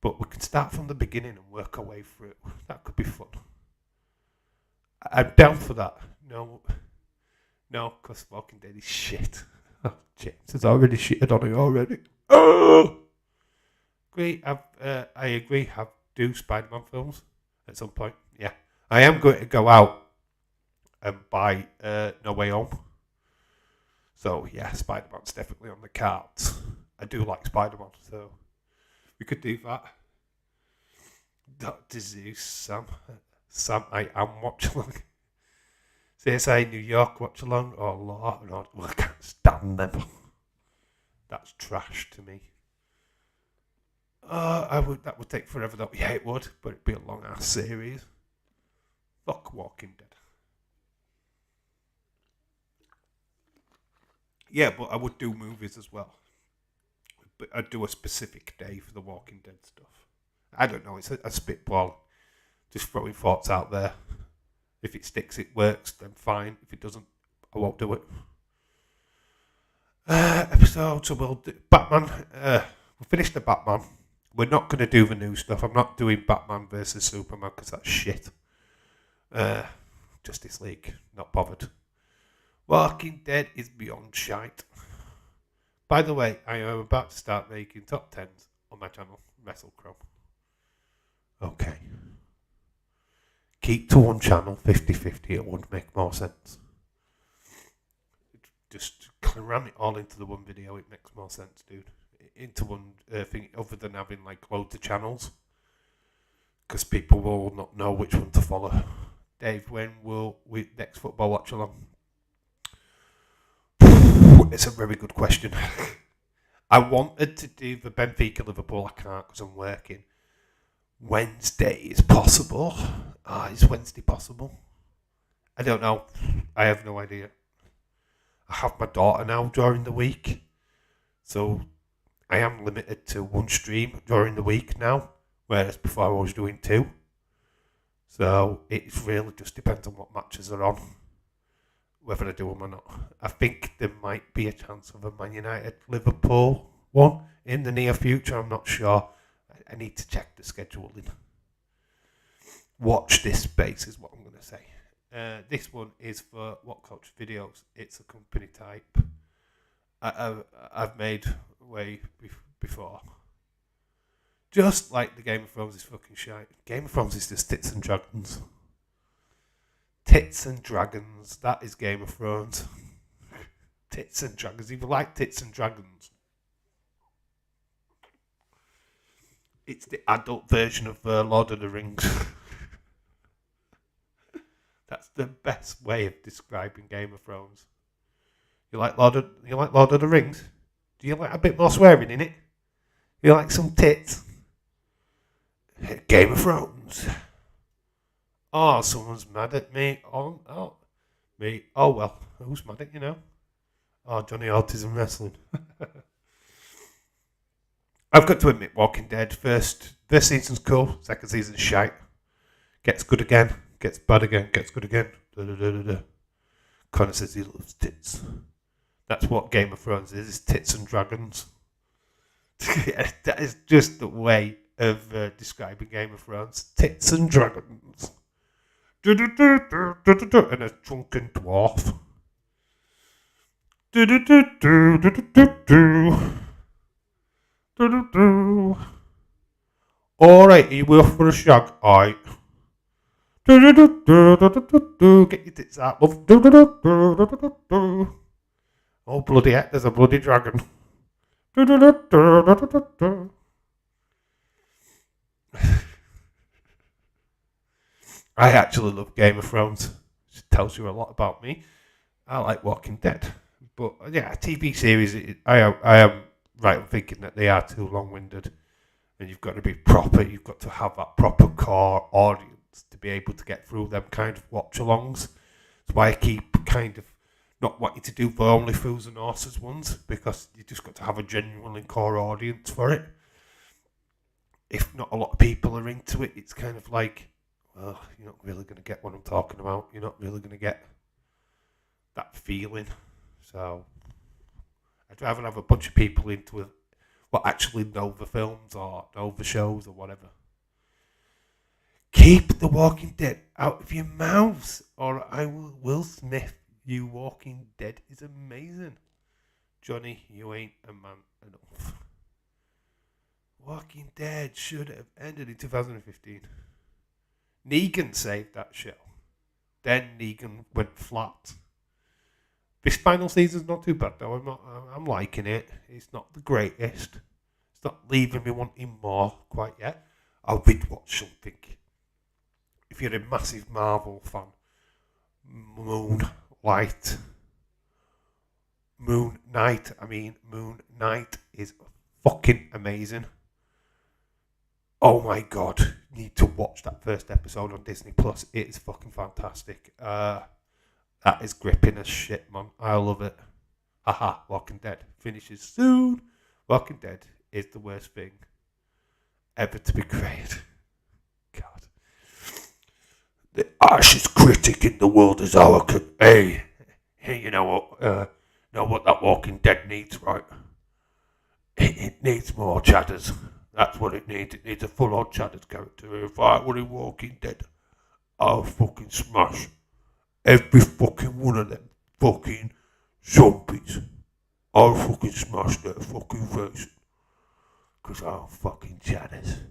But we can start from the beginning and work our way through it. That could be fun. I'm down for that. No, because Walking Dead is shit. Oh, James has already shitted on it already. Oh! I agree. Do Spider-Man films at some point. Yeah. I am going to go out and buy No Way Home. So, yeah, Spider-Man's definitely on the cards. I do like Spider-Man, so we could do that. Dr. Zeus, Sam, I am watch along. CSI New York watch along or Law and Order. Well, I can't stand them. That's trash to me. That would take forever though. Yeah, it would, but it'd be a long ass series. Fuck Walking Dead. Yeah, but I would do movies as well. But I'd do a specific day for the Walking Dead stuff. I don't know, it's a spitball. Just throwing thoughts out there. If it sticks, it works, then fine. If it doesn't, I won't do it. Episode, so we'll do Batman. We'll finish the Batman. We're not going to do the new stuff. I'm not doing Batman versus Superman because that's shit. Justice League, not bothered. Walking Dead is beyond shite. By the way, I am about to start making top 10s on my channel, WrestleChrome. Okay. Keep to one channel, 50-50, it would make more sense. Just cram it all into the one video, it makes more sense, dude. Into one thing, other than having like loads of channels. Because people will not know which one to follow. Dave, when will we next football watch along? It's a very good question. I wanted to do the Benfica Liverpool, I can't because I'm working. Wednesday is possible. Is Wednesday possible? I don't know. I have no idea. I have my daughter now during the week. So I am limited to one stream during the week now. Whereas before I was doing 2. So it really just depends on what matches are on. Whether I do them or not. I think there might be a chance of a Man United Liverpool one in the near future. I'm not sure. I need to check the scheduling. Watch this space is what I'm going to say. This one is for What Culture Videos. It's a company type. I've made way before. Just like the Game of Thrones is fucking shite. Game of Thrones is just tits and dragons. Tits and dragons. That is Game of Thrones. Tits and dragons. If you like tits and dragons, it's the adult version of Lord of the Rings. That's the best way of describing Game of Thrones. You like Lord of the Rings? Do you like a bit more swearing in it? You like some tits? Game of Thrones. Oh, someone's mad at me. Oh, me. Oh well, who's mad at you now? Oh, Johnny Autism Wrestling. I've got to admit, Walking Dead, first season's cool, second season's shite. Gets good again, gets bad again, gets good again. Connor says he loves tits. That's what Game of Thrones is tits and dragons. That is just the way of describing Game of Thrones. Tits and dragons. And a drunken dwarf. Alright, are you off for a shag? Alright. Get your tits out, love. Oh, bloody heck, there's a bloody dragon. I actually love Game of Thrones. It tells you a lot about me. I like Walking Dead. But yeah, TV series, I am right in thinking that they are too long-winded. And you've got to be proper. You've got to have that proper core audience to be able to get through them kind of watch-alongs. That's why I keep kind of not wanting to do the Only Fools and Horses ones, because you just got to have a genuinely core audience for it. If not a lot of people are into it, it's kind of like, well, you're not really going to get what I'm talking about. You're not really going to get that feeling. So I'd rather have a bunch of people into it what actually know the films or know the shows or whatever. Keep The Walking Dead out of your mouths, or I will Smith you. Walking Dead is amazing. Johnny, you ain't a man enough. Walking Dead should have ended in 2015. Negan saved that show. Then Negan went flat. This final season's not too bad though. I'm liking it. It's not the greatest. It's not leaving me wanting more quite yet. I would watch something. If you're a massive Marvel fan, Moon Knight is fucking amazing. Oh my god, you need to watch that first episode on Disney Plus. It is fucking fantastic. That is gripping as shit, man. I love it. Haha, Walking Dead finishes soon. Walking Dead is the worst thing ever to be created. God. The harshest critic in the world is our... Hey, you know what that Walking Dead needs, right? It needs more chatters. That's what it needs. It needs a full-on chatters character. If I were in Walking Dead, I'll fucking smash every fucking one of them fucking zombies. I'll fucking smash their fucking face. Because I'm fucking chatters.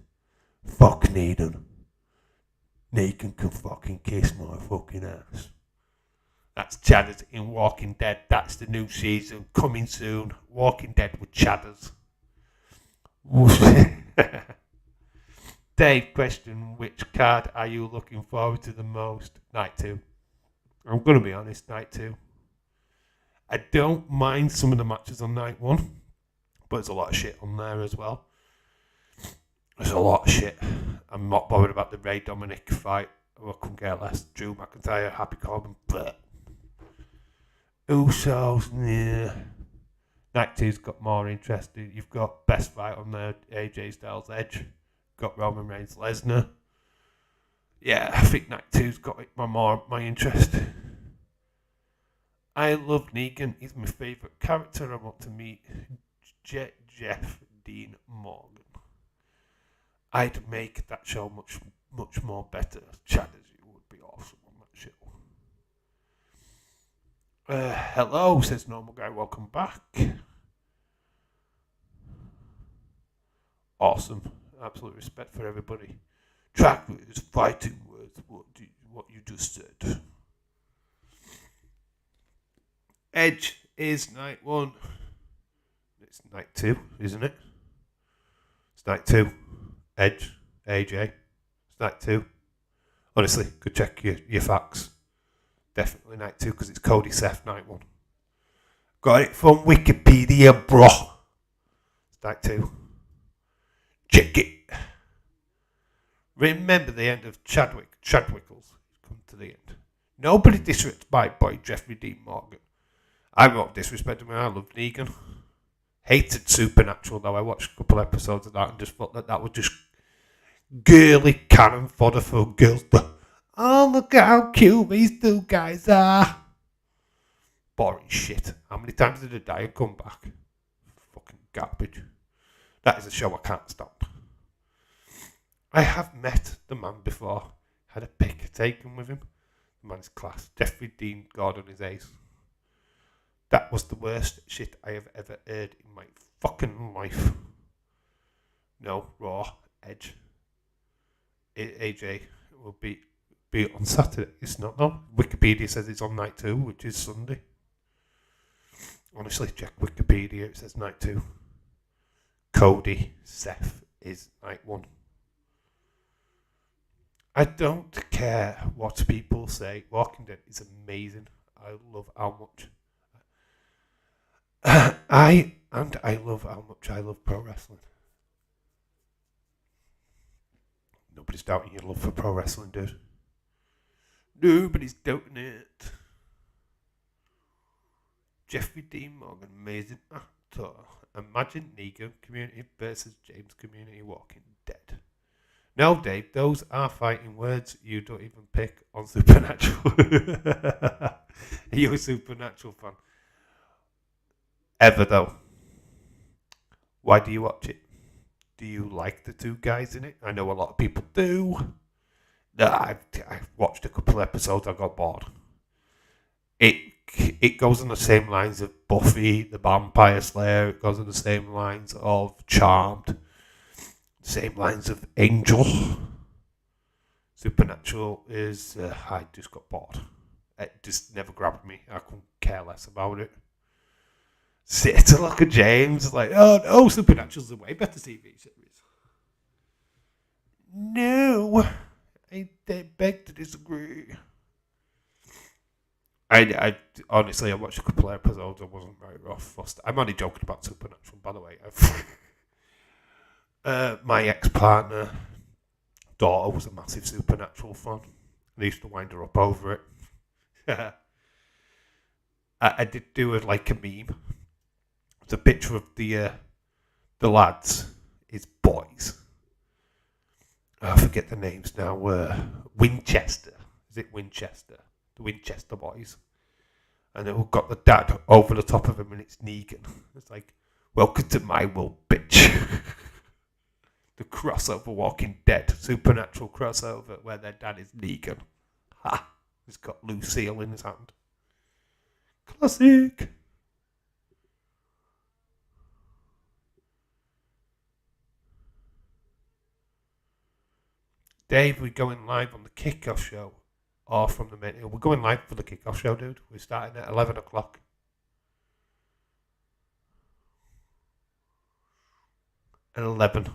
Fuck Negan. Negan can fucking kiss my fucking ass. That's Chadders in Walking Dead. That's the new season coming soon. Walking Dead with Chadders. Dave, question, which card are you looking forward to the most? Night 2. I'm going to be honest, Night 2. I don't mind some of the matches on Night 1, but there's a lot of shit on there as well. There's a lot of shit. I'm not bothered about the Ray Dominik fight. I couldn't care less. Drew McIntyre, Happy Corbin, bleh. Usos, yeah. Night 2's got more interesting. You've got best fight on there, AJ Styles Edge. Got Roman Reigns Lesnar. Yeah, I think Night 2's got my interest. I love Negan. He's my favourite character. I want to meet Jeff Dean Morgan. I'd make that show much more better. Chadders, you would be awesome on that show. Hello, says Normal Guy. Welcome back. awesome. Absolute respect for everybody. Track is fighting words. What you just said. Edge is night 1. It's night 2, isn't it? It's night 2. Edge, AJ. It's night 2. Honestly, go check your facts. Definitely night 2 because it's Cody Seth night 1. Got it from Wikipedia, bro. It's night 2. Check it. Remember the end of Chadwickles. Come to the end. Nobody disrespects my boy Jeffrey Dean Morgan. I'm not disrespecting him. I love Negan. Hated Supernatural though. I watched a couple episodes of that and just thought that was just girly cannon fodder for girls. Oh, look at how cute these two guys are. Boring shit. How many times did it die and come back? Fucking garbage. That is a show I can't stop. I have met the man before. Had a pic taken with him. The man is class. Jeffrey Dean Gordon is ace. That was the worst shit I have ever heard in my fucking life. No, Raw, Edge. AJ will be on Saturday. It's not, no. Wikipedia says it's on night 2, which is Sunday. Honestly, check Wikipedia. It says night 2. Cody, Seth is night 1. I don't care what people say. Walking Dead is amazing. I love how much I love how much I love pro wrestling. Nobody's doubting your love for pro wrestling, dude. Nobody's doubting it. Jeffrey Dean Morgan, amazing actor. Imagine Negan Community versus James Community Walking Dead. No, Dave, those are fighting words you don't even pick on Supernatural. Are you a Supernatural fan? Ever, though? Why do you watch it? Do you like the two guys in it? I know a lot of people do. No, I've watched a couple of episodes. I got bored. It goes on the same lines of Buffy, the Vampire Slayer. It goes on the same lines of Charmed. Same lines of Angel. Supernatural is... I just got bored. It just never grabbed me. I couldn't care less about it. Sit to look at James like, oh no, Supernatural's a way better TV series. No, I beg to disagree. I honestly, I watched a couple of episodes. I wasn't very fussed. I'm only joking about Supernatural, by the way. My ex-partner daughter was a massive Supernatural fan. I used to wind her up over it. I did do it like a meme. It's a picture of the lads, his boys. I forget the names now. Winchester. Is it Winchester? The Winchester boys. And they've got the dad over the top of him and it's Negan. It's like, welcome to my world, bitch. The crossover Walking Dead. Supernatural crossover where their dad is Negan. Ha! He's got Lucille in his hand. Classic. Dave, we're going live on the kickoff show or from the main. We're going live for the kickoff show, dude. We're starting at 11 o'clock. At 11.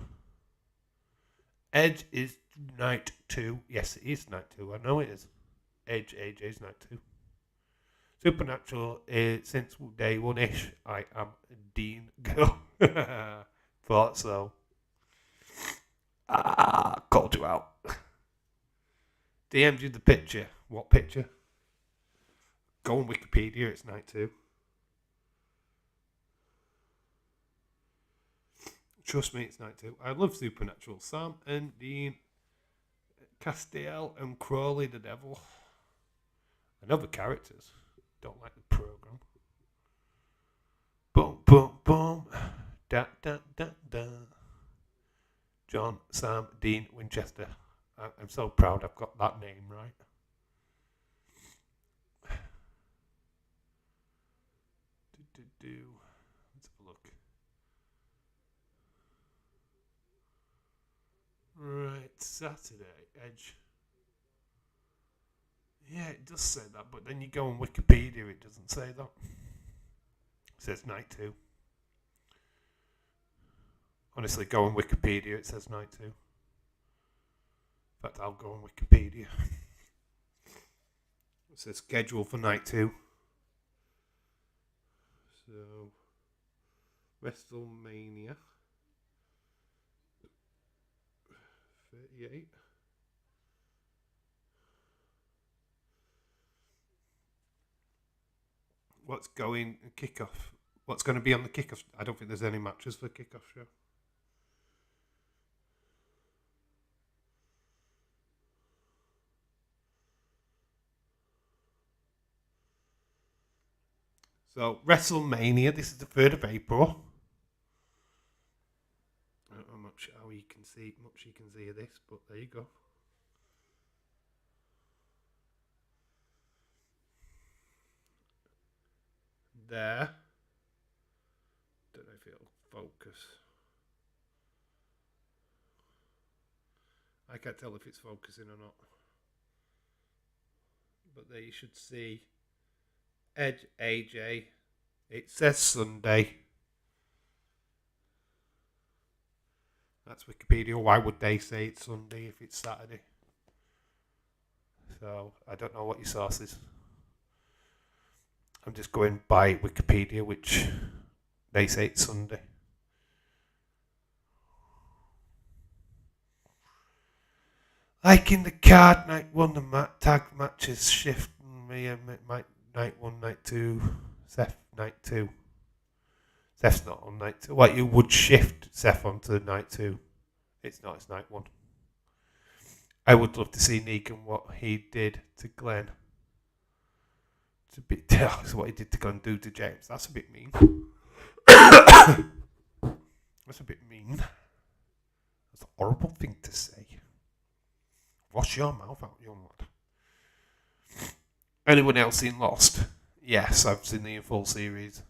Edge is night 2. Yes, it is night 2. I know it is. AJ is night 2. Supernatural is since day 1-ish. I am Dean Girl. Thought so. Called you out. DM'd you the picture. What picture? Go on Wikipedia, it's night 2. Trust me, it's night 2. I love Supernatural. Sam and Dean, Castiel and Crawley the Devil. I know the characters. Don't like the program. Boom, boom, boom. Da, da, da, da. John, Sam, Dean, Winchester. I'm so proud I've got that name right. Let's have a look. Saturday, Edge. Yeah, it does say that, but then you go on Wikipedia, it doesn't say that. It says night 2. Honestly, go on Wikipedia, it says night 2. In fact, I'll go on Wikipedia. It says schedule for night 2. So, Wrestlemania 38. What's going kickoff? What's going to be on the kickoff? I don't think there's any matches for the kickoff show. So, WrestleMania, this is the 3rd of April. I don't know much how you can see of this, but there you go. There. Don't know if it'll focus. I can't tell if it's focusing or not. But there you should see Edge, AJ. It says Sunday. That's Wikipedia. Why would they say it's Sunday if it's Saturday? So, I don't know what your source is. I'm just going by Wikipedia, which they say it's Sunday. Like in the card, night 1, the tag matches shift. Night 1, night 2. Seth, night 2. Seth's not on night 2. Well, you would shift Seth onto night 2. It's not, it's night 1. I would love to see Negan what he did to Glenn. It's a bit. That's what he did to Glenn do to James. That's a bit mean. That's a bit mean. That's a horrible thing to say. Wash your mouth out, young lad. Anyone else seen Lost? Yes, I've seen the full series.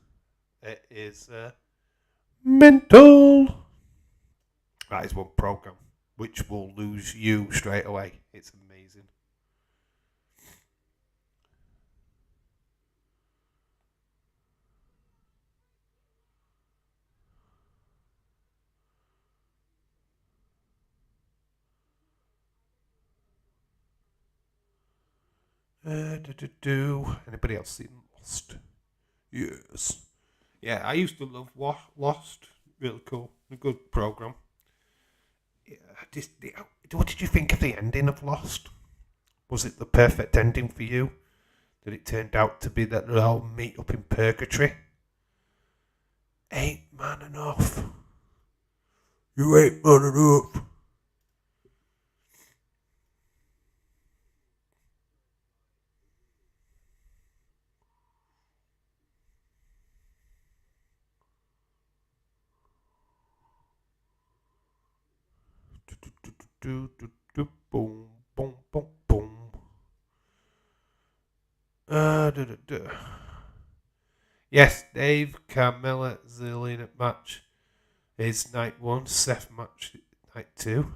It is mental. That is one program which will lose you straight away. It's amazing. Anybody else seen Lost? Yes. Yeah, I used to love Lost. Really cool. A good program. Yeah, what did you think of the ending of Lost? Was it the perfect ending for you? Did it turn out to be that they'll all meet up in purgatory? Ain't man enough. You ain't man enough. Boom, boom, boom, boom. Yes, Dave, Carmella, Zelina match is night 1. Seth match night 2.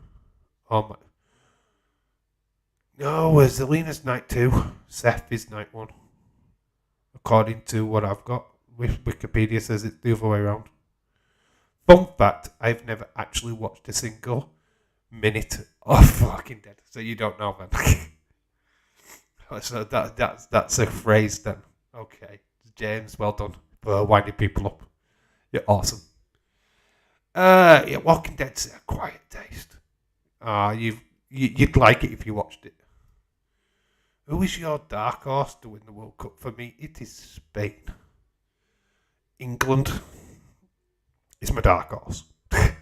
No, Zelina's night 2. Seth is night 1. According to what I've got, Wikipedia says it's the other way around. Fun fact: I've never actually watched a single minute of fucking Dead, so you don't know, man. So that's a phrase then. Okay, James, well done for winding people up. You're awesome. Yeah, Walking Dead's a quiet taste. You'd like it if you watched it. Who is your dark horse to win the World Cup? For me, it is Spain. England is my dark horse. Of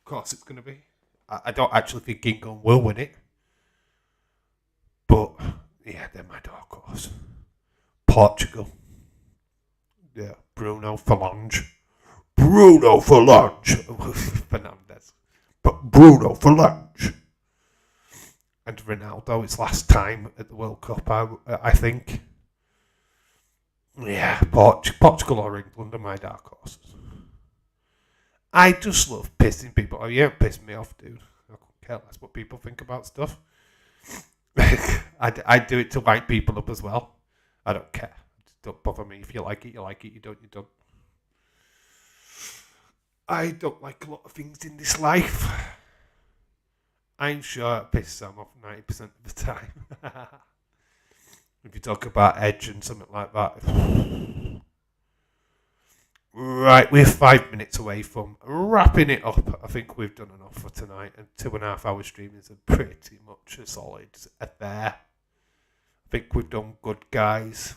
course, it's going to be. I don't actually think England will win it. But, yeah, they're my dark horse. Portugal. Yeah, Bruno Fernandes. Fernandes. But Bruno Fernandes. And Ronaldo, it's last time at the World Cup, I think. Yeah, Portugal or England are my dark horses. I just love pissing people off. You haven't pissed me off, dude. care less what people think about stuff. I do it to wind people up as well. I don't care. It don't bother me. If you like it, you like it. You don't, you don't. I don't like a lot of things in this life. I'm sure it pisses Sam off 90% of the time. If you talk about Edge and something like that. Right, we're 5 minutes away from wrapping it up. I think we've done enough for tonight. And 2.5 hour stream is pretty much a solid affair. I think we've done good, guys.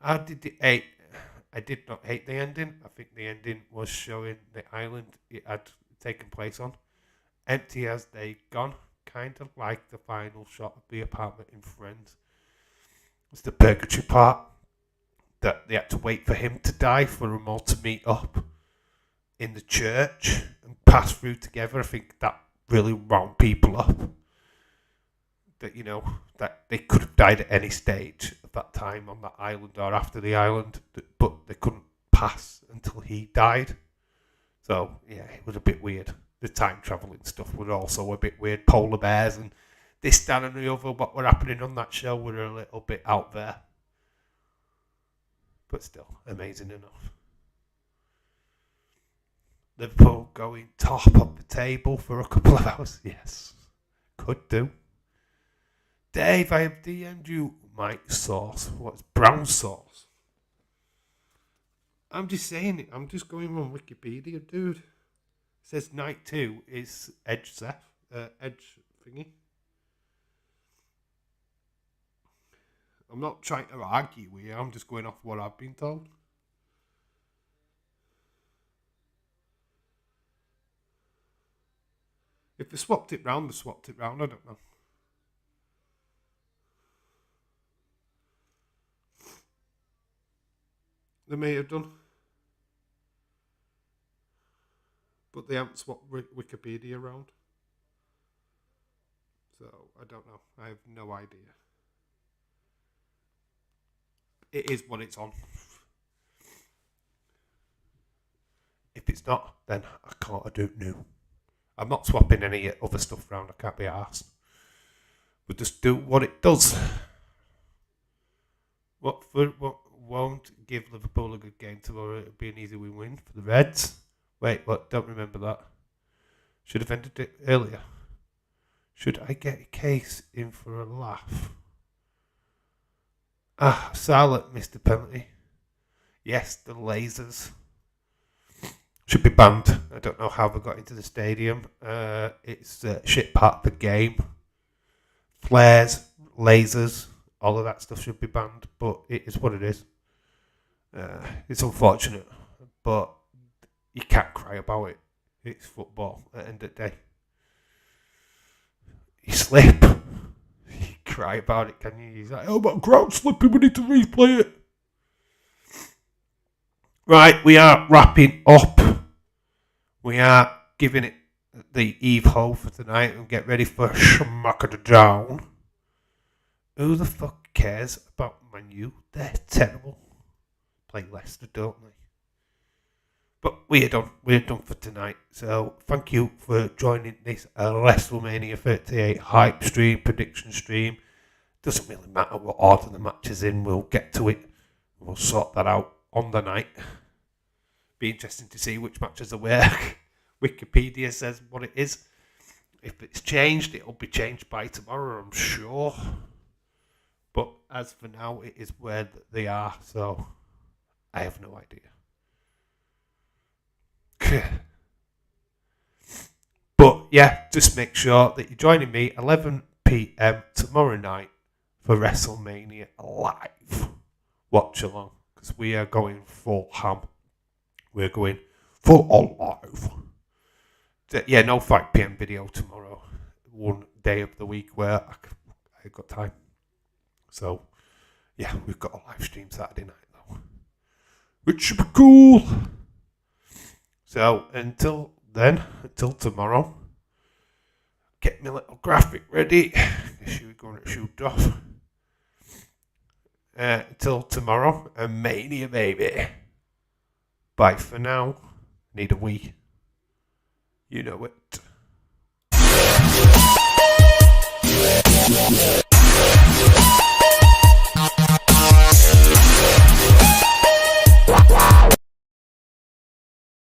How did it hate? I did not hate the ending. I think the ending was showing the island it had taken place on. Empty as they gone. Kind of like the final shot of the apartment in Friends. It's the purgatory part. That they had to wait for him to die for them all to meet up in the church and pass through together. I think that really wound people up. That, you know, that they could have died at any stage at that time on that island or after the island, but they couldn't pass until he died. So, yeah, it was a bit weird. The time travelling stuff was also a bit weird. Polar bears and this, that and the other, what were happening on that show were a little bit out there. But still, amazing enough. Liverpool going top of the table for a couple of hours. Yes, could do. Dave, I have DM'd you my sauce. What's brown sauce? I'm just saying it. I'm just going on Wikipedia, dude. It says night 2 is Edge Seth. Edge thingy. I'm not trying to argue with you. I'm just going off what I've been told. If they swapped it round, they swapped it round. I don't know. They may have done. But they haven't swapped Wikipedia around. So, I don't know. I have no idea. It is what it's on. If it's not, then I can't do new. I'm not swapping any other stuff around. I can't be arsed. We'll just do what it does. What won't give Liverpool a good game tomorrow? It'll be an easy win for the Reds. Wait, what? Don't remember that. Should have ended it earlier. Should I get a case in for a laugh? Silent missed the penalty. Yes, the lasers should be banned. I don't know how they got into the stadium. It's a shit part of the game. Flares, lasers, all of that stuff should be banned, but it is what it is. It's unfortunate, but you can't cry about it. It's football at the end of the day. You slip. You cry about it, can you? He's like, oh, my ground slipping, we need to replay it. Right, we are wrapping up. We are giving it the eve-ho for tonight and get ready for Smack of the Down. Who the fuck cares about Man U? They're terrible. Play Leicester, don't they? But we're done. We're done for tonight. So thank you for joining this Wrestlemania 38 hype stream, prediction stream. Doesn't really matter what order the match is in. We'll get to it. We'll sort that out on the night. Be interesting to see which matches are where. Wikipedia says what it is. If it's changed, it'll be changed by tomorrow, I'm sure. But as for now, it is where they are. So I have no idea. But yeah, just make sure that you're joining me 11 p.m. tomorrow night for WrestleMania live. Watch along, because we are going full ham. We're going full on live. Yeah, no 5 p.m. video tomorrow. One day of the week where I got time. So yeah, we've got a live stream Saturday night though, which should be cool. So until then, until tomorrow, get my little graphic ready. Guess we're going to shoot off. Until tomorrow, a mania baby. Bye for now. Need a wee. You know it.